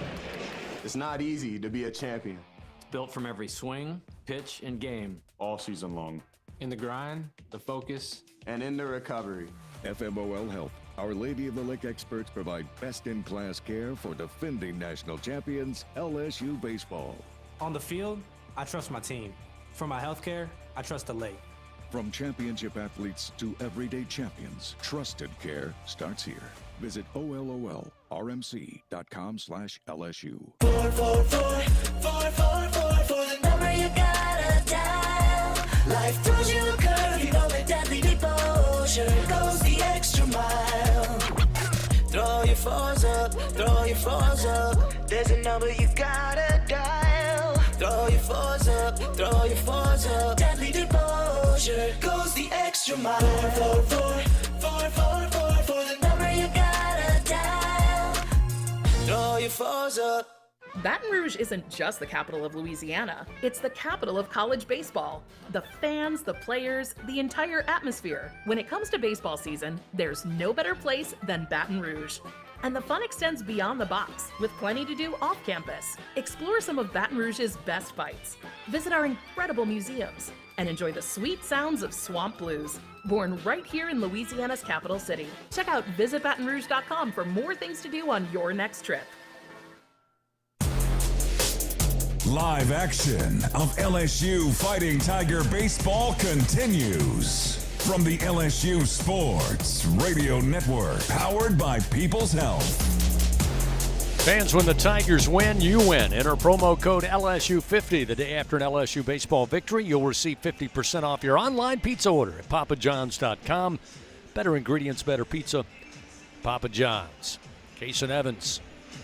[SPEAKER 5] It's not easy to be a champion.
[SPEAKER 6] It's built from every swing, pitch, and game.
[SPEAKER 5] All season long.
[SPEAKER 6] In the grind, the focus,
[SPEAKER 5] and in the recovery.
[SPEAKER 7] FMOL Health, Our Lady of the Lake experts provide best-in-class care for defending national champions, LSU Baseball.
[SPEAKER 6] On the field, I trust my team. For my health care, I trust the lake.
[SPEAKER 7] From championship athletes to everyday champions, trusted care starts here. Visit OLOLRMC.com/LSU.
[SPEAKER 16] 444 for the number you gotta dial. Life throws you a curve, you know it deadly devotion goes the extra mile. Throw your fours up, throw your fours up. There's a number you gotta dial. Throw your fours up, throw your fours up. Deadly devotion goes the extra mile. 444 for the number you gotta dial. Throw your fours up.
[SPEAKER 21] Baton Rouge isn't just the capital of Louisiana, it's the capital of college baseball. The fans, the players, the entire atmosphere. When it comes to baseball season, there's no better place than Baton Rouge. And the fun extends beyond the box, with plenty to do off campus. Explore some of Baton Rouge's best fights, visit our incredible museums, and enjoy the sweet sounds of swamp blues, born right here in Louisiana's capital city. Check out visitbatonrouge.com for more things to do on your next trip.
[SPEAKER 1] Live action of LSU Fighting Tiger Baseball continues from the LSU Sports Radio Network, powered by People's Health.
[SPEAKER 2] Fans, when the Tigers win, you win. Enter promo code LSU50 the day after an LSU baseball victory. You'll receive 50% off your online pizza order at papajohns.com. Better ingredients, better pizza. Papa John's. Kason Evans.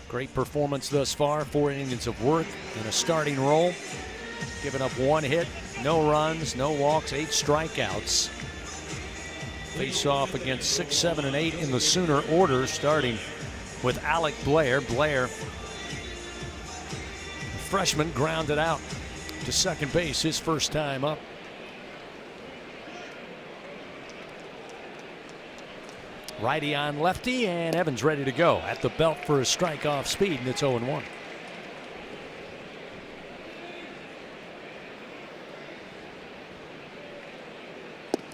[SPEAKER 2] Great performance thus far. 4 innings of work in a starting role. Giving up 1 hit, no runs, no walks, 8 strikeouts. Face off against 6, 7, and 8 in the Sooner order, starting with Alec Blair. Blair, the freshman, grounded out to second base his first time up. Righty on lefty, and Evans ready to go at the belt for a strike off speed, and it's 0-1.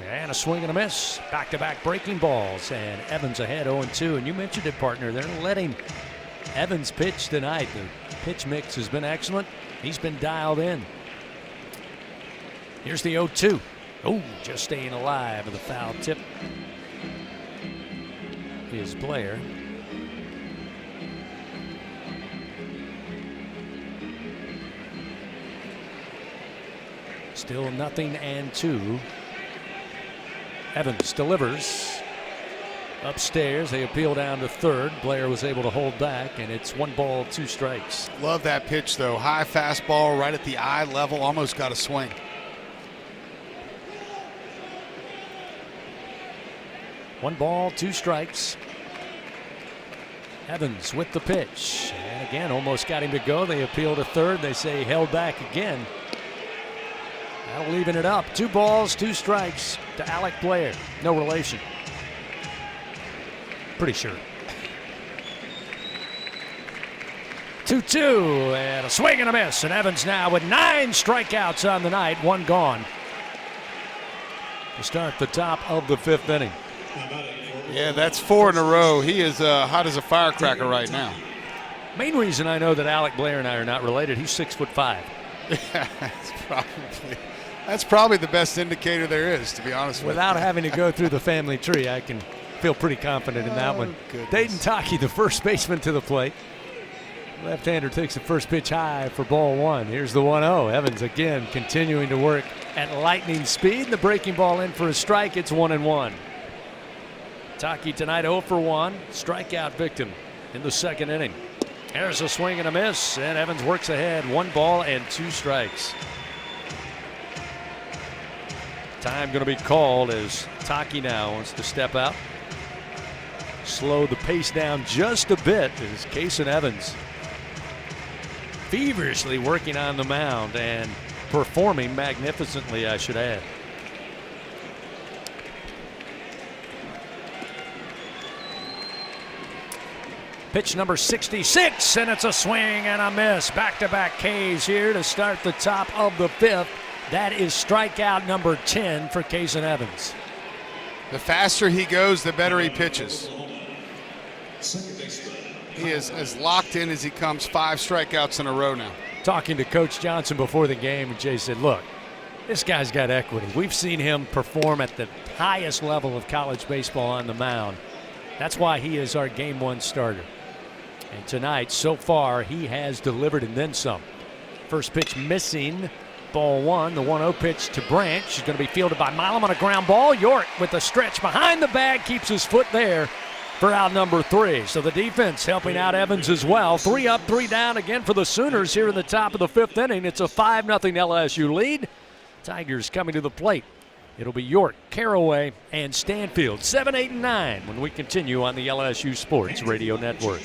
[SPEAKER 2] And a swing and a miss. Back-to-back breaking balls, and Evans ahead 0-2. And you mentioned it, partner. They're letting Evans pitch tonight. The pitch mix has been excellent. He's been dialed in. Here's the 0-2. Oh, just staying alive with a foul tip. Is Blair. Still 0-2. Evans delivers upstairs. They appeal down to third. Blair was able to hold back, and it's 1 ball, 2 strikes.
[SPEAKER 12] Love that pitch, though. High fastball right at the eye level. Almost got a swing.
[SPEAKER 2] One ball, 2 strikes. Evans with the pitch. And again, almost got him to go. They appeal to third. They say held back again. That'll even it up. 2 balls, 2 strikes to Alec Blair. No relation. Pretty sure. 2-2, and a swing and a miss. And Evans now with 9 strikeouts on the night, 1 gone. To start the top of the 5th inning.
[SPEAKER 12] Yeah, that's 4 in a row. He is hot as a firecracker right now.
[SPEAKER 2] Main reason I know that Alec Blair and I are not related, he's 6'5".
[SPEAKER 12] Yeah, that's probably the best indicator there is, to be honest with you.
[SPEAKER 2] Without having to go through the family tree, I can feel pretty confident in that one.
[SPEAKER 12] Goodness.
[SPEAKER 2] Dayton Taki, the first baseman, to the plate. Left-hander takes the first pitch high for ball 1. Here's the 1-0. Evans again continuing to work at lightning speed. The breaking ball in for a strike. It's 1-1. Taki tonight 0 for 1. Strikeout victim in the 2nd inning. There's a swing and a miss, and Evans works ahead. 1 ball and 2 strikes. Time going to be called as Taki now wants to step out. Slow the pace down just a bit as Kason Evans feverishly working on the mound and performing magnificently, I should add. Pitch number 66, and it's a swing and a miss. Back-to-back Ks here to start the top of the fifth. That is strikeout number 10 for Kason Evans.
[SPEAKER 12] The faster he goes, the better he pitches. He is as locked in as he comes. 5 strikeouts in a row now.
[SPEAKER 2] Talking to Coach Johnson before the game, and Jay said, look, this guy's got equity. We've seen him perform at the highest level of college baseball on the mound. That's why he is our game 1 starter. And tonight, so far, he has delivered and then some. First pitch missing, ball 1. The 1-0 pitch to Branch. She's going to be fielded by Milam on a ground ball. York with a stretch behind the bag, keeps his foot there for out number 3. So the defense helping out Evans as well. 3 up, 3 down again for the Sooners here in the top of the 5th inning. It's a 5-0 LSU lead. Tigers coming to the plate. It'll be York, Caraway, and Stanfield. 7, 8, and 9 when we continue on the LSU Sports Radio Network.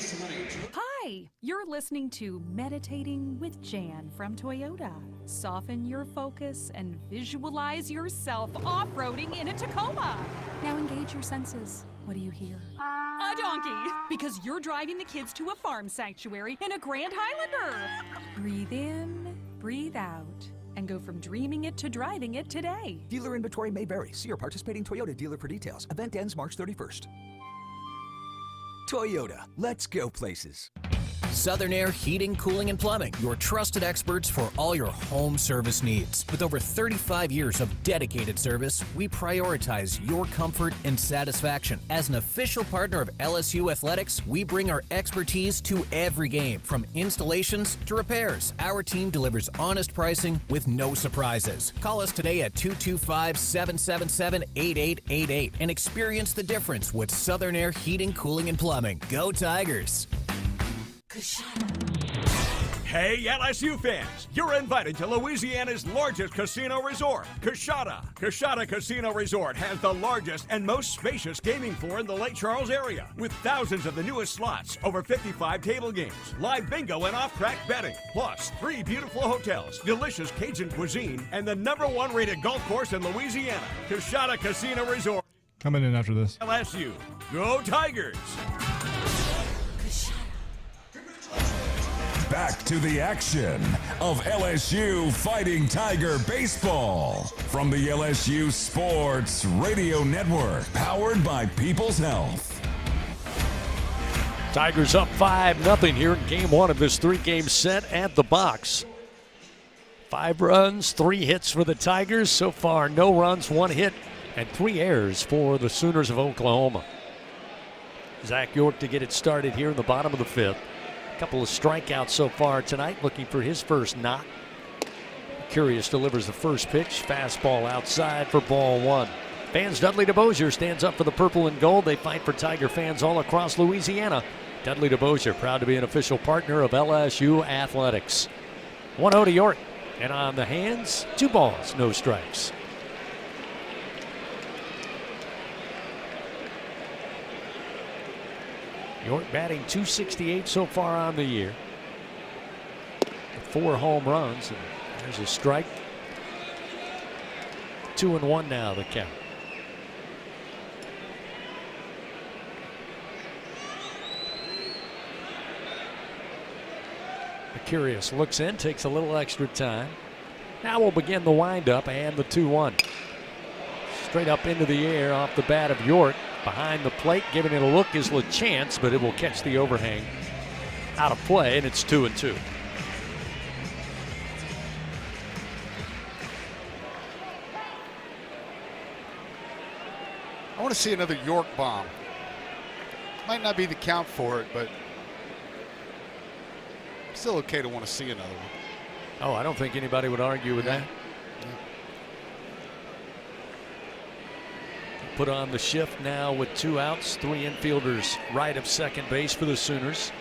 [SPEAKER 9] Hi, you're listening to Meditating with Jan from Toyota. Soften your focus and visualize yourself off-roading in a Tacoma. Now engage your senses. What do you hear? A donkey, because you're driving the kids to a farm sanctuary in a Grand Highlander. Breathe in, breathe out, and go from dreaming it to driving it today.
[SPEAKER 13] Dealer inventory may vary. See your participating Toyota dealer for details. Event ends March 31st. Toyota, let's go places.
[SPEAKER 22] Southern Air Heating, Cooling, and Plumbing, your trusted experts for all your home service needs. With over 35 years of dedicated service, we prioritize your comfort and satisfaction. As an official partner of LSU Athletics, we bring our expertise to every game, from installations to repairs. Our team delivers honest pricing with no surprises. Call us today at 225-777-8888 and experience the difference with Southern Air Heating, Cooling, and Plumbing. Go Tigers!
[SPEAKER 23] Hey, LSU fans, you're invited to Louisiana's largest casino resort, Coshada. Coshada Casino Resort has the largest and most spacious gaming floor in the Lake Charles area, with thousands of the newest slots, over 55 table games, live bingo and off-track betting, plus 3 beautiful hotels, delicious Cajun cuisine, and the #1 rated golf course in Louisiana. Coshada Casino Resort.
[SPEAKER 15] Coming in after this.
[SPEAKER 23] LSU, go Tigers!
[SPEAKER 1] Back to the action of LSU Fighting Tiger Baseball from the LSU Sports Radio Network, powered by People's Health.
[SPEAKER 2] Tigers up 5-0 here in game 1 of this 3-game set at the box. 5 runs, 3 hits for the Tigers. So far, no runs, 1 hit, and 3 errors for the Sooners of Oklahoma. Zach York to get it started here in the bottom of the 5th. Couple of strikeouts so far tonight, looking for his first knock. Curious delivers the first pitch, fastball outside for ball 1. Fans Dudley DeBosier stands up for the purple and gold. They fight for Tiger fans all across Louisiana. Dudley DeBosier, proud to be an official partner of LSU Athletics. 1-0 to York, and on the hands, 2 balls, no strikes. York batting .268 so far on the year. 4 home runs, and there's a strike. 2-1 now, the count. Curious looks in, takes a little extra time. Now we'll begin the windup and the 2-1. Straight up into the air off the bat of York. Behind the plate, giving it a look is LaChance, but it will catch the overhang out of play, and it's 2-2.
[SPEAKER 12] I want to see another York bomb. Might not be the count for it, but still okay to want to see another one.
[SPEAKER 2] Oh, I don't think anybody would argue with that. Put on the shift now with 2 outs, 3 infielders right of second base for the Sooners.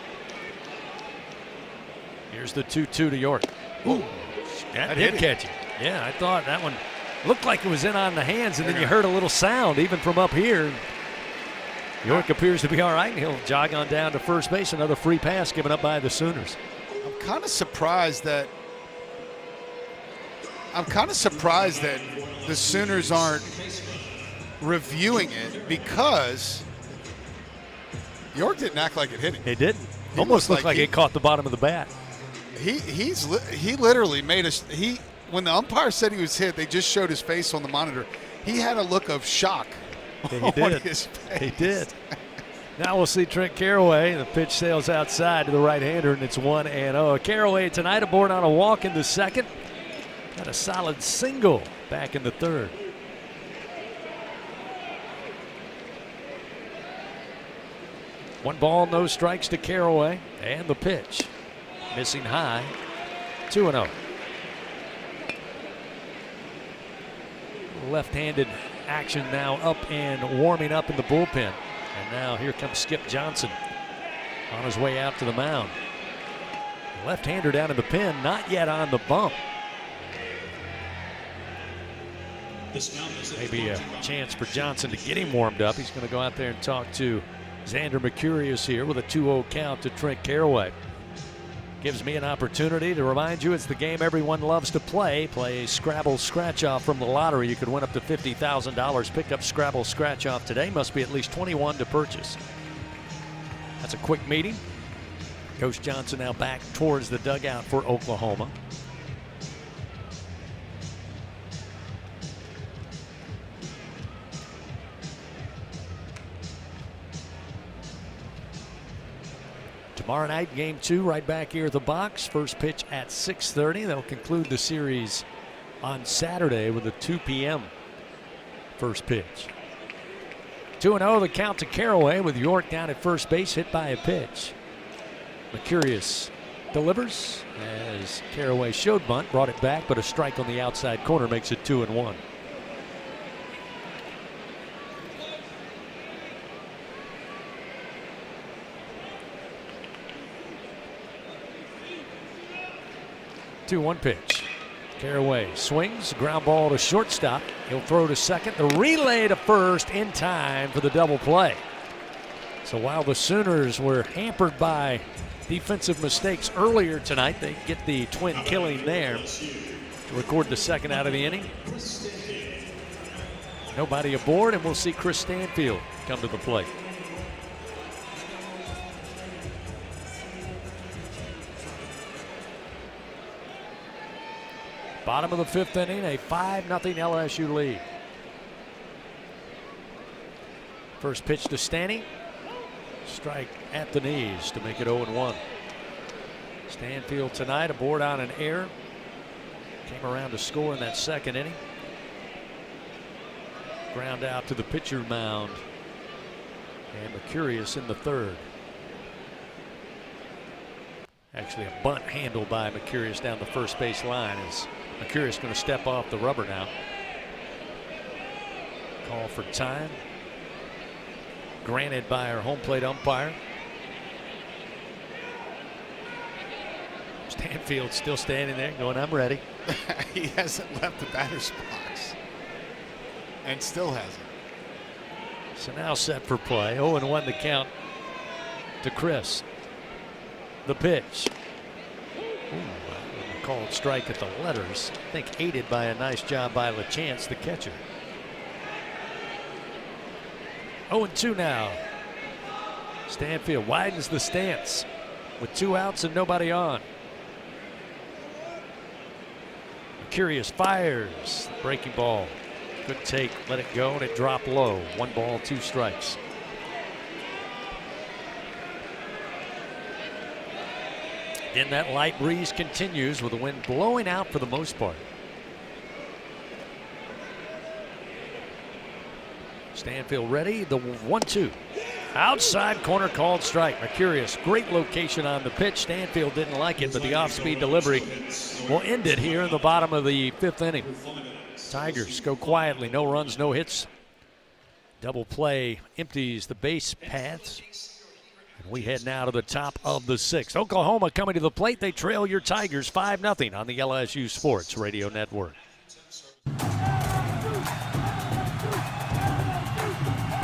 [SPEAKER 2] Here's the 2-2 to York. Ooh, that did catch it. Yeah, I thought that one looked like it was in on the hands, and then you heard a little sound even from up here. York appears to be all right, and he'll jog on down to first base. Another free pass given up by the Sooners.
[SPEAKER 12] I'm kind of surprised that the Sooners aren't reviewing it, because York didn't act like it hit him.
[SPEAKER 2] It didn't. Almost looked like it caught the bottom of the bat.
[SPEAKER 12] He literally made us. When the umpire said he was hit, they just showed his face on the monitor. He had a look of shock.
[SPEAKER 2] He did.
[SPEAKER 12] His face.
[SPEAKER 2] He did. Now we'll see Trent Caraway. The pitch sails outside to the right-hander, and it's 1-0. Caraway tonight aboard on a walk in the second. Got a solid single back in the third. One ball, no strikes to Caraway. And the pitch. Missing high. 2-0. Left-handed action now up and warming up in the bullpen. And now here comes Skip Johnson on his way out to the mound. Left-hander down in the pen, not yet on the bump. Maybe a chance for Johnson to get him warmed up. He's going to go out there and talk to Xander Mercurius here with a 2-0 count to Trent Caraway. Gives me an opportunity to remind you it's the game everyone loves to play. Play Scrabble Scratch-Off from the lottery. You could win up to $50,000. Pick up Scrabble Scratch-Off today. Must be at least 21 to purchase. That's a quick meeting. Coach Johnson now back towards the dugout for Oklahoma. Tomorrow night, game 2, right back here at the box. First pitch at 6:30. They'll conclude the series on Saturday with a 2 p.m. first pitch. 2-0, the count to Caraway with York down at first base, hit by a pitch. Mercurius delivers as Caraway showed bunt, brought it back, but a strike on the outside corner makes it 2-1. One pitch. Caraway swings, ground ball to shortstop. He'll throw to second. The relay to first in time for the double play. So while the Sooners were hampered by defensive mistakes earlier tonight, they get the twin killing there to record the second out of the inning. Nobody aboard, and we'll see Chris Stanfield come to the plate. Bottom of the 5th inning, a 5-0 LSU lead. First pitch to Stanny. Strike at the knees to make it 0-1. Stanfield tonight aboard on an error. Came around to score in that second inning. Ground out to the pitcher mound. And Mercurius in the third. Actually a bunt handled by Mercurius down the first base line. As Mercurius going to step off the rubber now. Call for time. Granted by our home plate umpire. Stanfield still standing there going, I'm ready.
[SPEAKER 12] He hasn't left the batter's box. And still hasn't.
[SPEAKER 2] So now set for play. 0-1 the count to Chris. The pitch. Called strike at the letters. I think aided by a nice job by LaChance, the catcher. 0-2 now. Stanfield widens the stance with 2 outs and nobody on. Mercurius fires. Breaking ball. Good take. Let it go and it dropped low. 1 ball, 2 strikes. Again, that light breeze continues with the wind blowing out for the most part. Stanfield ready. The 1-2. Outside corner called strike. Mercurius, great location on the pitch. Stanfield didn't like it, but the off-speed delivery will end it here in the bottom of the 5th inning. Tigers go quietly. No runs, no hits. Double play empties the base paths. We head now to the top of the 6th. Oklahoma coming to the plate. They trail your Tigers 5-0 on the LSU Sports Radio Network.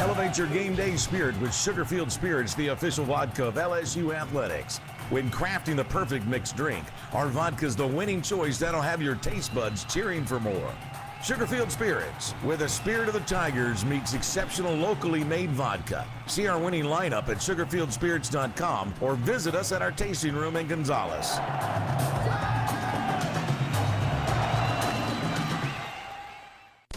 [SPEAKER 8] Elevate your game day spirit with Sugarfield Spirits, the official vodka of LSU Athletics. When crafting the perfect mixed drink, our vodka's the winning choice that'll have your taste buds cheering for more. Sugarfield Spirits, where the spirit of the Tigers meets exceptional locally made vodka. See our winning lineup at sugarfieldspirits.com or visit us at our tasting room in Gonzales.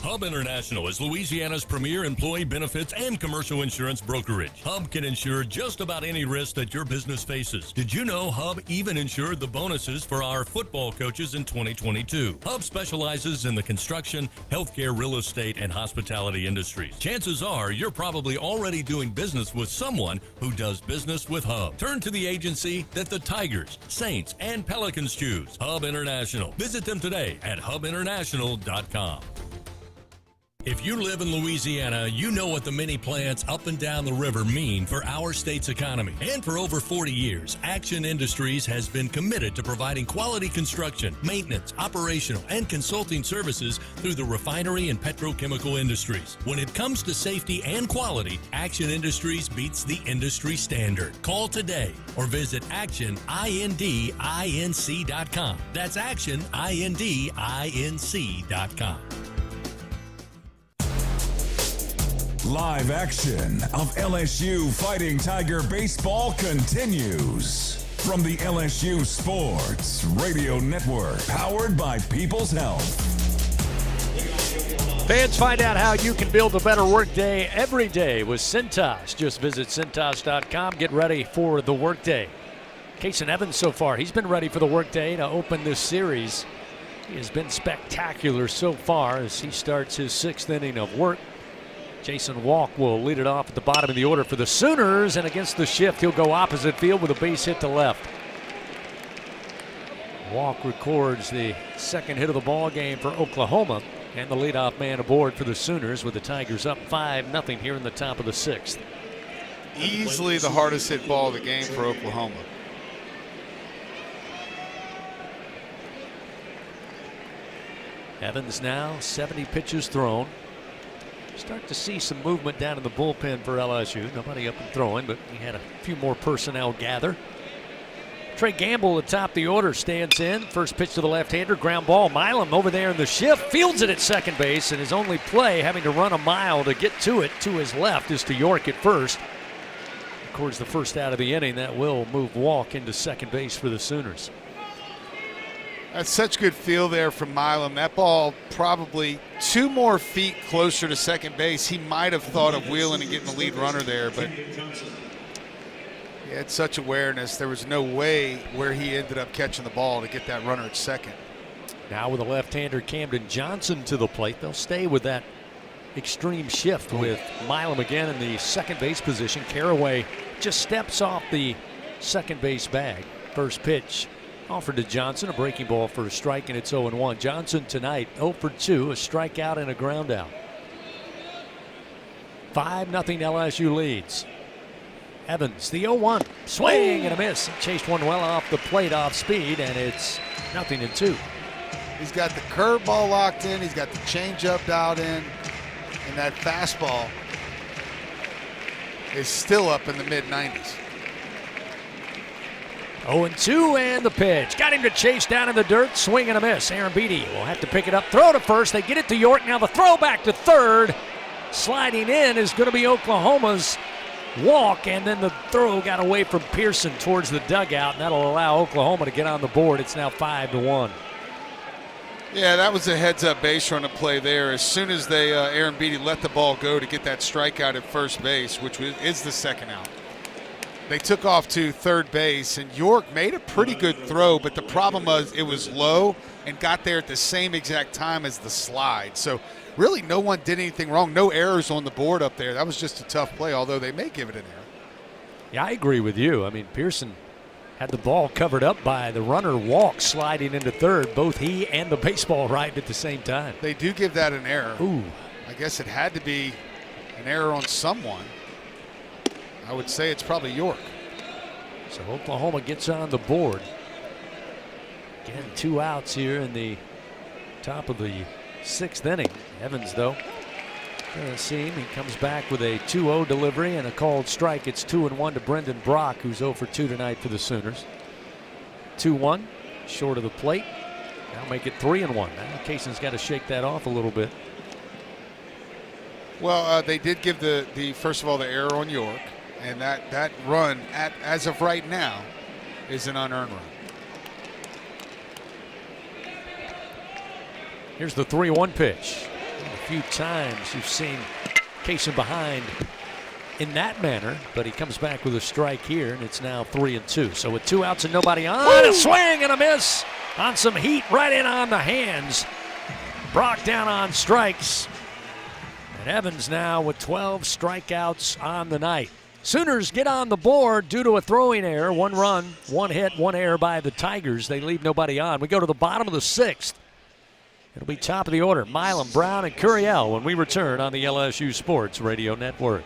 [SPEAKER 19] Hub International is Louisiana's premier employee benefits and commercial insurance brokerage. Hub can insure just about any risk that your business faces. Did you know Hub even insured the bonuses for our football coaches in 2022? Hub specializes in the construction, healthcare, real estate, and hospitality industries. Chances are you're probably already doing business with someone who does business with Hub. Turn to the agency that the Tigers, Saints, and Pelicans choose. Hub International. Visit them today at hubinternational.com. If you live in Louisiana, you know what the mini plants up and down the river mean for our state's economy. And for over 40 years, Action Industries has been committed to providing quality construction, maintenance, operational, and consulting services through the refinery and petrochemical industries. When it comes to safety and quality, Action Industries beats the industry standard. Call today or visit actionindinc.com. That's actionindinc.com.
[SPEAKER 1] Live action of LSU Fighting Tiger Baseball continues from the LSU Sports Radio Network, powered by People's Health.
[SPEAKER 2] Fans, find out how you can build a better workday every day with Cintas. Just visit Cintas.com. Get ready for the workday. Kason Evans so far, he's been ready for the workday to open this series. He has been spectacular so far as he starts his 6th inning of work. Jason Walk will lead it off at the bottom of the order for the Sooners, and against the shift, he'll go opposite field with a base hit to left. Walk records the 2nd hit of the ball game for Oklahoma, and the leadoff man aboard for the Sooners with the Tigers up 5-0 here in the top of the 6th.
[SPEAKER 12] Easily the hardest hit ball of the game for Oklahoma.
[SPEAKER 2] Evans now 70 pitches thrown. Start to see some movement down in the bullpen for LSU. Nobody up and throwing, but he had a few more personnel gather. Trey Gamble atop the order stands in. First pitch to the left-hander, ground ball. Milam over there in the shift, fields it at second base, and his only play, having to run a mile to get to it to his left, is to York at first. Records the first out of the inning. That will move Walk into second base for the Sooners.
[SPEAKER 12] That's such good feel there from Milam. That ball probably 2 more feet closer to second base. He might have thought of wheeling and getting the lead runner there, but he had such awareness. There was no way where he ended up catching the ball to get that runner at second.
[SPEAKER 2] Now with a left-hander Camden Johnson to the plate, they'll stay with that extreme shift with Milam again in the second base position. Caraway just steps off the second base bag. First pitch offered to Johnson, a breaking ball for a strike, and it's 0-1. Johnson tonight 0 for 2, a strikeout and a ground out. 5-0 LSU leads. Evans, the 0-1, swing and a miss. Chased one well off the plate off speed, and it's 0-2.
[SPEAKER 12] He's got the curveball locked in, he's got the changeup dialed in, and that fastball is still up in the mid-90s.
[SPEAKER 2] 0-2 and the pitch. Got him to chase down in the dirt. Swing and a miss. Aaron Beatty will have to pick it up. Throw to first. They get it to York. Now the throw back to third. Sliding in is going to be Oklahoma's Walk. And then the throw got away from Pearson towards the dugout. And that'll allow Oklahoma to get on the board. It's now 5-1.
[SPEAKER 12] Yeah, that was a heads-up base run to play there. As soon as they Aaron Beatty let the ball go to get that strikeout at first base, which is the second out. They took off to third base, and York made a pretty good throw, but the problem was it was low and got there at the same exact time as the slide. So really no one did anything wrong. No errors on the board up there. That was just a tough play, although they may give it an error.
[SPEAKER 2] Yeah, I agree with you. I mean, Pearson had the ball covered up by the runner Walk sliding into third. Both he and the baseball arrived at the same time.
[SPEAKER 12] They do give that an error.
[SPEAKER 2] Ooh.
[SPEAKER 12] I guess it had to be an error on someone. I would say it's probably York.
[SPEAKER 2] So Oklahoma gets on the board. Again, 2 outs here in the top of the 6th inning. Evans, though, doesn't see him. He comes back with a 2-0 delivery and a called strike. It's 2-1 to Brendan Brock, who's 0 for 2 tonight for the Sooners. 2-1, short of the plate. Now make it 3-1. Now Cayson's got to shake that off a little bit.
[SPEAKER 12] Well, they did give the first of all the error on York, and that run as of right now is an unearned run.
[SPEAKER 2] Here's the 3-1 pitch. A few times you've seen Cayson behind in that manner, but he comes back with a strike here, and it's now 3-2. So with 2 outs and nobody on, a swing and a miss on some heat right in on the hands. Brock down on strikes. And Evans now with 12 strikeouts on the night. Sooners get on the board due to a throwing error. 1 run, 1 hit, 1 error by the Tigers. They leave nobody on. We go to the bottom of the 6th. It'll be top of the order. Milam, Brown, and Curiel when we return on the LSU Sports Radio Network.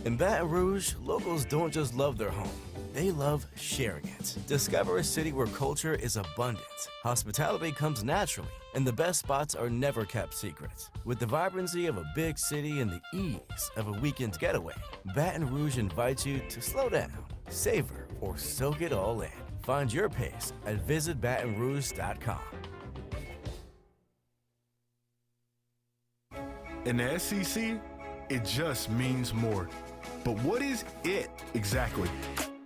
[SPEAKER 11] In Baton Rouge, locals don't just love their home. They love sharing it. Discover a city where culture is abundant. Hospitality comes naturally, and the best spots are never kept secret. With the vibrancy of a big city and the ease of a weekend getaway, Baton Rouge invites you to slow down, savor, or soak it all in. Find your pace at visitbatonrouge.com.
[SPEAKER 14] In the SEC, it just means more. But what is it exactly?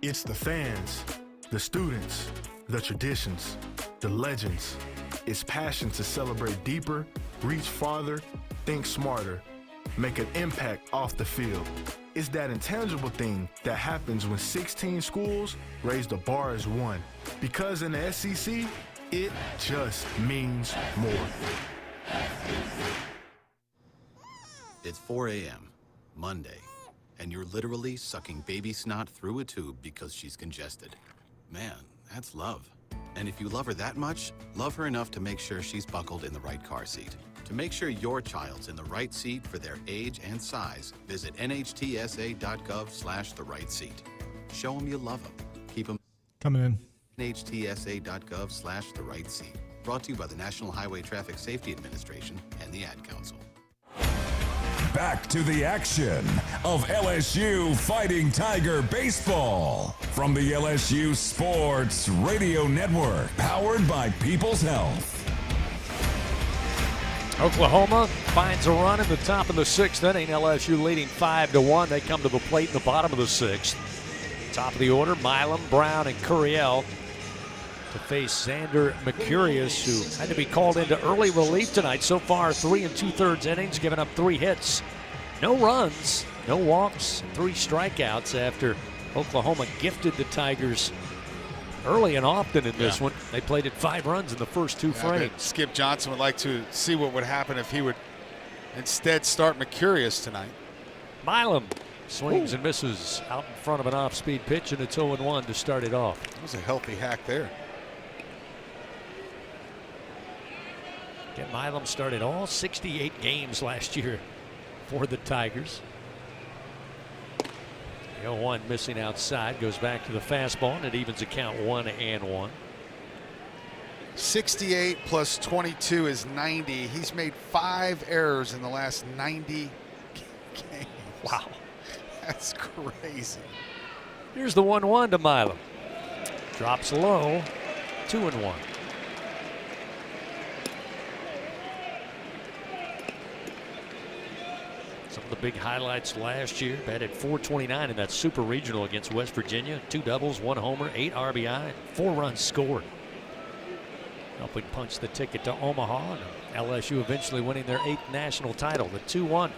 [SPEAKER 14] It's the fans, the students, the traditions, the legends. It's passion to celebrate deeper, reach farther, think smarter, make an impact off the field. It's that intangible thing that happens when 16 schools raise the bar as one. Because in the SEC, it just means more.
[SPEAKER 17] It's 4 a.m., Monday, and you're literally sucking baby snot through a tube because she's congested. Man, that's love. And if you love her that much, love her enough to make sure she's buckled in the right car seat. To make sure your child's in the right seat for their age and size, visit nhtsa.gov/the right seat. Show them you love them. Keep them
[SPEAKER 15] coming in.
[SPEAKER 17] nhtsa.gov/the right seat. Brought to you by the National Highway Traffic Safety Administration and the Ad Council.
[SPEAKER 1] Back to the action of LSU Fighting Tiger Baseball from the LSU Sports Radio Network, powered by People's Health.
[SPEAKER 2] Oklahoma finds a run in the top of the 6th inning. LSU leading 5-1. They come to the plate in the bottom of the 6th. Top of the order, Milam, Brown, and Curiel to face Xander Mercurius, who had to be called into early relief tonight. So far, 3 2/3 innings, giving up 3 hits. No runs, no walks, 3 strikeouts after Oklahoma gifted the Tigers early and often in this one. They played at 5 runs in the first 2 frames.
[SPEAKER 12] Skip Johnson would like to see what would happen if he would instead start Mercurius tonight.
[SPEAKER 2] Milam swings and misses out in front of an off-speed pitch, and it's 0-1 to start it off.
[SPEAKER 12] That was a healthy hack there.
[SPEAKER 2] Again, Milam started all 68 games last year for the Tigers. The 0-1 missing outside, goes back to the fastball, and it evens the count 1-1.
[SPEAKER 12] 68 plus 22 is 90. He's made 5 errors in the last 90 games.
[SPEAKER 2] Wow.
[SPEAKER 12] That's crazy.
[SPEAKER 2] Here's the 1-1 to Milam. Drops low, 2-1. Some of the big highlights last year. Batted .429 in that Super Regional against West Virginia. 2 doubles, 1 homer, 8 RBI, and 4 runs scored. Helping punch the ticket to Omaha, and LSU eventually winning their 8th national title, the 2-1.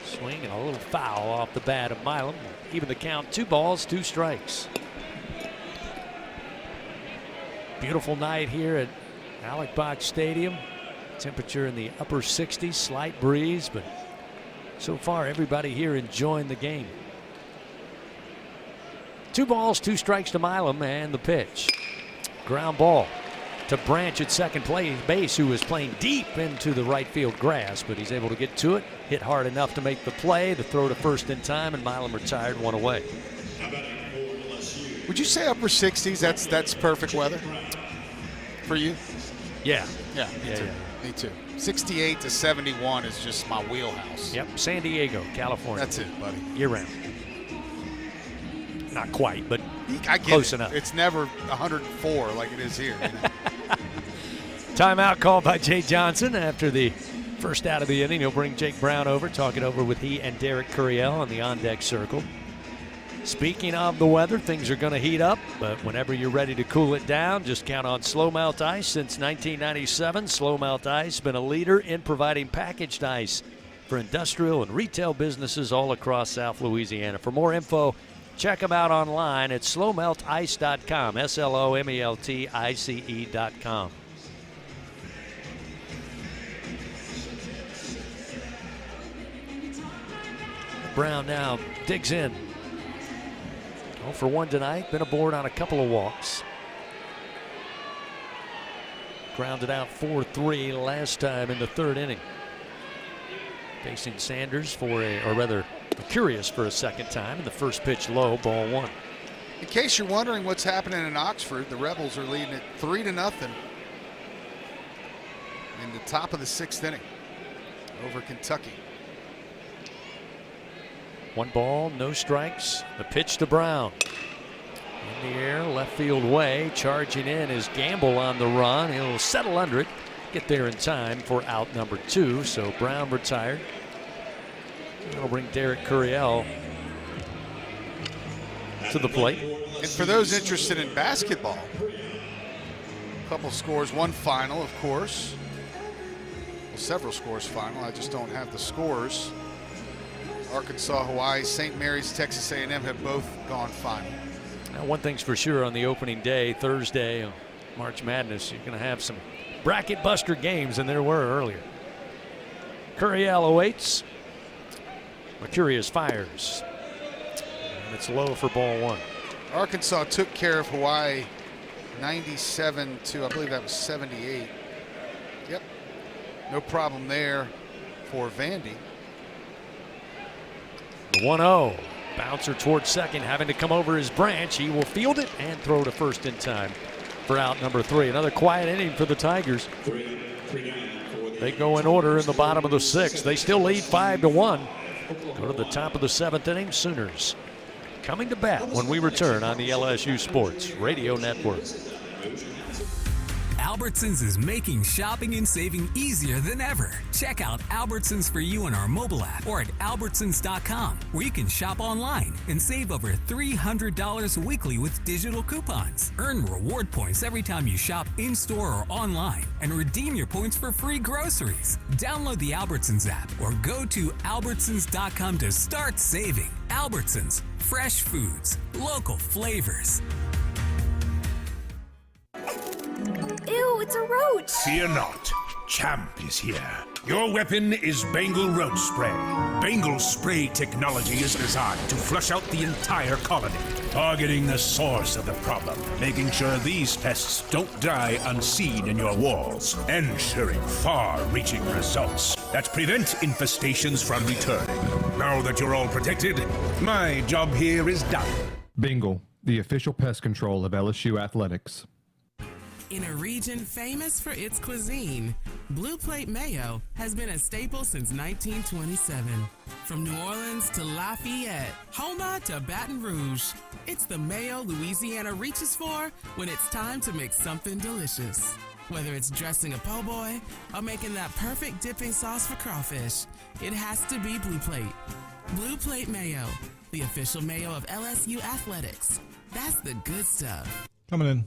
[SPEAKER 2] Swing and a little foul off the bat of Milam. Even the count, 2 balls, 2 strikes. Beautiful night here at Alec Box Stadium. Temperature in the upper 60s, slight breeze, but so far everybody here enjoying the game. 2 balls, 2 strikes to Milam, and the pitch. Ground ball to Branch at second base, who is playing deep into the right field grass, but he's able to get to it, hit hard enough to make the play, the throw to first in time, and Milam retired 1 away.
[SPEAKER 12] Would you say upper 60s? That's perfect weather for you?
[SPEAKER 2] Yeah.
[SPEAKER 12] Yeah, me too. Me too. 68 to 71 is just my wheelhouse.
[SPEAKER 2] Yep, San Diego, California.
[SPEAKER 12] That's it, buddy.
[SPEAKER 2] Year round. Not quite, but
[SPEAKER 12] I get
[SPEAKER 2] Close
[SPEAKER 12] it.
[SPEAKER 2] enough.
[SPEAKER 12] It's never 104 like it is here. You know?
[SPEAKER 2] Timeout called by Jay Johnson after the first out of the inning. He'll bring Jake Brown over, talk it over with he and Derek Curiel on the on-deck circle. Speaking of the weather, things are going to heat up, but whenever you're ready to cool it down, just count on Slow Melt Ice. Since 1997, Slow Melt Ice has been a leader in providing packaged ice for industrial and retail businesses all across South Louisiana. For more info, check them out online at slowmeltice.com, SLOMELTICE.com. Brown now digs in. 0 for 1 tonight, been aboard on a couple of walks. Grounded out 4-3 last time in the third inning. Facing Sanders Curious for a second time, and the first pitch low, ball 1.
[SPEAKER 12] In case you're wondering what's happening in Oxford, the Rebels are leading it 3-0 in the top of the 6th inning over Kentucky.
[SPEAKER 2] 1 ball, no strikes. The pitch to Brown. In the air, left field way. Charging in is Gamble on the run. He'll settle under it, get there in time for out number 2. So Brown retired. That'll bring Derek Curiel to the plate.
[SPEAKER 12] And for those interested in basketball, a couple scores, one final, of course. Well, several scores final. I just don't have the scores. Arkansas, Hawaii, St. Mary's, Texas A&M have both gone final.
[SPEAKER 2] Now, one thing's for sure on the opening day, Thursday, March Madness, you're going to have some bracket buster games than there were earlier. Curiel awaits. Mercurius fires. And it's low for ball 1.
[SPEAKER 12] Arkansas took care of Hawaii 97 to, I believe that was 78. Yep. No problem there for Vandy.
[SPEAKER 2] The 1-0. Bouncer towards second, having to come over his branch. He will field it and throw to first in time for out number 3. Another quiet inning for the Tigers. They go in order in the bottom of the 6th. They still lead 5-1. Go to the top of the 7th inning. Sooners coming to bat when we return on the LSU Sports Radio Network.
[SPEAKER 3] Albertsons is making shopping and saving easier than ever. Check out Albertsons for you on our mobile app or at albertsons.com, where you can shop online and save over $300 weekly with digital coupons. Earn reward points every time you shop in-store or online and redeem your points for free groceries. Download the Albertsons app or go to albertsons.com to start saving. Albertsons, fresh foods, local flavors.
[SPEAKER 18] Ew, it's a roach!
[SPEAKER 20] Fear not. Champ is here. Your weapon is Bengal Roach Spray. Bengal Spray technology is designed to flush out the entire colony, targeting the source of the problem, making sure these pests don't die unseen in your walls, ensuring far-reaching results that prevent infestations from returning. Now that you're all protected, my job here is done.
[SPEAKER 24] Bengal, the official pest control of LSU Athletics.
[SPEAKER 25] In a region famous for its cuisine, Blue Plate Mayo has been a staple since 1927. From New Orleans to Lafayette, Houma to Baton Rouge, it's the mayo Louisiana reaches for when it's time to make something delicious. Whether it's dressing a po' boy or making that perfect dipping sauce for crawfish, it has to be Blue Plate. Blue Plate Mayo, the official mayo of LSU Athletics. That's the good stuff.
[SPEAKER 15] Coming in.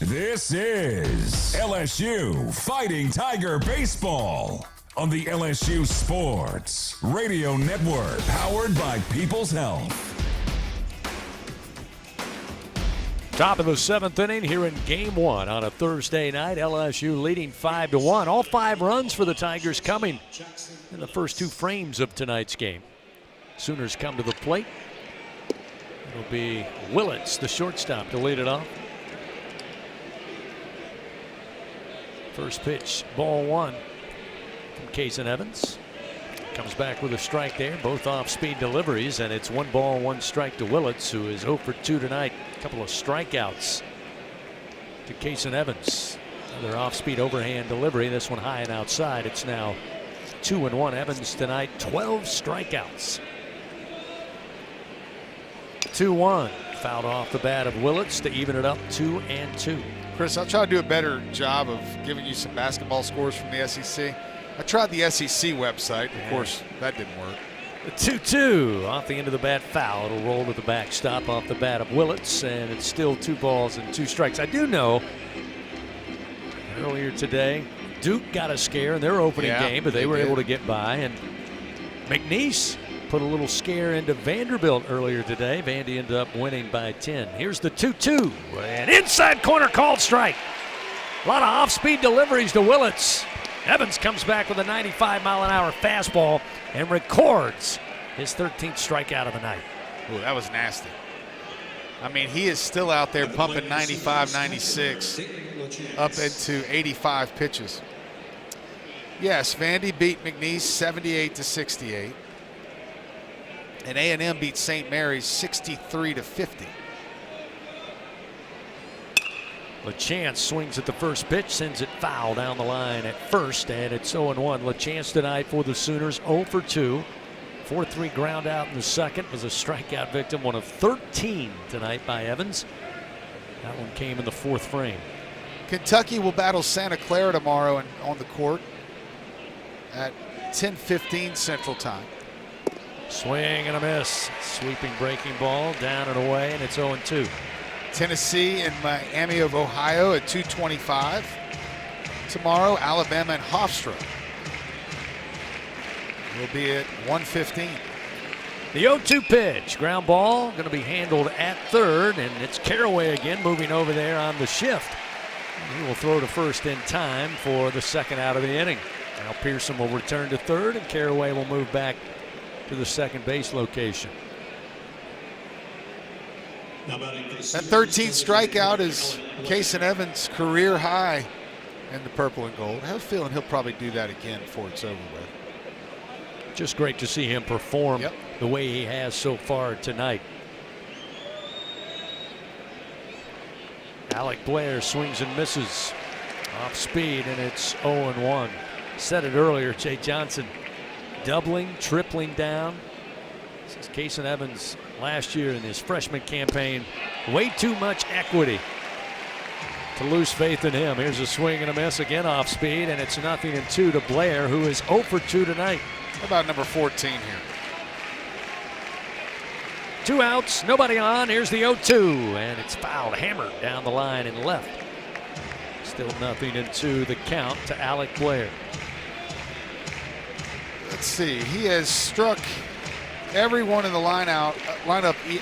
[SPEAKER 1] This is LSU Fighting Tiger Baseball on the LSU Sports Radio Network, powered by People's Health.
[SPEAKER 2] Top of the 7th inning here in Game 1 on a Thursday night. LSU leading 5-1. All 5 runs for the Tigers coming in the first 2 frames of tonight's game. Sooners come to the plate. It'll be Willits, the shortstop, to lead it off. First pitch, ball 1 from Kaysen Evans. Comes back with a strike there, both off-speed deliveries, and it's 1 ball, 1 strike to Willits, who is 0 for 2 tonight. A couple of strikeouts to Kaysen Evans. Another off-speed overhand delivery, this one high and outside. It's now 2-1. Evans tonight, 12 strikeouts. 2-1. Fouled off the bat of Willits to even it up 2-2.
[SPEAKER 12] Chris, I'll try to do a better job of giving you some basketball scores from the SEC. I tried the SEC website. Of course, that didn't work.
[SPEAKER 2] The 2-2 off the end of the bat foul. It'll roll to the backstop off the bat of Willits, and it's still 2 balls and 2 strikes. I do know earlier today, Duke got a scare in their opening game, but they were able to get by. And McNeese put a little scare into Vanderbilt earlier today. Vandy ended up winning by 10. Here's the 2-2. An inside corner called strike. A lot of off-speed deliveries to Willits. Evans comes back with a 95-mile-an-hour fastball and records his 13th strikeout of the night.
[SPEAKER 12] Ooh, that was nasty. I mean, he is still out there pumping 95, 96 up into 85 pitches. Yes, Vandy beat McNeese 78-68. And A&M beat St. Mary's 63-50.
[SPEAKER 2] LaChance swings at the first pitch, sends it foul down the line at first, and it's 0-1. LaChance tonight for the Sooners, 0 for 2. 4-3 ground out in the second, was a strikeout victim, one of 13 tonight by Evans. That one came in the 4th frame.
[SPEAKER 12] Kentucky will battle Santa Clara tomorrow on the court at 10:15 Central Time.
[SPEAKER 2] Swing and a miss. Sweeping breaking ball down and away, and it's 0-2.
[SPEAKER 12] Tennessee and Miami of Ohio at 2:25. Tomorrow, Alabama and Hofstra will be at 1:15.
[SPEAKER 2] The 0-2 pitch. Ground ball going to be handled at third, and it's Caraway again moving over there on the shift. He will throw to first in time for the second out of the inning. Now Pearson will return to third, and Caraway will move back to the second base location.
[SPEAKER 12] That 13th strikeout is Kason Evans' career high in the purple and gold. I have a feeling he'll probably do that again before it's over with.
[SPEAKER 2] Just great to see him perform the way he has so far tonight. Alec Blair swings and misses off speed, and it's 0-1. Said it earlier, Jay Johnson doubling, tripling down. This is Kason Evans last year in his freshman campaign. Way too much equity to lose faith in him. Here's a swing and a miss again off speed, and it's 0-2 to Blair, who is 0 for 2 tonight.
[SPEAKER 12] How about number 14 here?
[SPEAKER 2] 2 outs, nobody on. Here's the 0-2, and it's fouled, hammered down the line and left. Still 0-2 the count to Alec Blair.
[SPEAKER 12] Let's see. He has struck everyone in the lineup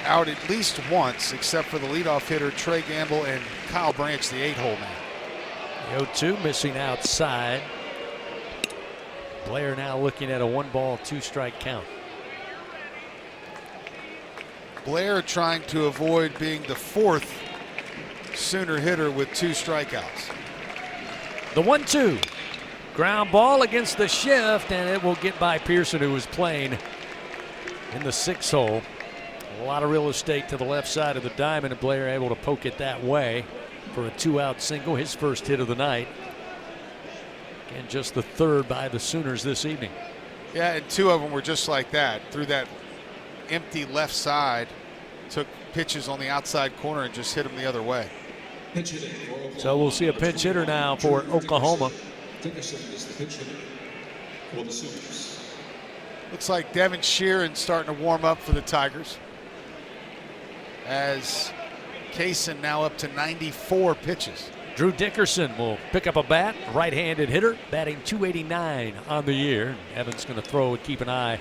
[SPEAKER 12] out at least once, except for the leadoff hitter Trey Gamble and Kyle Branch, the 8-hole man.
[SPEAKER 2] The 0-2 missing outside. Blair now looking at a 1-ball, 2-strike count.
[SPEAKER 12] Blair trying to avoid being the 4th Sooner hitter with 2 strikeouts.
[SPEAKER 2] The 1-2. Ground ball against the shift, and it will get by Pearson, who was playing in the 6th hole. A lot of real estate to the left side of the diamond, and Blair able to poke it that way for a 2-out single, his first hit of the night. And just the 3rd by the Sooners this evening.
[SPEAKER 12] Yeah, and 2 of them were just like that. Through that empty left side, took pitches on the outside corner and just hit them the other way.
[SPEAKER 2] So we'll see a pinch hitter now for Oklahoma.
[SPEAKER 12] Looks like Devin Sheeran starting to warm up for the Tigers, as Kason now up to 94 pitches.
[SPEAKER 2] Drew Dickerson will pick up a bat, right-handed hitter, batting .289 on the year. Evans going to throw and keep an eye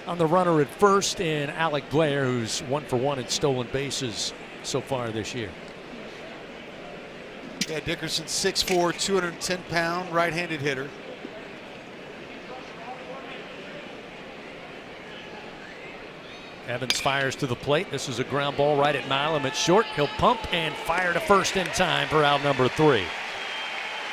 [SPEAKER 2] on the runner at first in Alec Blair, who's 1 for 1 in stolen bases so far this year.
[SPEAKER 12] Yeah, Dickerson 6'4", 210-pound right-handed hitter.
[SPEAKER 2] Evans fires to the plate. This is a ground ball right at Milam at short. He'll pump and fire to first in time for out number 3.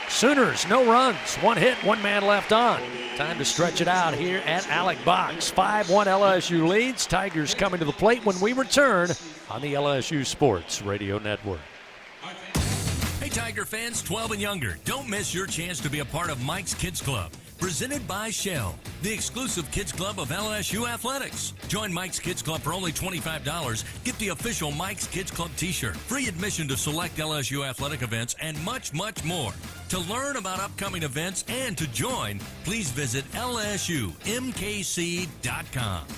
[SPEAKER 2] Sooners, no runs, 1 hit, 1 man left on. Time to stretch it out here at Alec Box. 5-1 LSU leads. Tigers coming to the plate when we return on the LSU Sports Radio Network.
[SPEAKER 19] Hey, Tiger fans 12 and younger, don't miss your chance to be a part of Mike's Kids Club. Presented by Shell, the exclusive kids club of LSU Athletics. Join Mike's Kids Club for only $25. Get the official Mike's Kids Club t-shirt, free admission to select LSU athletic events, and much, much more. To learn about upcoming events and to join, please visit LSUMKC.com.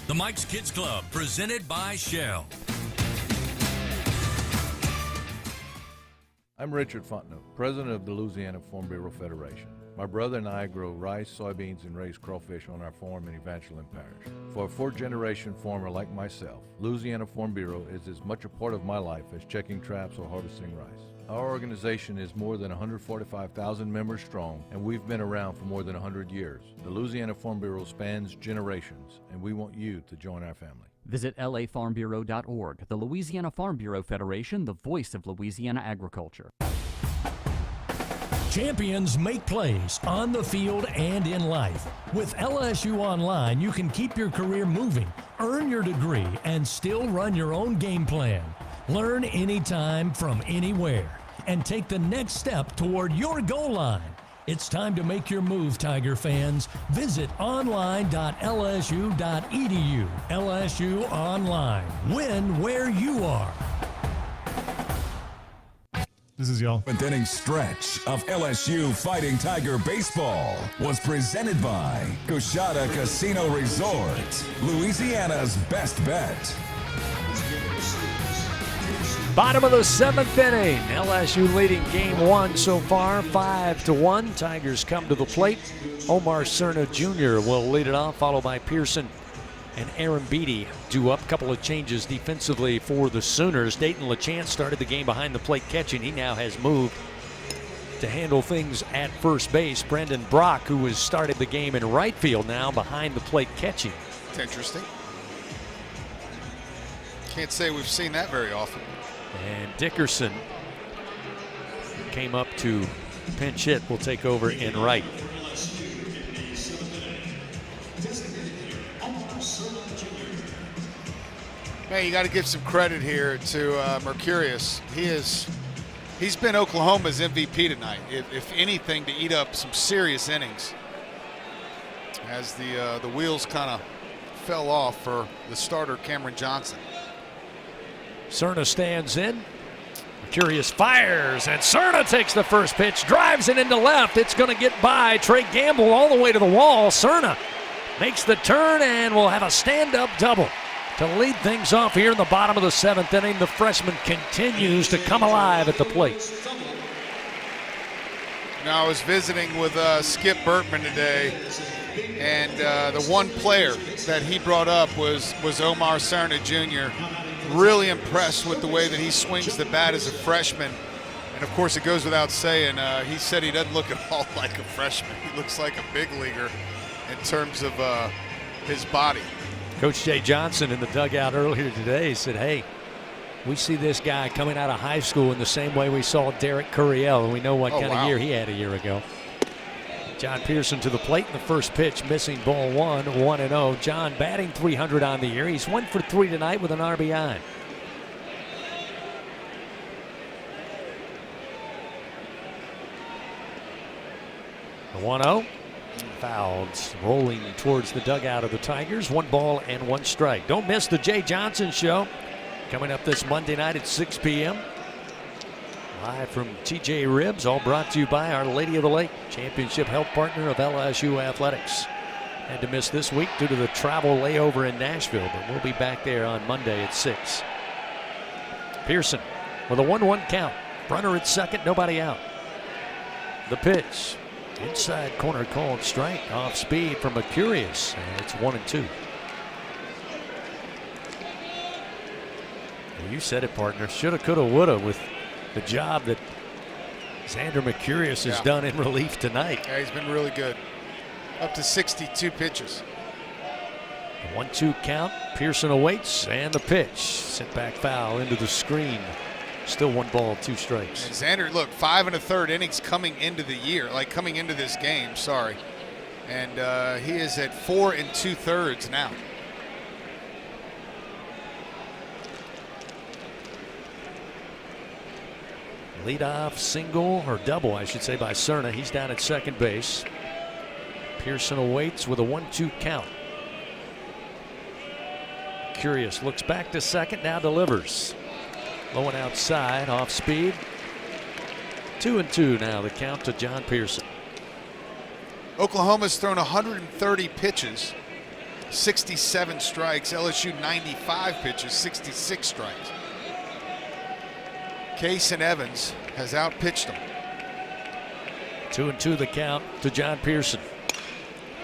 [SPEAKER 19] The Mike's Kids Club, presented by Shell.
[SPEAKER 4] I'm Richard Fontenot, president of the Louisiana Farm Bureau Federation. My brother and I grow rice, soybeans, and raise crawfish on our farm in Evangeline Parish. For a fourth-generation farmer like myself, Louisiana Farm Bureau is as much a part of my life as checking traps or harvesting rice. Our organization is more than 145,000 members strong, and we've been around for more than 100 years. The Louisiana Farm Bureau spans generations, and we want you to join our family.
[SPEAKER 5] Visit lafarmbureau.org. The Louisiana Farm Bureau Federation, the voice of Louisiana agriculture.
[SPEAKER 2] Champions make plays on the field and in life. With LSU Online, you can keep your career moving, earn your degree, and still run your own game plan. Learn anytime from anywhere and take the next step toward your goal line. It's time to make your move, Tiger fans. Visit online.lsu.edu. LSU Online. Win where you are.
[SPEAKER 15] This is y'all.
[SPEAKER 1] 7th inning stretch of LSU Fighting Tiger Baseball was presented by Coshada Casino Resort, Louisiana's best bet.
[SPEAKER 2] Bottom of the 7th inning. LSU leading game one so far, 5-1. Tigers come to the plate. Omar Cerna Jr. will lead it off, followed by Pearson and Aaron Beatty do up. A couple of changes defensively for the Sooners. Dayton LaChance started the game behind the plate catching. He now has moved to handle things at first base. Brendan Brock, who has started the game in right field, now behind the plate catching.
[SPEAKER 12] It's interesting. Can't say we've seen that very often.
[SPEAKER 2] And Dickerson came up to pinch hit, will take over in right.
[SPEAKER 12] Man, you got to give some credit here to Mercurius. He's been Oklahoma's MVP tonight. If anything, to eat up some serious innings, as the wheels kind of fell off for the starter Cameron Johnson.
[SPEAKER 2] Cerna stands in. Mercurius fires, and Cerna takes the first pitch, drives it into left. It's going to get by Trey Gamble all the way to the wall. Cerna makes the turn and will have a stand-up double to lead things off here in the bottom of the 7th inning. The freshman continues to come alive at the plate.
[SPEAKER 12] Now, I was visiting with Skip Bertman today, and the one player that he brought up was Omar Cerna Jr. Really impressed with the way that he swings the bat as a freshman. And, of course, it goes without saying, he said he doesn't look at all like a freshman. He looks like a big leaguer in terms of his body.
[SPEAKER 2] Coach Jay Johnson in the dugout earlier today said, hey, we see this guy coming out of high school in the same way we saw Derek Curiel, and we know what kind of year he had a year ago. John Pearson to the plate in the first pitch, missing ball one, 1-0. John batting .300 on the year. He's 1 for 3 tonight with an RBI. The 1-0. Fouls rolling towards the dugout of the Tigers. 1 ball and 1 strike. Don't miss the Jay Johnson Show coming up this Monday night at 6 p.m. Live from TJ Ribs, all brought to you by Our Lady of the Lake, championship health partner of LSU Athletics. Had to miss this week due to the travel layover in Nashville, but we'll be back there on Monday at 6. Pearson with a 1-1 count. Runner at second, nobody out. The pitch. Inside corner called strike, off speed from Mercurius, and it's 1-2. Well, you said it, partner. Shoulda, coulda, woulda with the job that Xander Mercurius has done in relief tonight.
[SPEAKER 12] Yeah, he's been really good. Up to 62 pitches.
[SPEAKER 2] The 1-2 count. Pearson awaits, and the pitch. Sent back foul into the screen. Still 1 ball, 2 strikes.
[SPEAKER 12] And Xander, look, 5 1/3 innings coming into the year, coming into this game, sorry. And he is at 4 2/3 now. Leadoff single, or double, I should say, by Cerna. He's down at second base.
[SPEAKER 2] Pearson awaits with a 1-2 count. Curious looks back to second, now delivers. Low and outside, off speed. 2-2 now the count to John Pearson.
[SPEAKER 12] Oklahoma's thrown 130 pitches, 67 strikes. LSU 95 pitches, 66 strikes. Case and Evans has outpitched them.
[SPEAKER 2] 2-2 the count to John Pearson.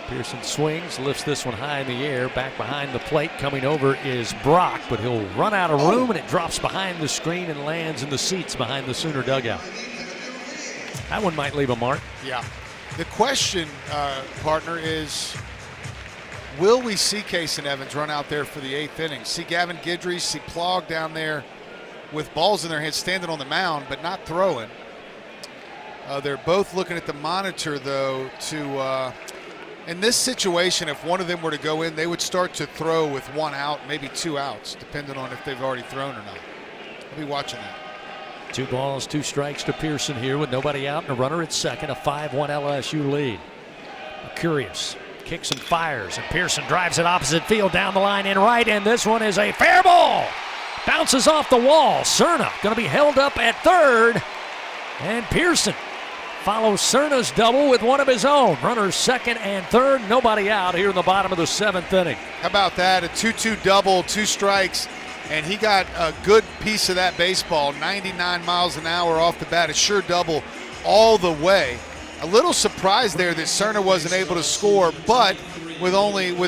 [SPEAKER 2] Pearson swings, lifts this one high in the air. Back behind the plate, coming over is Brock, but he'll run out of room, and it drops behind the screen and lands in the seats behind the Sooner dugout. That one might leave a mark.
[SPEAKER 12] Yeah. The question, partner, is will we see Case and Evans run out there for the 8th inning? See Gavin Guidry, see Plog down there with balls in their hands, standing on the mound, but not throwing. They're both looking at the monitor, though, to in this situation, if one of them were to go in, they would start to throw with 1 out, maybe 2 outs, depending on if they've already thrown or not. I'll be watching that.
[SPEAKER 2] 2 balls, 2 strikes to Pearson here with nobody out and a runner at second, a 5-1 LSU lead. Curious kicks and fires, and Pearson drives it opposite field down the line in right, and this one is a fair ball. Bounces off the wall. Cerna going to be held up at third, and Pearson follows Cerna's double with one of his own. Runners second and third, nobody out here in the bottom of the 7th inning.
[SPEAKER 12] How about that? A 2-2 double, 2 strikes, and he got a good piece of that baseball, 99 miles an hour off the bat, a sure double all the way. A little surprised there that Cerna wasn't able to score, but with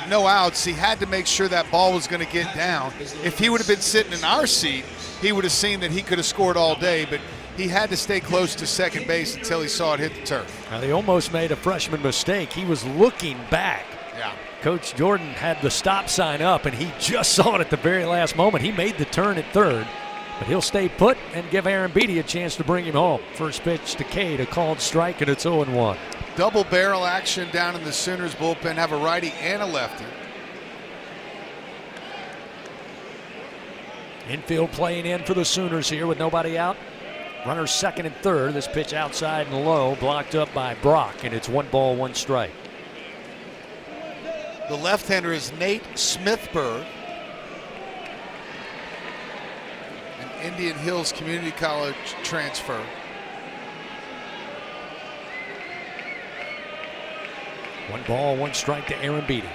[SPEAKER 12] no outs, he had to make sure that ball was going to get down. If he would have been sitting in our seat, he would have seen that he could have scored all day, but he had to stay close to second base until he saw it hit the turf.
[SPEAKER 2] Now, they almost made a freshman mistake. He was looking back.
[SPEAKER 12] Yeah.
[SPEAKER 2] Coach Jordan had the stop sign up, and he just saw it at the very last moment. He made the turn at third, but he'll stay put and give Aaron Beatty a chance to bring him home. First pitch to Cade, a called strike, and it's 0-1.
[SPEAKER 12] Double barrel action down in the Sooners bullpen, have a righty and a lefty.
[SPEAKER 2] Infield playing in for the Sooners here with nobody out. Runners second and third. This pitch outside and low, blocked up by Brock, and it's 1 ball, 1 strike.
[SPEAKER 12] The left-hander is Nate Smithberg, an Indian Hills Community College transfer.
[SPEAKER 2] One ball, 1 strike to Aaron Beatty.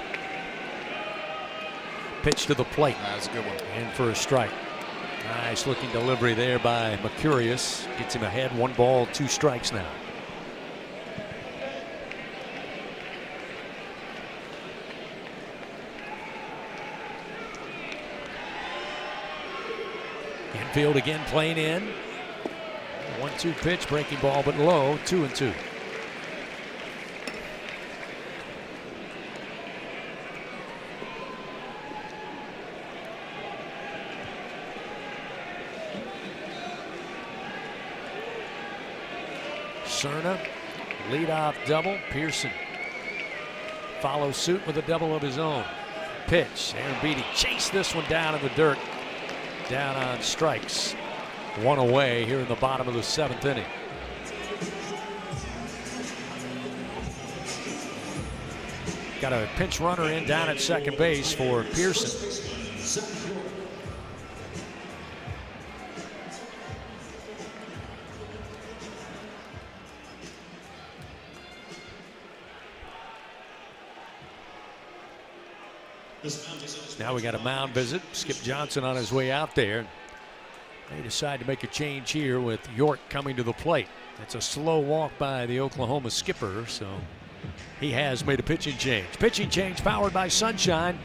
[SPEAKER 2] Pitch to the plate.
[SPEAKER 12] That's a good one.
[SPEAKER 2] And for a strike. Nice looking delivery there by Mercurius. Gets him ahead, 1 ball, 2 strikes now. Infield again playing in. 1-2 pitch, breaking ball but low, 2-2. Cerna, leadoff double. Pearson follows suit with a double of his own. Pitch, Aaron Beatty chased this one down in the dirt. Down on strikes. 1 away here in the bottom of the 7th inning. Got a pinch runner in down at second base for Pearson. Now we got a mound visit. Skip Johnson on his way out there. They decide to make a change here with York coming to the plate. It's a slow walk by the Oklahoma skipper, so he has made a pitching change. Pitching change powered by Sunshine,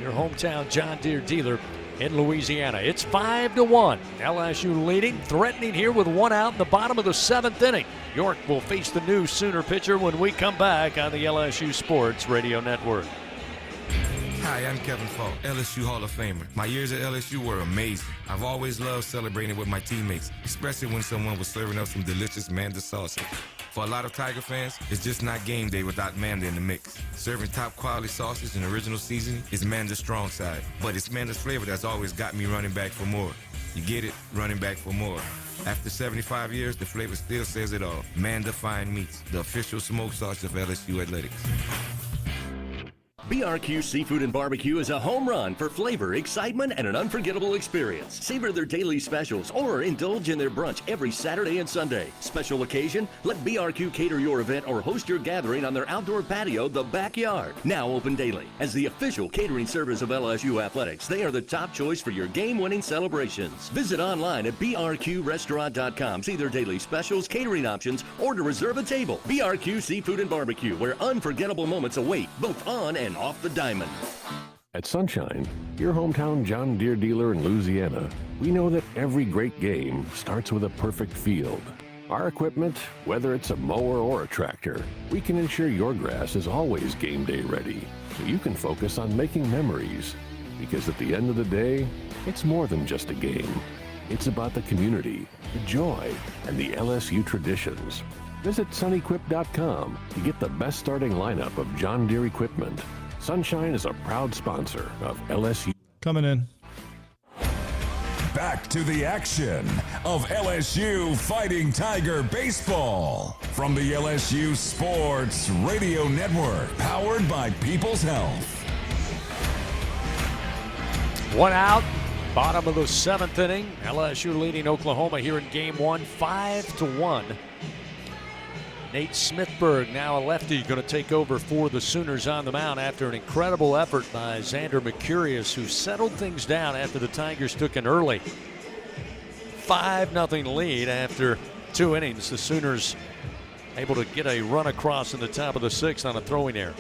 [SPEAKER 2] your hometown John Deere dealer in Louisiana. It's 5-1. LSU leading, threatening here with 1 out in the bottom of the 7th inning. York will face the new Sooner pitcher when we come back on the LSU Sports Radio Network.
[SPEAKER 6] Hi, I'm Kevin Falk, LSU Hall of Famer. My years at LSU were amazing. I've always loved celebrating with my teammates, especially when someone was serving up some delicious Manda salsa. For a lot of Tiger fans, it's just not game day without Manda in the mix. Serving top quality sauces and original seasoning is Manda's strong side, but it's Manda's flavor that's always got me running back for more. You get it? Running back for more. After 75 years, the flavor still says it all. Man-Defined Meats, the official smoke sauce of LSU Athletics.
[SPEAKER 7] BRQ Seafood and Barbecue is a home run for flavor, excitement, and an unforgettable experience. Savor their daily specials or indulge in their brunch every Saturday and Sunday. Special occasion? Let BRQ cater your event or host your gathering on their outdoor patio, The Backyard. Now open daily. As the official catering service of LSU Athletics, they are the top choice for your game-winning celebrations. Visit online at brqrestaurant.com. See their daily specials, catering options, or to reserve a table. BRQ Seafood and Barbecue, where unforgettable moments await, both on and off the diamond.
[SPEAKER 9] At Sunshine, your hometown John Deere dealer in Louisiana, we know that every great game starts with a perfect field. Our equipment, whether it's a mower or a tractor, we can ensure your grass is always game day ready, so you can focus on making memories. Because at the end of the day, it's more than just a game. It's about the community, the joy, and the LSU traditions. Visit sunequip.com to get the best starting lineup of John Deere equipment. Sunshine is a proud sponsor of LSU.
[SPEAKER 15] Coming in.
[SPEAKER 1] Back to the action of LSU Fighting Tiger Baseball from the LSU Sports Radio Network, powered by People's Health.
[SPEAKER 2] One out, bottom of the 7th inning. LSU leading Oklahoma here in game 1, 5-1. Nate Smithberg, now a lefty, going to take over for the Sooners on the mound after an incredible effort by Xander Mercurius, who settled things down after the Tigers took an early 5-0 lead after 2 innings. The Sooners able to get a run across in the top of the 6th on a throwing error.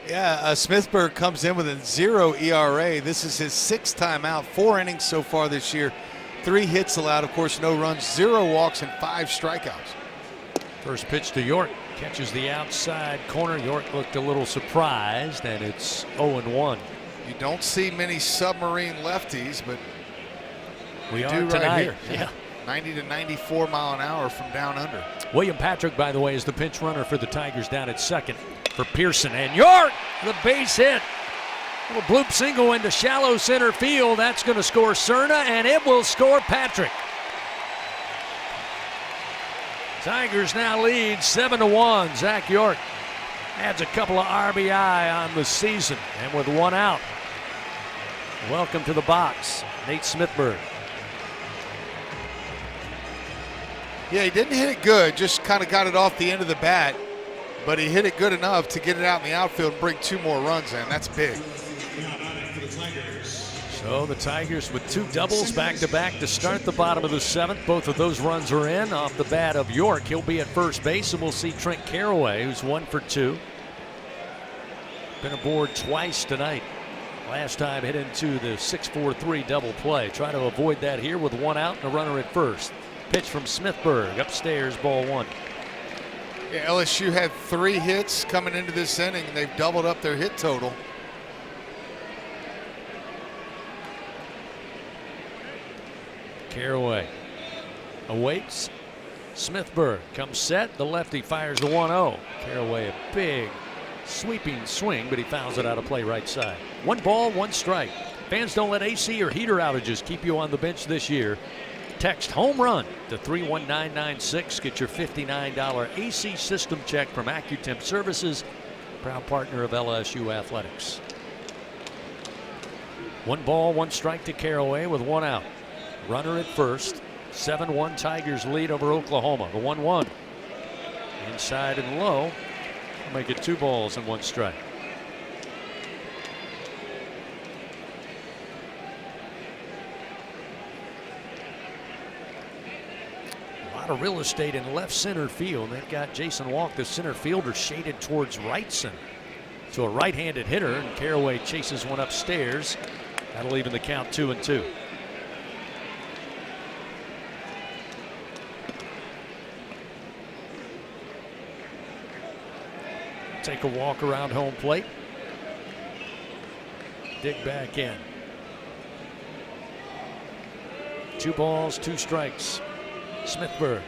[SPEAKER 12] Yeah, Smithberg comes in with a 0 ERA. This is his 6th time out, 4 innings so far this year. 3 hits allowed, of course, no runs, 0 walks, and 5 strikeouts.
[SPEAKER 2] First pitch to York, catches the outside corner. York looked a little surprised, and it's 0-1.
[SPEAKER 12] You don't see many submarine lefties, but
[SPEAKER 2] we
[SPEAKER 12] do
[SPEAKER 2] are
[SPEAKER 12] right
[SPEAKER 2] tonight.
[SPEAKER 12] here. Yeah. 90 to 94 mile an hour from down under.
[SPEAKER 2] William Patrick, by the way, is the pinch runner for the Tigers down at second for Pearson. And York, the base hit. Little bloop single into shallow center field. That's going to score Cerna, and it will score Patrick. Tigers now lead 7-1. Zach York adds a couple of RBI on the season, and with 1 out. Welcome to the box, Nate Smithberg.
[SPEAKER 12] Yeah, he didn't hit it good, just kind of got it off the end of the bat, but he hit it good enough to get it out in the outfield and bring 2 more runs in. That's big.
[SPEAKER 2] So the Tigers with 2 doubles back-to-back to start the bottom of the 7th. Both of those runs are in off the bat of York. He'll be at first base, and we'll see Trent Caraway, who's 1 for 2. Been aboard twice tonight. Last time hit into the 6-4-3 double play. Try to avoid that here with 1 out and a runner at first. Pitch from Smithberg, upstairs, ball 1.
[SPEAKER 12] Yeah, LSU had 3 hits coming into this inning, and they've doubled up their hit total.
[SPEAKER 2] Caraway awaits. Smithberg comes set. The lefty fires the 1-0. Caraway a big sweeping swing, but he fouls it out of play right side. 1 ball, 1 strike. Fans, don't let AC or heater outages keep you on the bench this year. Text home run to 31996. Get your $59 AC system check from AccuTemp Services, proud partner of LSU Athletics. 1 ball, 1 strike to Caraway with 1 out. Runner at first. 7-1 Tigers lead over Oklahoma. The 1-1. Inside and low. Make it 2 balls and 1 strike. A lot of real estate in left center field. They've got Jason Walk, the center fielder, shaded towards right center. So a right-handed hitter, and Caraway chases one upstairs. That'll even the count 2-2. Take a walk around home plate. Dig back in. 2 balls, 2 strikes. Smithberg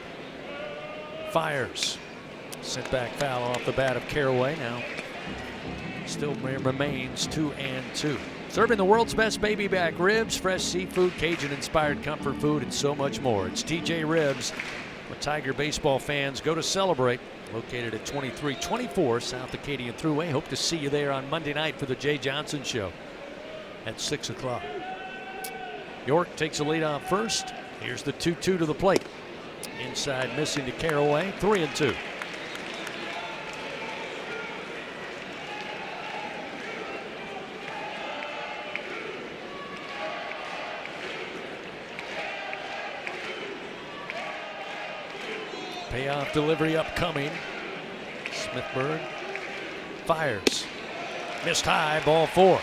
[SPEAKER 2] fires. Sent back foul off the bat of Caraway. Now still remains 2-2. Serving the world's best baby back ribs, fresh seafood, Cajun-inspired comfort food, and so much more. It's TJ Ribs, where Tiger baseball fans go to celebrate. Located at 2324 South Acadian Thruway. Hope to see you there on Monday night for the Jay Johnson Show at 6 o'clock. York takes a lead on first. Here's the 2-2 to the plate. Inside missing to Caraway, 3-2. Payoff delivery upcoming. Smithburg fires. Missed high, ball 4.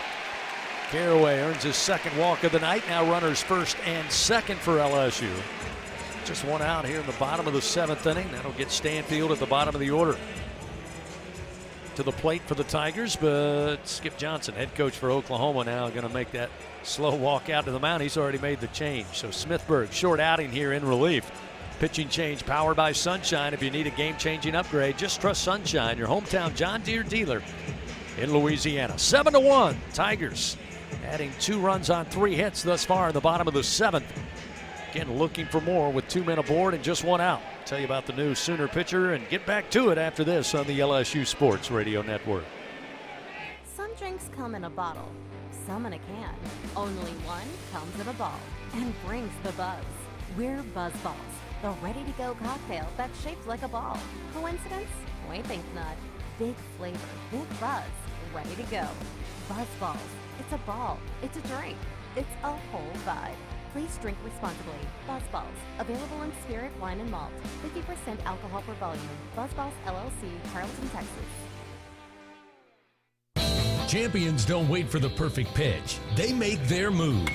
[SPEAKER 2] Caraway earns his second walk of the night. Now runners first and second for LSU. Just one out here in the bottom of the 7th inning. That'll get Stanfield at the bottom of the order. To the plate for the Tigers, but Skip Johnson, head coach for Oklahoma, now going to make that slow walk out to the mound. He's already made the change. So Smithburg, short outing here in relief. Pitching change powered by Sunshine. If you need a game-changing upgrade, just trust Sunshine, your hometown John Deere dealer in Louisiana. 7-1, Tigers adding 2 runs on 3 hits thus far in the bottom of the 7th. Again, looking for more with 2 men aboard and just 1 out. Tell you about the new Sooner pitcher and get back to it after this on the LSU Sports Radio Network.
[SPEAKER 10] Some drinks come in a bottle, some in a can. Only one comes in a ball and brings the buzz. We're Buzz Balls, the ready-to-go cocktail that's shaped like a ball. Coincidence? We think not. Big flavor, big buzz, ready to go. Buzz Balls. It's a ball. It's a drink. It's a whole vibe. Please drink responsibly. Buzz Balls. Available in spirit, wine, and malt. 50% alcohol per volume. Buzz Balls, LLC, Carrollton, Texas.
[SPEAKER 19] Champions don't wait for the perfect pitch. They make their move.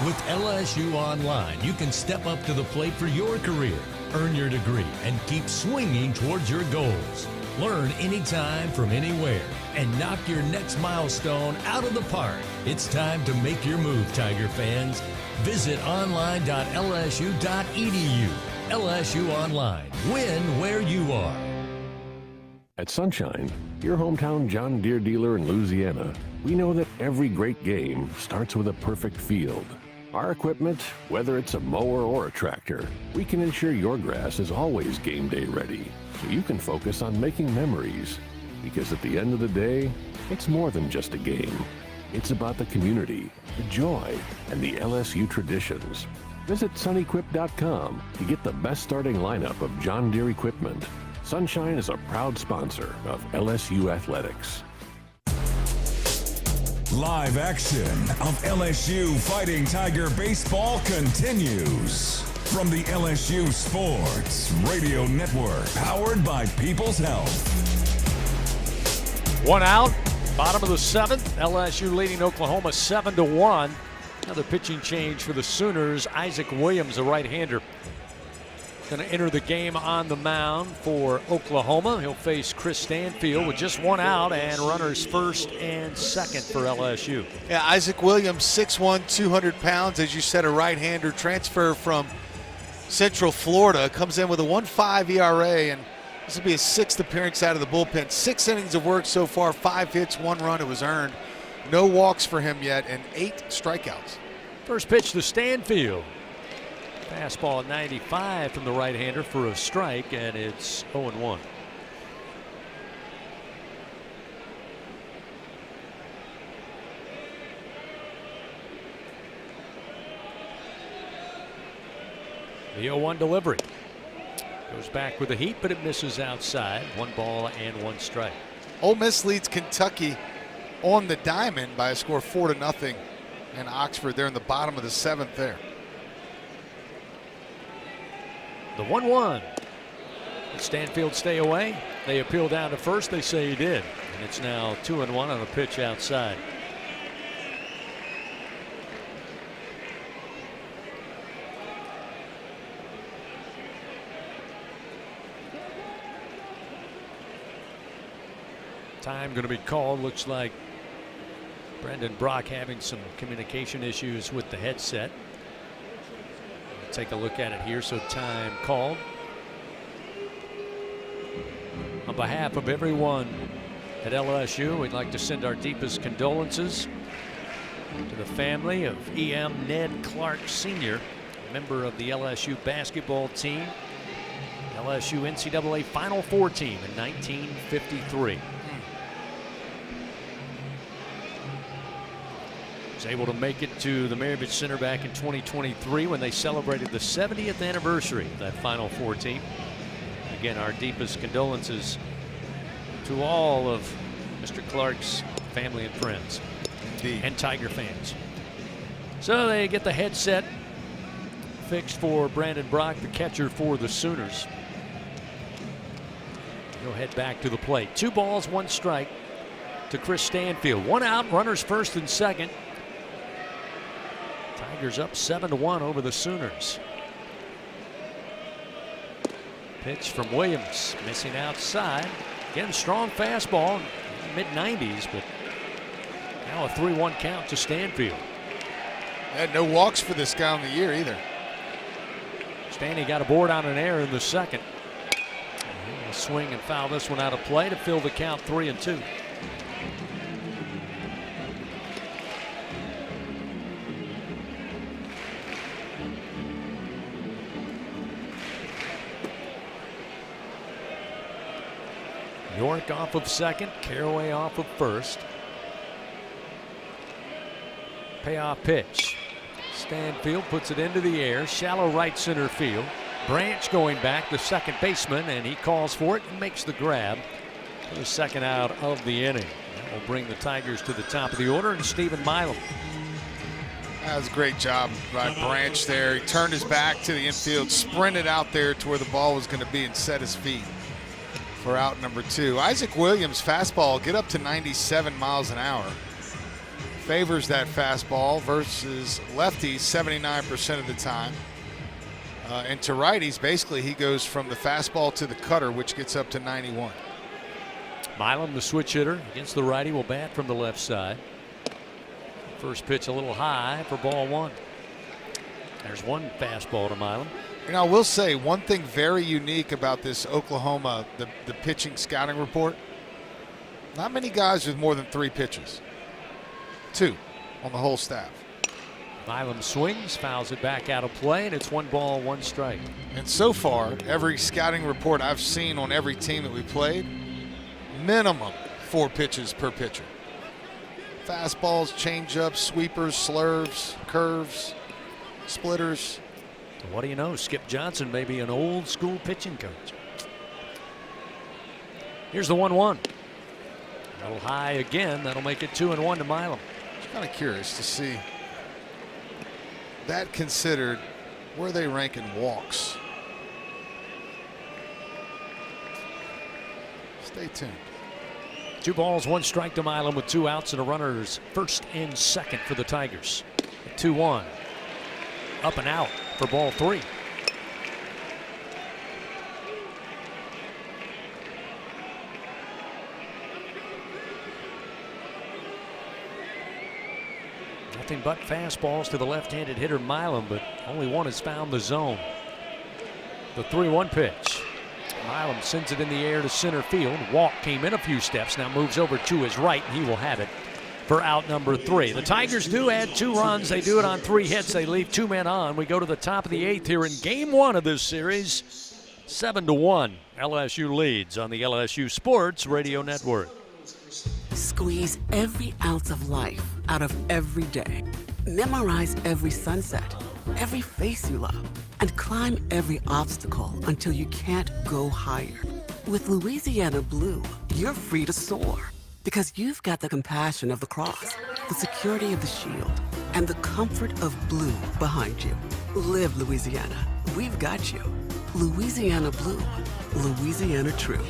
[SPEAKER 19] With LSU Online, you can step up to the plate for your career, earn your degree, and keep swinging towards your goals. Learn anytime from anywhere and knock your next milestone out of the park. It's time to make your move, Tiger fans. Visit online.lsu.edu. LSU Online. Win where you are.
[SPEAKER 9] At Sunshine, your hometown John Deere dealer in Louisiana, we know that every great game starts with a perfect field. Our equipment, whether it's a mower or a tractor, we can ensure your grass is always game day ready, so you can focus on making memories. Because at the end of the day, it's more than just a game. It's about the community, the joy, and the LSU traditions. Visit sunequip.com to get the best starting lineup of John Deere equipment. Sunshine is a proud sponsor of LSU Athletics.
[SPEAKER 1] Live action of LSU Fighting Tiger Baseball continues from the LSU Sports Radio Network, powered by People's Health.
[SPEAKER 2] 1 out, bottom of the 7th. LSU leading Oklahoma 7-1. Another pitching change for the Sooners. Isaac Williams, a right-hander, going to enter the game on the mound for Oklahoma. He'll face Chris Stanfield with just 1 out and runners first and second for LSU.
[SPEAKER 12] Yeah, Isaac Williams, 6'1", 200 pounds. As you said, a right-hander, transfer from Central Florida. Comes in with a 1.5 ERA, and this will be his 6th appearance out of the bullpen. 6 innings of work so far, 5 hits, 1 run. It was earned. No walks for him yet, and 8 strikeouts.
[SPEAKER 2] First pitch to Stanfield. Fastball at 95 from the right-hander for a strike, and it's 0-1. The 0-1 delivery. Goes back with a heat, but it misses outside. 1 ball and 1 strike.
[SPEAKER 12] Ole Miss leads Kentucky on the diamond by a score of 4-0 in Oxford. They're in the bottom of the 7th there.
[SPEAKER 2] The 1-1. Stanfield stay away. They appeal down to first. They say he did. And it's now 2-1 on a pitch outside. Time going to be called. Looks like Brendan Brock having some communication issues with the headset. Take a look at it here. So time called. On behalf of everyone at LSU. We'd like to send our deepest condolences to the family of E.M. Ned Clark Sr., a member of the LSU basketball team, LSU NCAA Final Four team in 1953. Was able to make it to the Maravich Center back in 2023 when they celebrated the 70th anniversary of that Final Four team. Again, our deepest condolences to all of Mr. Clark's family and friends.
[SPEAKER 12] Indeed.
[SPEAKER 2] And Tiger fans. So they get the headset fixed for Brandon Brock, the catcher for the Sooners. He'll head back to the plate. 2 balls, 1 strike to Chris Stanfield. 1 out, runners first and second. Tigers up 7-1 over the Sooners. Pitch from Williams, missing outside. Again, strong fastball, mid-90s, but now a 3-1 count to Stanfield.
[SPEAKER 12] Had no walks for this guy on the year either.
[SPEAKER 2] Stanley got a board on an error in the second. He'll swing and foul this one out of play to fill the count 3-2. York off of second, Caraway off of first. Payoff pitch. Stanfield puts it into the air, shallow right center field. Branch going back, the second baseman, and he calls for it and makes the grab for the second out of the inning. That will bring the Tigers to the top of the order, and Stephen Milam.
[SPEAKER 12] That was a great job by Branch there. He turned his back to the infield, sprinted out there to where the ball was going to be, and set his feet for out number 2. Isaac Williams' fastball get up to 97 miles an hour. Favors that fastball versus lefties 79% of the time. And to righties, basically he goes from the fastball to the cutter, which gets up to 91.
[SPEAKER 2] Milam, the switch hitter against the righty, will bat from the left side. First pitch a little high for ball 1. There's 1 fastball to Milam.
[SPEAKER 12] You know, I will say one thing very unique about this Oklahoma, the pitching scouting report. Not many guys with more than 3 pitches. 2 on the whole staff.
[SPEAKER 2] Milam swings, fouls it back out of play, and it's 1 ball, 1 strike.
[SPEAKER 12] And so far, every scouting report I've seen on every team that we played, minimum 4 pitches per pitcher. Fastballs, changeups, sweepers, slurves, curves, splitters.
[SPEAKER 2] What do you know? Skip Johnson may be an old school pitching coach. Here's the 1-1. A little high again. That'll make it 2-1 to Milam.
[SPEAKER 12] Just kind of curious to see that considered where they rank in walks. Stay tuned.
[SPEAKER 2] 2 balls, 1 strike to Milam with 2 outs and a runner's first and second for the Tigers. 2-1. Up and out for ball 3. Nothing but fastballs to the left-handed hitter Milam, but only 1 has found the zone. The 3-1 pitch. Milam sends it in the air to center field. Walk came in a few steps, now moves over to his right, and he will have it for out number 3. The Tigers do add 2 runs. They do it on 3 hits. They leave 2 men on. We go to the top of the 8th here in game 1 of this series. 7-1. LSU leads on the LSU Sports Radio Network.
[SPEAKER 13] Squeeze every ounce of life out of every day. Memorize every sunset, every face you love, and climb every obstacle until you can't go higher. With Louisiana Blue, you're free to soar because you've got the compassion of the cross, the security of the shield, and the comfort of blue behind you. Live Louisiana. We've got you. Louisiana Blue. Louisiana True.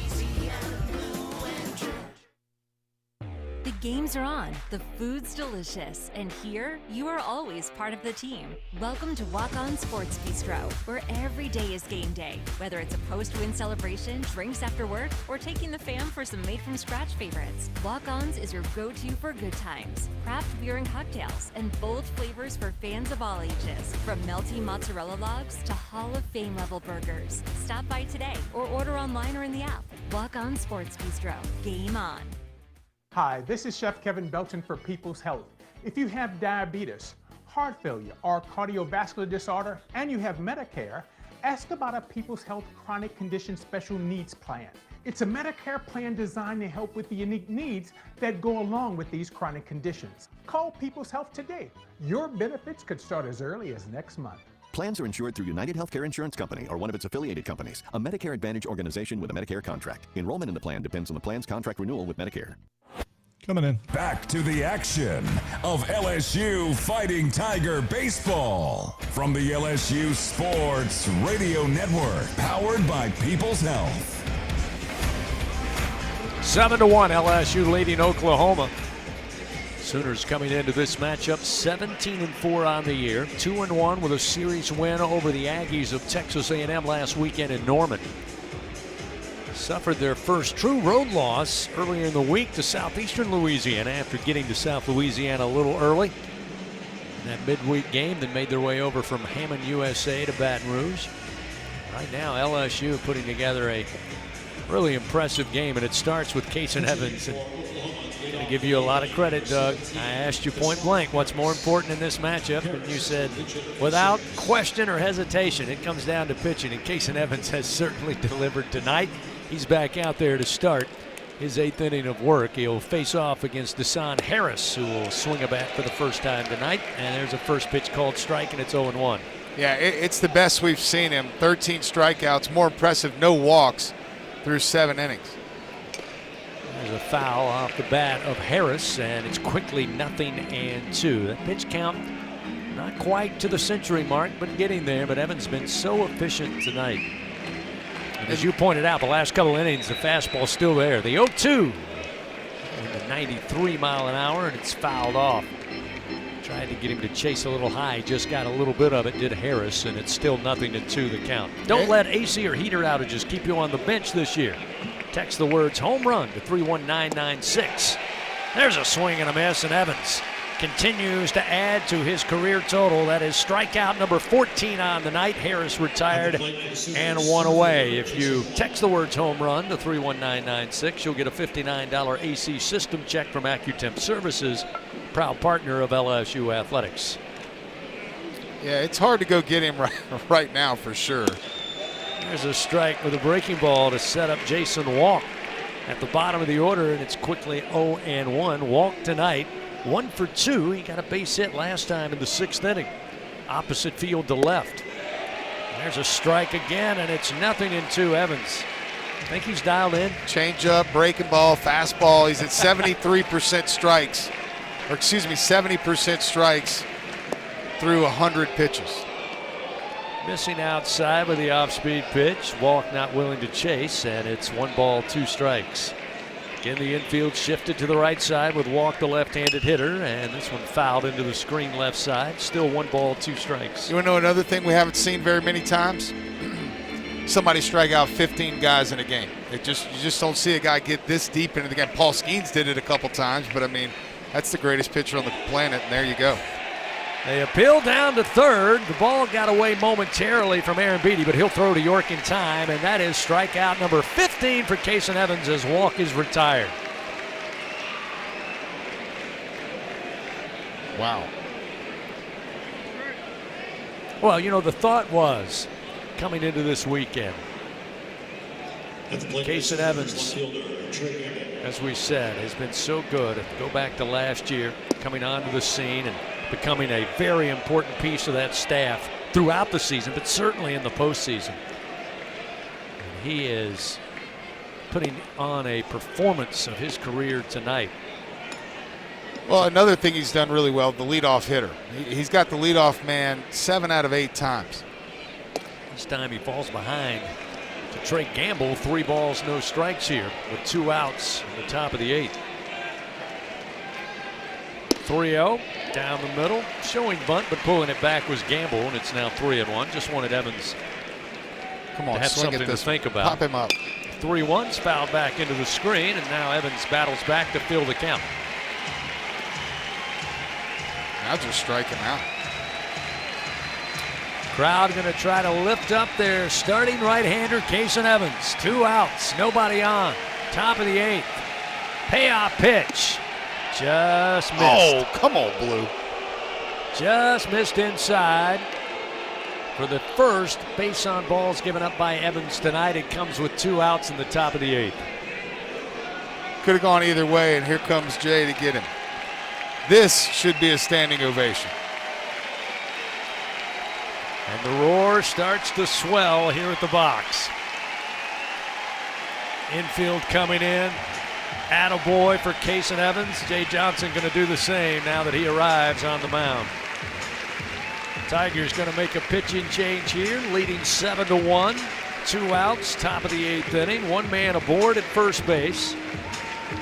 [SPEAKER 16] The games are on, the food's delicious, and here you are always part of the team. Welcome to Walk On Sports Bistro, where every day is game day. Whether it's a post-win celebration, drinks after work, or taking the fam for some made-from-scratch favorites, Walk On's is your go-to for good times. Craft beer and cocktails, and bold flavors for fans of all ages. From melty mozzarella logs to Hall of Fame level burgers. Stop by today or order online or in the app. Walk On Sports Bistro. Game on.
[SPEAKER 8] Hi, this is Chef Kevin Belton for People's Health. If you have diabetes, heart failure, or cardiovascular disorder, and you have Medicare, ask about a People's Health Chronic Condition Special Needs Plan. It's a Medicare plan designed to help with the unique needs that go along with these chronic conditions. Call People's Health today. Your benefits could start as early as next month.
[SPEAKER 11] Plans are insured through United Healthcare Insurance Company or one of its affiliated companies, a Medicare Advantage organization with a Medicare contract. Enrollment in the plan depends on the plan's contract renewal with Medicare.
[SPEAKER 15] Coming in.
[SPEAKER 1] Back to the action of LSU Fighting Tiger Baseball from the LSU Sports Radio Network, powered by People's Health.
[SPEAKER 2] 7-1, LSU leading Oklahoma. Sooners coming into this matchup 17-4 on the year, 2-1 with a series win over the Aggies of Texas A&M last weekend in Norman. Suffered their first true road loss earlier in the week to Southeastern Louisiana after getting to South Louisiana a little early. In that midweek game, then made their way over from Hammond, USA to Baton Rouge. Right now, LSU putting together a really impressive game, and it starts with Kason Evans. And I'm going to give you a lot of credit, Doug. I asked you point blank what's more important in this matchup, and you said without question or hesitation, it comes down to pitching, and Kason Evans has certainly delivered tonight. He's back out there to start his 8th inning of work. He'll face off against Deshaun Harris, who will swing a bat for the first time tonight. And there's a first pitch called strike, and it's 0-1.
[SPEAKER 12] Yeah, it's the best we've seen him. 13 strikeouts, more impressive, no walks through 7 innings.
[SPEAKER 2] There's a foul off the bat of Harris, and it's quickly 0-2. That pitch count not quite to the century mark, but getting there. But Evans been so efficient tonight. And as you pointed out, the last couple innings, the fastball's still there. The 0-2 in the 93 mile an hour, and it's fouled off. Tried to get him to chase a little high, just got a little bit of it, did Harris, and it's still 0-2 the count. Don't let AC or heater outages keep you on the bench this year. Text the words home run to 31996. There's a swing and a miss, and Evans continues to add to his career total. That is strikeout number 14 on the night. Harris retired and one away. If you text the words home run to 31996, you'll get a $59 AC system check from AccuTemp Services, proud partner of LSU Athletics.
[SPEAKER 12] Yeah, it's hard to go get him right now for sure.
[SPEAKER 2] There's a strike with a breaking ball to set up Jason Walk at the bottom of the order, and it's quickly 0-1. Walk tonight, 1 for 2. He got a base hit last time in the 6th inning. Opposite field to left. There's a strike again, and it's 0-2 Evans. I think he's dialed in.
[SPEAKER 12] Change up, breaking ball, fastball. He's at 73% strikes. Or excuse me, 70% strikes through 100 pitches.
[SPEAKER 2] Missing outside with the off-speed pitch. Walk not willing to chase, and it's 1 ball, 2 strikes. Again, the infield shifted to the right side with Walk, the left-handed hitter, and this one fouled into the screen left side. Still 1 ball, 2 strikes.
[SPEAKER 12] You want to know another thing we haven't seen very many times? Somebody strike out 15 guys in a game. You just don't see a guy get this deep into the game. Paul Skeens did it a couple times, but I mean, that's the greatest pitcher on the planet, and there you go.
[SPEAKER 2] They appeal down to third. The ball got away momentarily from Aaron Beatty, but he'll throw to York in time, and that is strikeout number 15 for Kason Evans as Walk is retired.
[SPEAKER 12] Wow.
[SPEAKER 2] Well, you know, the thought was coming into this weekend, Kason Evans, as we said, has been so good. If you go back to last year, coming onto the scene and becoming a very important piece of that staff throughout the season, but certainly in the postseason. And he is putting on a performance of his career tonight.
[SPEAKER 12] Well, another thing he's done really well, the leadoff hitter. He's got the leadoff man 7 out of 8 times.
[SPEAKER 2] This time he falls behind to Trey Gamble. 3 balls, no strikes here with 2 outs in the top of the 8th. 3-0 down the middle, showing bunt, but pulling it back was Gamble, and it's now 3-1. Just wanted Evans
[SPEAKER 12] Come on,
[SPEAKER 2] to have
[SPEAKER 12] swing
[SPEAKER 2] something
[SPEAKER 12] at this.
[SPEAKER 2] to think about.
[SPEAKER 12] Pop him up.
[SPEAKER 2] 3-1's fouled back into the screen, and now Evans battles back to fill the count.
[SPEAKER 12] Now just strike him out.
[SPEAKER 2] Crowd going to try to lift up their starting right-hander, Kason Evans. 2 outs, nobody on. Top of the 8th. Payoff pitch. Just missed.
[SPEAKER 12] Oh, come on, Blue.
[SPEAKER 2] Just missed inside. For the first base on balls given up by Evans tonight, it comes with 2 outs in the top of the 8th.
[SPEAKER 12] Could have gone either way, and here comes Jay to get him. This should be a standing ovation.
[SPEAKER 2] And the roar starts to swell here at the box. Infield coming in. Attaboy for Kason Evans. Jay Johnson going to do the same now that he arrives on the mound. Tigers going to make a pitching change here, leading 7-1. 2 outs, top of the 8th inning. 1 man aboard at first base.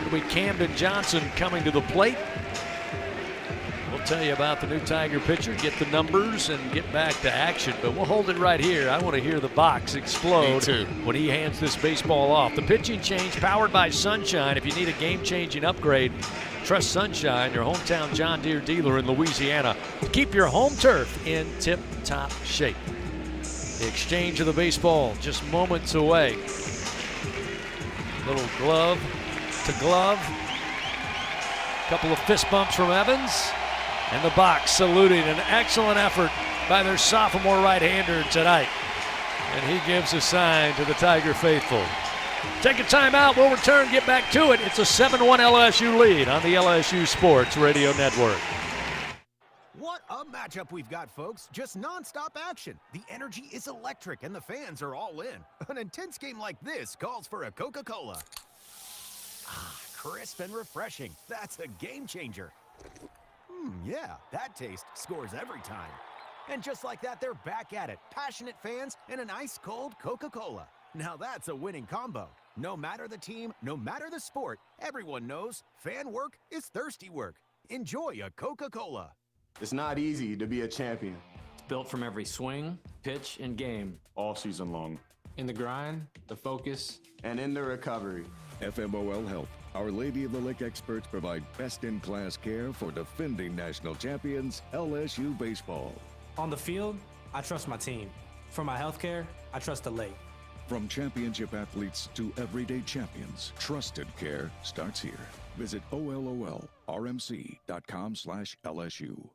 [SPEAKER 2] It'll be Camden Johnson coming to the plate. We'll tell you about the new Tiger pitcher, get the numbers, and get back to action. But we'll hold it right here. I want to hear the box explode when he hands this baseball off. The pitching change powered by Sunshine. If you need a game-changing upgrade, trust Sunshine, your hometown John Deere dealer in Louisiana. Keep your home turf in tip-top shape. The exchange of the baseball just moments away. Little glove to glove. Couple of fist bumps from Evans. And the box saluting an excellent effort by their sophomore right-hander tonight. And he gives a sign to the Tiger faithful. Take a timeout. We'll return, get back to it. It's a 7-1 LSU lead on the LSU Sports Radio Network.
[SPEAKER 14] What a matchup we've got, folks. Just nonstop action. The energy is electric, and the fans are all in. An intense game like this calls for a Coca-Cola. Ah, crisp and refreshing. That's a game changer. Yeah, that taste scores every time. And just like that, they're back at it. Passionate fans and an ice-cold Coca-Cola. Now that's a winning combo. No matter the team, no matter the sport, everyone knows fan work is thirsty work. Enjoy a Coca-Cola.
[SPEAKER 17] It's not easy to be a champion.
[SPEAKER 21] It's built from every swing, pitch, and game.
[SPEAKER 17] All season long.
[SPEAKER 21] In the grind, the focus,
[SPEAKER 17] and in the recovery.
[SPEAKER 22] FMOL Health, Our Lady of the Lake experts provide best-in-class care for defending national champions LSU Baseball.
[SPEAKER 21] On the field, I trust my team. For my health care, I trust the lake.
[SPEAKER 22] From championship athletes to everyday champions, trusted care starts here. Visit ololrmc.com/LSU.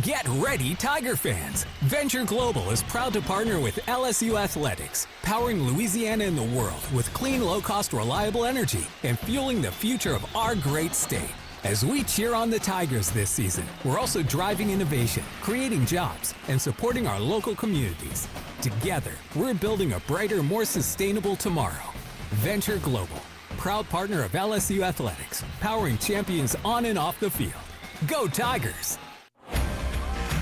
[SPEAKER 3] Get ready, Tiger fans! Venture Global is proud to partner with LSU Athletics, powering Louisiana and the world with clean, low-cost, reliable energy and fueling the future of our great state. As we cheer on the Tigers this season, we're also driving innovation, creating jobs, and supporting our local communities. Together, we're building a brighter, more sustainable tomorrow. Venture Global, proud partner of LSU Athletics, powering champions on and off the field. Go Tigers!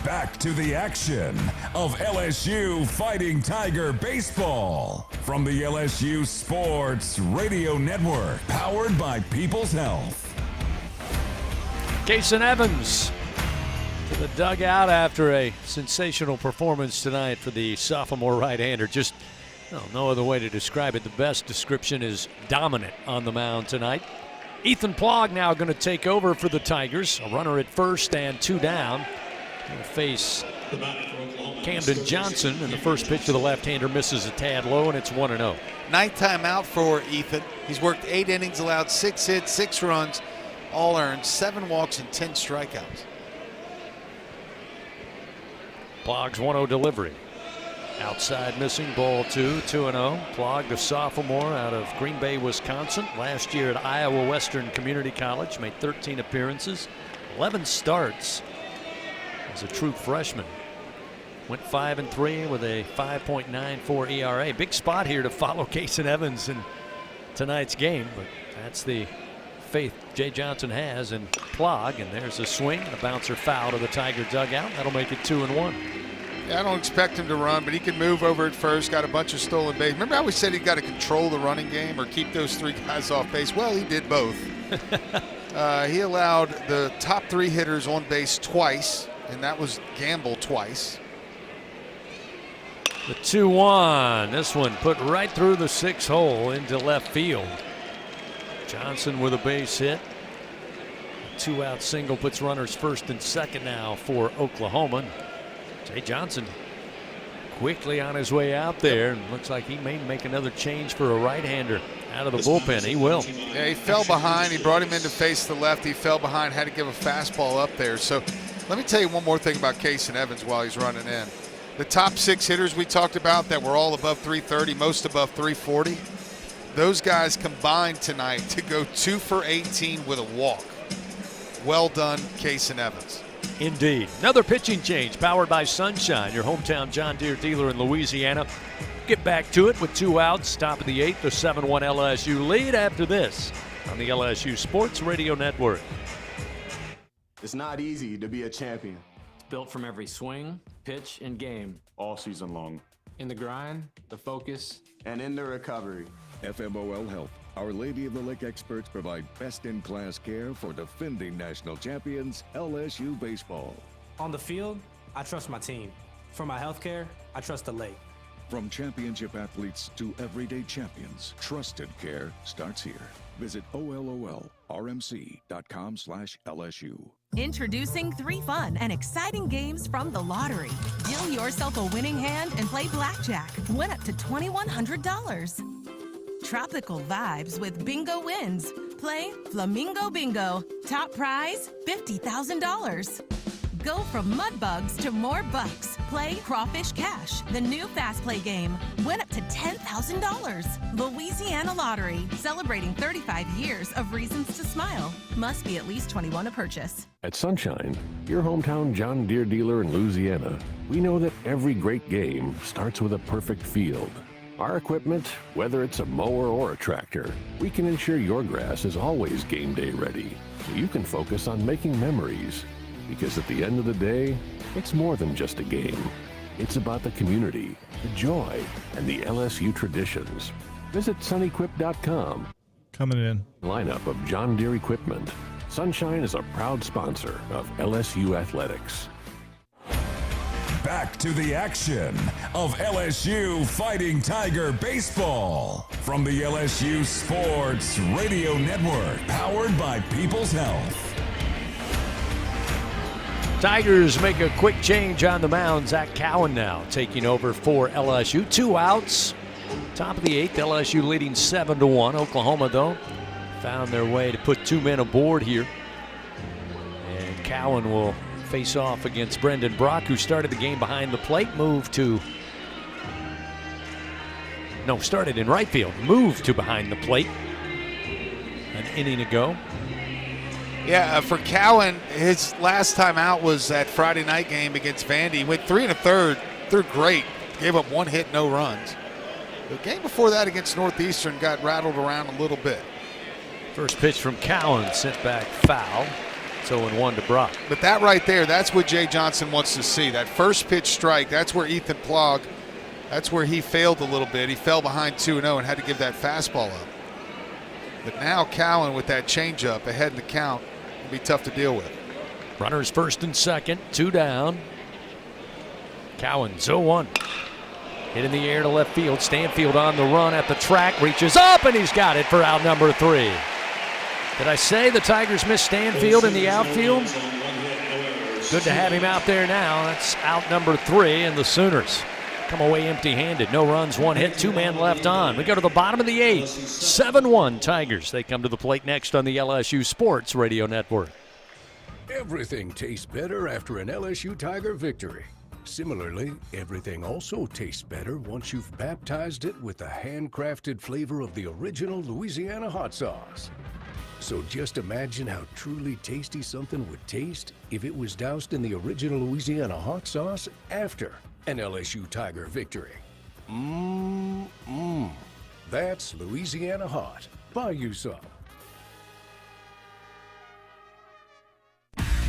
[SPEAKER 1] Back to the action of LSU Fighting Tiger Baseball from the LSU Sports Radio Network, powered by People's Health.
[SPEAKER 2] Kason Evans to the dugout after a sensational performance tonight for the sophomore right-hander. Just no other way to describe it. The best description is dominant on the mound tonight. Ethan Plog now going to take over for the Tigers. A runner at first and 2 down. He'll face Camden Johnson, and the first pitch to the left-hander misses a tad low, and it's 1-0.
[SPEAKER 12] Ninth time out for Ethan. He's worked 8 innings, allowed 6 hits, 6 runs, all earned, 7 walks and 10 strikeouts.
[SPEAKER 2] Plog's 1-0 delivery. Outside missing, ball 2, 2-0. Plog, the sophomore out of Green Bay, Wisconsin. Last year at Iowa Western Community College, made 13 appearances, 11 starts as a true freshman. Went 5-3 with a 5.94 ERA. Big spot here to follow Kason Evans in tonight's game, but that's the faith Jay Johnson has in Plog, and there's a swing and a bouncer foul to the Tiger dugout. That'll make it 2-1.
[SPEAKER 12] Yeah, I don't expect him to run, but he can move over at first, got a bunch of stolen base. Remember how we said he got to control the running game or keep those 3 guys off base? Well, he did both. He allowed the top 3 hitters on base twice, and that was Gamble twice.
[SPEAKER 2] The 2-1. This one put right through the 6 hole into left field. Johnson with a base hit. A 2-out single puts runners first and second now for Oklahoma. Jay Johnson quickly on his way out there, and looks like he may make another change for a right-hander out of the bullpen. He will.
[SPEAKER 12] Yeah, he fell behind. He brought him in to face the left. He fell behind, had to give a fastball up there. So let me tell you one more thing about Kason Evans while he's running in. The top 6 hitters we talked about that were all above 330, most above 340, those guys combined tonight to go 2 for 18 with a walk. Well done, Kason Evans.
[SPEAKER 2] Indeed. Another pitching change powered by Sunshine, your hometown John Deere dealer in Louisiana. Get back to it with 2 outs, top of the 8th, the 7-1 LSU lead after this on the LSU Sports Radio Network.
[SPEAKER 17] It's not easy to be a champion.
[SPEAKER 21] Built from every swing, pitch, and game.
[SPEAKER 17] All season long.
[SPEAKER 21] In the grind, the focus,
[SPEAKER 17] and in the recovery.
[SPEAKER 22] FMOL Health. Our Lady of the Lake experts provide best-in-class care for defending national champions, LSU Baseball.
[SPEAKER 21] On the field, I trust my team. For my health care, I trust the lake.
[SPEAKER 22] From championship athletes to everyday champions, trusted care starts here. Visit OLOLRMC.com/LSU.
[SPEAKER 18] Introducing 3 fun and exciting games from the lottery. Deal yourself a winning hand and play blackjack. Win up to $2,100. Tropical vibes with Bingo Wins. Play Flamingo Bingo. Top prize, $50,000. Go from mud bugs to more bucks. Play Crawfish Cash, the new fast play game. Win up to $10,000. Louisiana Lottery, celebrating 35 years of reasons to smile. Must be at least 21 to purchase.
[SPEAKER 9] At Sunshine, your hometown John Deere dealer in Louisiana, we know that every great game starts with a perfect field. Our equipment, whether it's a mower or a tractor, we can ensure your grass is always game day ready, so you can focus on making memories. Because at the end of the day, it's more than just a game. It's about the community, the joy, and the LSU traditions. Visit sunequip.com.
[SPEAKER 15] Coming in.
[SPEAKER 9] Lineup of John Deere equipment. Sunshine is a proud sponsor of LSU Athletics.
[SPEAKER 1] Back to the action of LSU Fighting Tiger Baseball from the LSU Sports Radio Network, powered by People's Health.
[SPEAKER 2] Tigers make a quick change on the mound. Zach Cowan now taking over for LSU. 2 outs. Top of the 8th, LSU leading 7-1. Oklahoma, though, found their way to put 2 men aboard here. And Cowan will face off against Brendan Brock, who started the game behind the plate. Started in right field. Moved to behind the plate an inning ago.
[SPEAKER 12] Yeah, for Cowan, his last time out was that Friday night game against Vandy. He went 3 1/3, threw great, gave up 1 hit, no runs. The game before that against Northeastern got rattled around a little bit.
[SPEAKER 2] First pitch from Cowan, sent back foul. 0-1 to Brock.
[SPEAKER 12] But that right there, that's what Jay Johnson wants to see. That first pitch strike, that's where Ethan Plog, that's where he failed a little bit. He fell behind 2-0 and had to give that fastball up. But now Cowan with that changeup ahead in the count, it'll be tough to deal with.
[SPEAKER 2] Runners first and second, 2 down. Cowan 0-1. Hit in the air to left field. Stanfield on the run at the track, reaches up, and he's got it for out number 3. Did I say the Tigers missed Stanfield in the outfield? Good to have him out there now. That's out number 3, and the Sooners come away empty-handed. No runs, 1 hit, 2 men left on. We go to the bottom of the 8th. 7-1 Tigers. They come to the plate next on the LSU Sports Radio Network.
[SPEAKER 20] Everything tastes better after an LSU Tiger victory. Similarly, everything also tastes better once you've baptized it with the handcrafted flavor of the original Louisiana hot sauce. So just imagine how truly tasty something would taste if it was doused in the original Louisiana hot sauce after an LSU Tiger victory. That's Louisiana hot. Buy you some.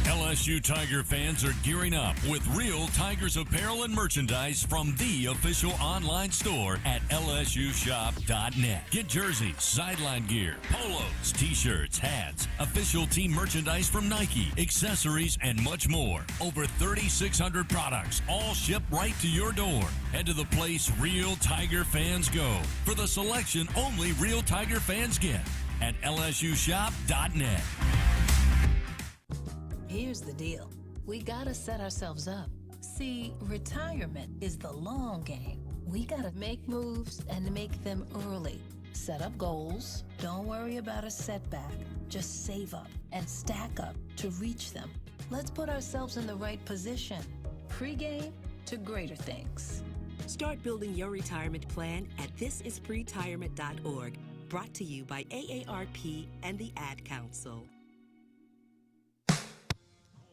[SPEAKER 19] LSU Tiger fans are gearing up with real Tigers apparel and merchandise from the official online store at lsushop.net. Get jerseys, sideline gear, polos, t-shirts, hats, official team merchandise from Nike, accessories, and much more. Over 3,600 products, all shipped right to your door. Head to the place real Tiger fans go for the selection only real Tiger fans get at lsushop.net.
[SPEAKER 23] Here's the deal. We gotta set ourselves up. See, retirement is the long game. We gotta make moves and make them early Set up goals. Don't worry about a setback. Just save up and stack up to reach them. Let's put ourselves in the right position. Pregame to greater things.
[SPEAKER 4] Start building your retirement plan at thisispretirement.org. Brought to you by AARP and the Ad Council.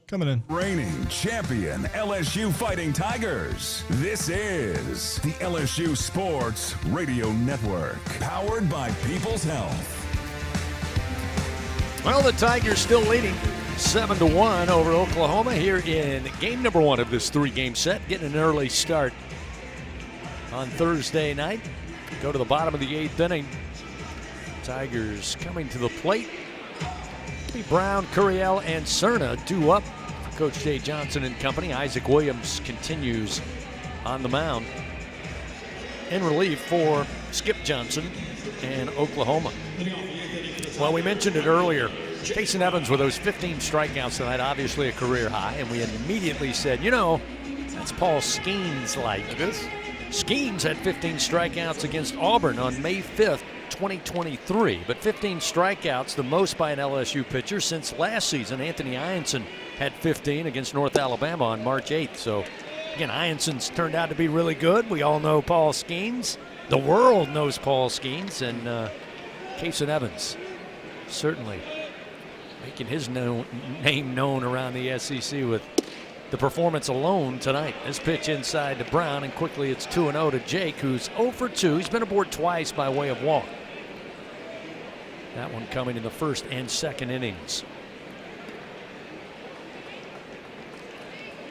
[SPEAKER 15] Coming in.
[SPEAKER 1] Reigning champion LSU Fighting Tigers. This is the LSU Sports Radio Network, powered by People's Health.
[SPEAKER 2] Well, the Tigers still leading 7-1 over Oklahoma here in game number 1 of this 3-game set. Getting an early start on Thursday night. Go to the bottom of the 8th inning. Tigers coming to the plate. Brown, Curiel, and Cerna due up for Coach Jay Johnson and company. Isaac Williams continues on the mound in relief for Skip Johnson and Oklahoma. Well, we mentioned it earlier. Jason Evans with those 15 strikeouts tonight, obviously a career high, and we immediately said, you know, that's Paul Skeens like.
[SPEAKER 12] It is.
[SPEAKER 2] Skeens had 15 strikeouts against Auburn on May 5th, 2023, but 15 strikeouts, the most by an LSU pitcher since last season. Anthony Ianson had 15 against North Alabama on March 8th. So, again, Ianson's turned out to be really good. We all know Paul Skeens. The world knows Paul Skeens, and Jason Evans certainly making his name known around the SEC with the performance alone tonight. This pitch inside to Brown, and quickly it's 2-0 to Jake, who's 0 for 2. He's been aboard twice by way of walk. That one coming in the first and second innings.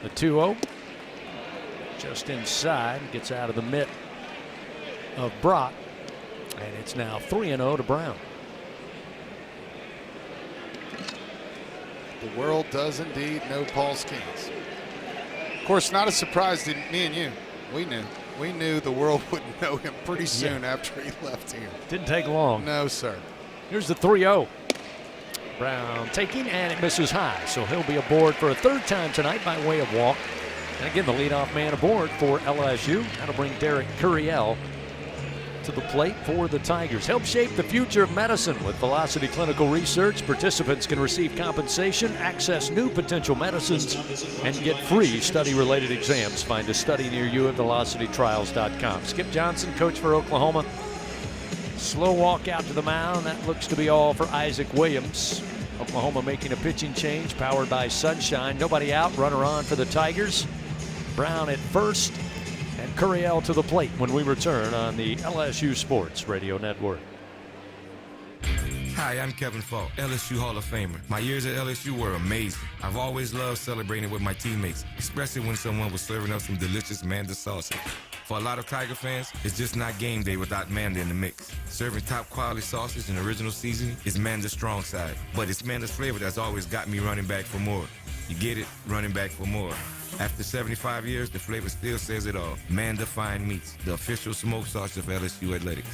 [SPEAKER 2] The 2-0 just inside, gets out of the mitt of Brock, and it's now 3-0 to Brown.
[SPEAKER 12] The world does indeed know Paul Skeens. Of course, not a surprise to me and you. We knew the world would know him pretty soon after he left here.
[SPEAKER 2] Didn't take long.
[SPEAKER 12] No, sir.
[SPEAKER 2] Here's the 3-0. Brown taking, and it misses high. So he'll be aboard for a third time tonight by way of walk. And again, the leadoff man aboard for LSU. That'll bring Derek Curiel to the plate for the Tigers. Help shape the future of medicine with Velocity Clinical Research. Participants can receive compensation, access new potential medicines, and get free study-related exams. Find a study near you at velocitytrials.com. Skip Johnson, coach for Oklahoma. Slow walk out to the mound. That looks to be all for Isaac Williams. Oklahoma making a pitching change, powered by Sunshine. Nobody out, runner on for the Tigers. Brown at first, and Curiel to the plate when we return on the LSU Sports Radio Network.
[SPEAKER 5] Hi, I'm Kevin Falk, LSU Hall of Famer. My years at LSU were amazing. I've always loved celebrating with my teammates, especially when someone was serving up some delicious Manda salsa. For a lot of Tiger fans, it's just not game day without Manda in the mix. Serving top quality sausage and original seasoning is Manda's strong side, but it's Manda's flavor that's always got me running back for more. You get it? Running back for more. After 75 years, the flavor still says it all. Manda Fine Meats, the official smoke sauce of LSU Athletics.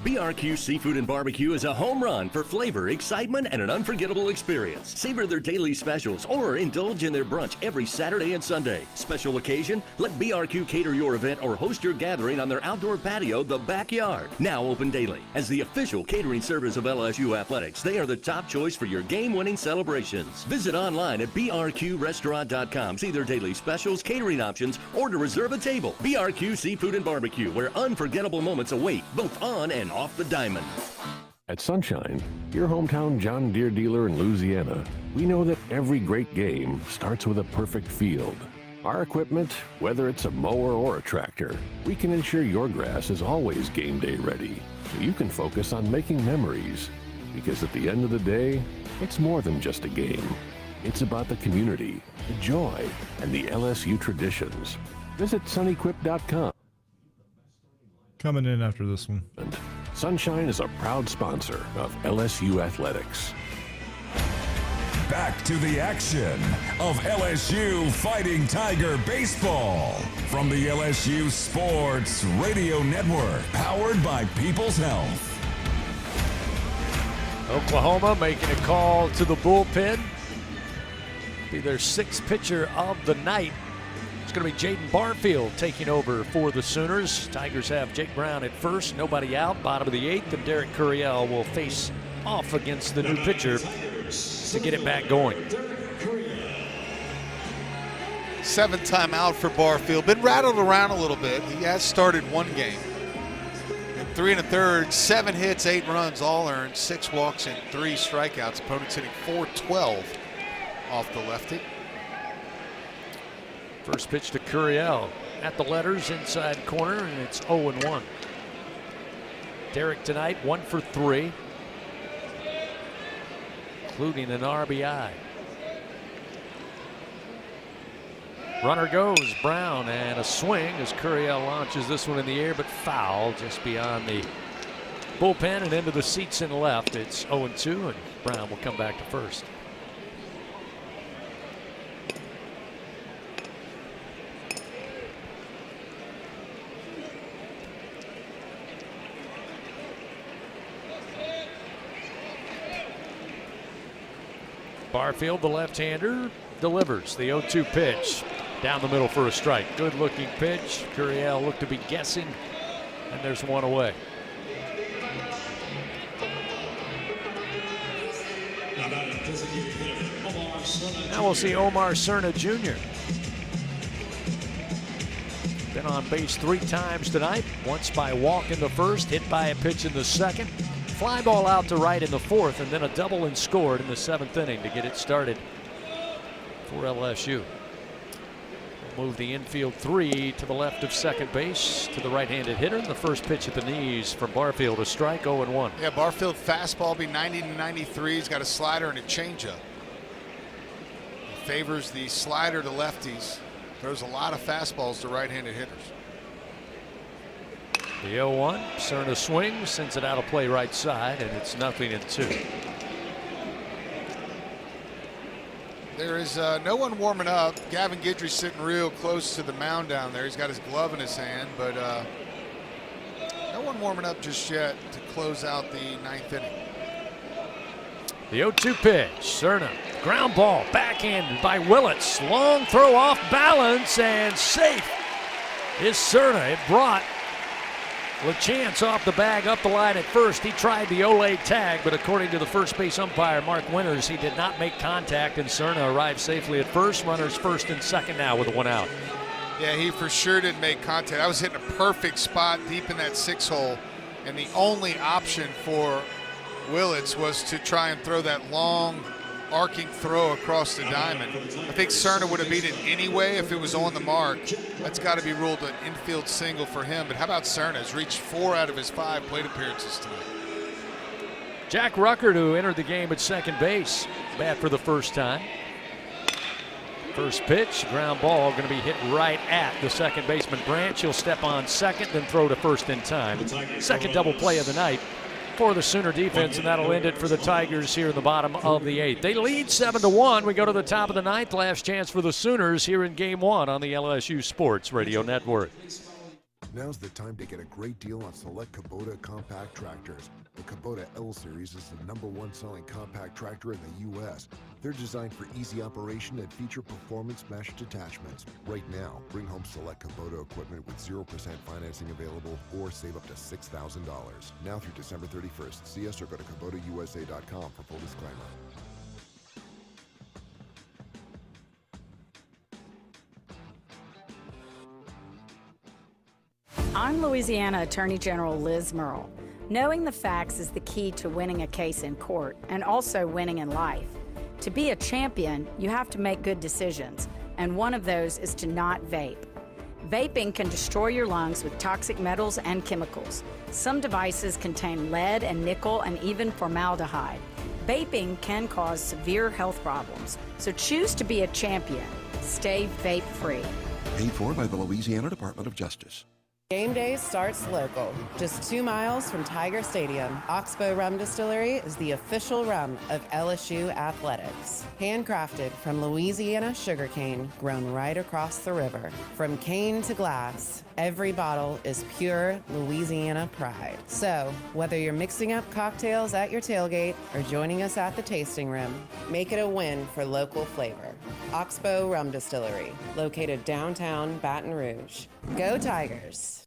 [SPEAKER 7] BRQ Seafood and Barbecue is a home run for flavor, excitement, and an unforgettable experience. Savor their daily specials or indulge in their brunch every Saturday and Sunday. Special occasion? Let BRQ cater your event or host your gathering on their outdoor patio, The Backyard. Now open daily. As the official catering service of LSU Athletics, they are the top choice for your game-winning celebrations. Visit online at brqrestaurant.com. See their daily specials, catering options, or to reserve a table. BRQ Seafood and Barbecue, where unforgettable moments await, both on and off the diamond.
[SPEAKER 9] At Sunshine, your hometown John Deere dealer in Louisiana, we know that every great game starts with a perfect field. Our equipment, whether it's a mower or a tractor, we can ensure your grass is always game day ready, so you can focus on making memories. Because at the end of the day, it's more than just a game. It's about the community, the joy, and the LSU traditions. Visit sunequip.com.
[SPEAKER 15] Coming in after this one.
[SPEAKER 9] Sunshine is a proud sponsor of LSU Athletics.
[SPEAKER 1] Back to the action of LSU Fighting Tiger Baseball from the LSU Sports Radio Network, powered by People's Health.
[SPEAKER 2] Oklahoma making a call to the bullpen. Be their sixth pitcher of the night. It's going to be Jaden Barfield taking over for the Sooners. Tigers have Jake Brown at first, nobody out, bottom of the 8th, and Derek Curiel will face off against the new pitcher to get it back going.
[SPEAKER 12] 7th time out for Barfield. Been rattled around a little bit. He has started one game. In 3 1/3, 7 hits, 8 runs, all earned, 6 walks and 3 strikeouts. Opponents hitting .412 off the lefty.
[SPEAKER 2] First pitch to Curiel at the letters, inside corner, and it's 0-1. Derek tonight 1 for 3, including an RBI. Runner goes, Brown, and a swing as Curiel launches this one in the air, but foul just beyond the bullpen and into the seats in left. It's 0-2, and Brown will come back to first. Barfield, the left-hander, delivers the 0-2 pitch. Down the middle for a strike. Good looking pitch. Curiel looked to be guessing, and there's one away. Now we'll see Omar Cerna Jr. Been on base 3 times tonight. Once by walk in the first, hit by a pitch in the second. Fly ball out to right in the 4th, and then a double and scored in the 7th inning to get it started for LSU. Move the infield 3 to the left of second base to the right-handed hitter. The first pitch at the knees from Barfield, a strike, 0-1.
[SPEAKER 12] Yeah, Barfield fastball be 90 to 93. He's got a slider and a changeup. He favors the slider to lefties. Throws a lot of fastballs to right-handed hitters.
[SPEAKER 2] The 0-1, Cerna swings, sends it out of play right side, and it's 0-2.
[SPEAKER 12] There is no one warming up. Gavin Guidry's sitting real close to the mound down there. He's got his glove in his hand, but no one warming up just yet to close out the 9th inning.
[SPEAKER 2] The 0-2 pitch, Cerna, ground ball, backhanded by Willits. Long throw off balance and safe is Cerna. It brought LaChance off the bag up the line at first. He tried the Olay tag, but according to the first base umpire, Mark Winters, he did not make contact, and Cerna arrived safely at first. Runners first and second now with 1 out.
[SPEAKER 12] Yeah, he for sure didn't make contact. I was hitting a perfect spot deep in that 6 hole, and the only option for Willits was to try and throw that long arcing throw across the diamond. I think Cerna would have beat it anyway if it was on the mark. That's got to be ruled an infield single for him. But how about Cerna? Has reached 4 out of his 5 plate appearances tonight.
[SPEAKER 2] Jack Ruckert, who entered the game at second base, bat for the first time. First pitch, ground ball, going to be hit right at the second baseman Branch. He'll step on second, then throw to first in time. Second double play of the night for the Sooner defense, and that'll end it for the Tigers here in the bottom of the 8th. They lead 7-1. We go to the top of the 9th. Last chance for the Sooners here in Game 1 on the LSU Sports Radio Network.
[SPEAKER 6] Now's the time to get a great deal on select Kubota compact tractors. The Kubota L Series is the #1 selling compact tractor in the U.S. They're designed for easy operation and feature performance meshed attachments. Right now, bring home select Kubota equipment with 0% financing available or save up to $6,000. Now through December 31st. See us or go to KubotaUSA.com for full disclaimer.
[SPEAKER 10] I'm Louisiana Attorney General Liz Murrill. Knowing the facts is the key to winning a case in court and also winning in life. To be a champion, you have to make good decisions, and one of those is to not vape. Vaping can destroy your lungs with toxic metals and chemicals. Some devices contain lead and nickel and even formaldehyde. Vaping can cause severe health problems, so choose to be a champion. Stay vape-free.
[SPEAKER 13] Paid for by the Louisiana Department of Justice.
[SPEAKER 24] Game day starts local, just 2 miles from Tiger Stadium. Oxbow Rum Distillery is the official rum of LSU Athletics. Handcrafted from Louisiana sugarcane, grown right across the river. From cane to glass, every bottle is pure Louisiana pride. So, whether you're mixing up cocktails at your tailgate or joining us at the tasting room, make it a win for local flavor. Oxbow Rum Distillery, located downtown Baton Rouge. Go Tigers!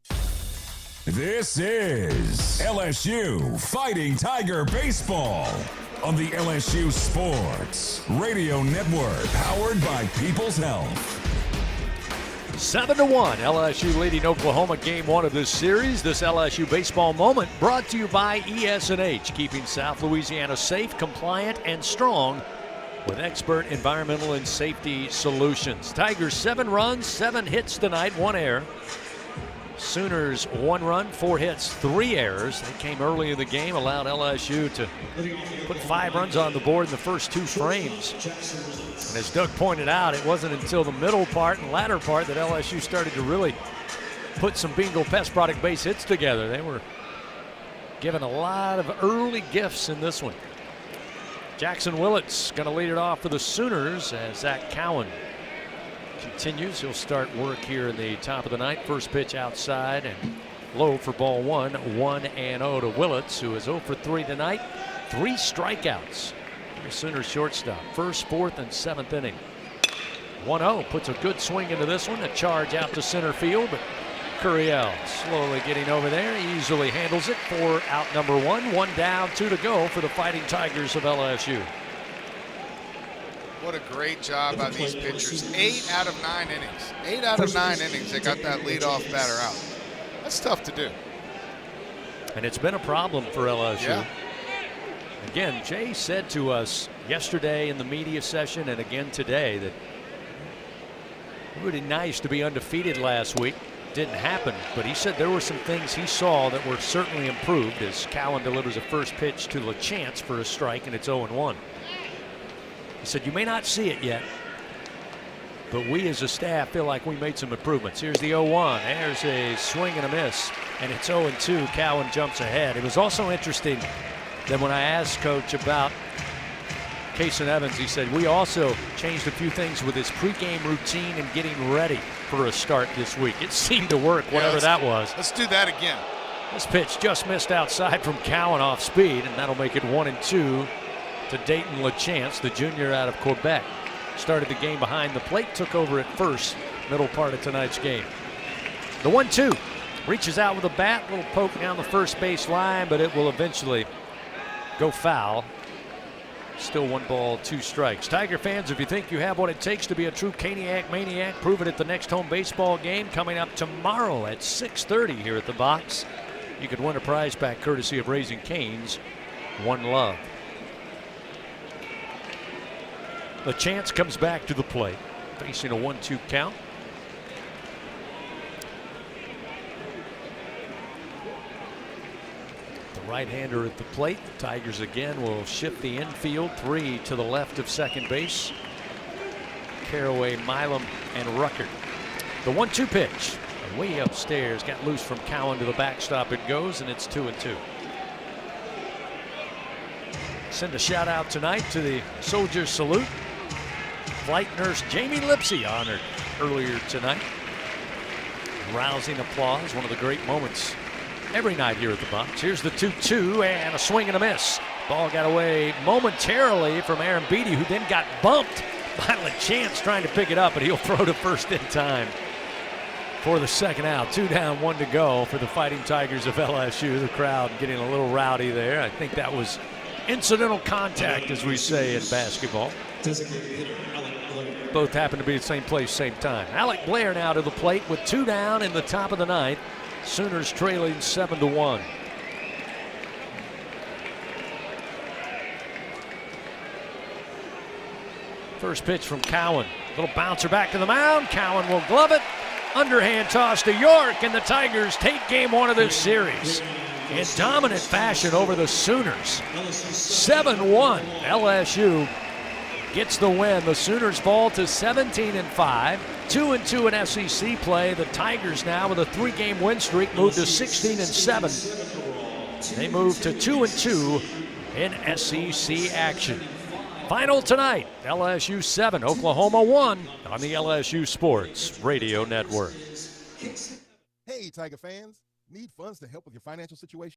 [SPEAKER 1] This is LSU Fighting Tiger Baseball on the LSU Sports Radio Network, powered by People's Health.
[SPEAKER 2] 7-1, LSU leading Oklahoma game one of this series. This LSU baseball moment brought to you by ES&H, keeping South Louisiana safe, compliant, and strong with expert environmental and safety solutions. Tigers 7 runs, 7 hits tonight, 1 error. Sooners 1 run, 4 hits, 3 errors. They came early in the game, allowed LSU to put 5 runs on the board in the first 2 frames. And as Doug pointed out, it wasn't until the middle part and latter part that LSU started to really put some bingo pest product base hits together. They were given a lot of early gifts in this one. Jackson Willett's going to lead it off for the Sooners as Zach Cowan continues. He'll start work here in the top of the ninth. First pitch outside and low for ball 1. 1-0 to Willets, who is 0 for 3 tonight. 3 strikeouts. The Sooners shortstop. First, 4th, and 7th inning. 1-0 puts a good swing into this one. A charge out to center field, but Curiel slowly getting over there. He easily handles it for out number 1. 1 down, 2 to go for the Fighting Tigers of LSU.
[SPEAKER 12] What a great job by these pitchers. 8 out of 9 innings. 8 out of 9 innings, they got that leadoff batter out. That's tough to do.
[SPEAKER 2] And it's been a problem for LSU.
[SPEAKER 12] Yeah.
[SPEAKER 2] Again, Jay said to us yesterday in the media session and again today that it would be nice to be undefeated last week. Didn't happen, but he said there were some things he saw that were certainly improved as Cowan delivers a first pitch to LaChance for a strike, and it's 0-1. He said, you may not see it yet, but we as a staff feel like we made some improvements. Here's the 0-1. There's a swing and a miss, and it's 0-2. Cowan jumps ahead. It was also interesting that when I asked Coach about Kason Evans, he said, we also changed a few things with his pregame routine and getting ready for a start this week. It seemed to work, whatever that was.
[SPEAKER 12] Let's do that again.
[SPEAKER 2] This pitch just missed outside from Cowan off speed, and that'll make it 1-2. To Dayton LaChance, the junior out of Quebec. Started the game behind the plate, took over at first, middle part of tonight's game. The 1-2, reaches out with a bat, little poke down the first base line, but it will eventually go foul. Still 1 ball, 2 strikes. Tiger fans, if you think you have what it takes to be a true Caniac maniac, prove it at the next home baseball game coming up tomorrow at 6:30 here at the box. You could win a prize pack courtesy of Raising Cane's One Love. LaChance comes back to the plate, facing a 1-2 count. The right-hander at the plate. The Tigers again will shift the infield. 3 to the left of second base. Caraway, Milam, and Ruckert. The 1-2 pitch. Way upstairs, got loose from Cowan to the backstop. It goes, and it's 2-2. Send a shout out tonight to the Soldiers Salute. Flight nurse Jamie Lipsy honored earlier tonight. Rousing applause, one of the great moments every night here at the box. Here's the 2-2 and a swing and a miss. Ball got away momentarily from Aaron Beatty, who then got bumped by LaChance trying to pick it up, but he'll throw to first in time for the second out. 2 down, 1 to go for the Fighting Tigers of LSU. The crowd getting a little rowdy there. I think that was incidental contact, as we say in basketball. Both happen to be at the same place, same time. Alec Blair now to the plate with 2 down in the top of the ninth. Sooners trailing 7-1. First pitch from Cowan. Little bouncer back to the mound. Cowan will glove it. Underhand toss to York, and the Tigers take game 1 of this series in dominant fashion over the Sooners. 7-1. LSU gets the win. The Sooners fall to 17-5, 2-2 in SEC play. The Tigers now with a 3-game win streak move to 16-7. They move to 2-2 in SEC action. Final tonight, LSU 7, Oklahoma 1 on the LSU Sports Radio Network.
[SPEAKER 8] Hey, Tiger fans. Need funds to help with your financial situation?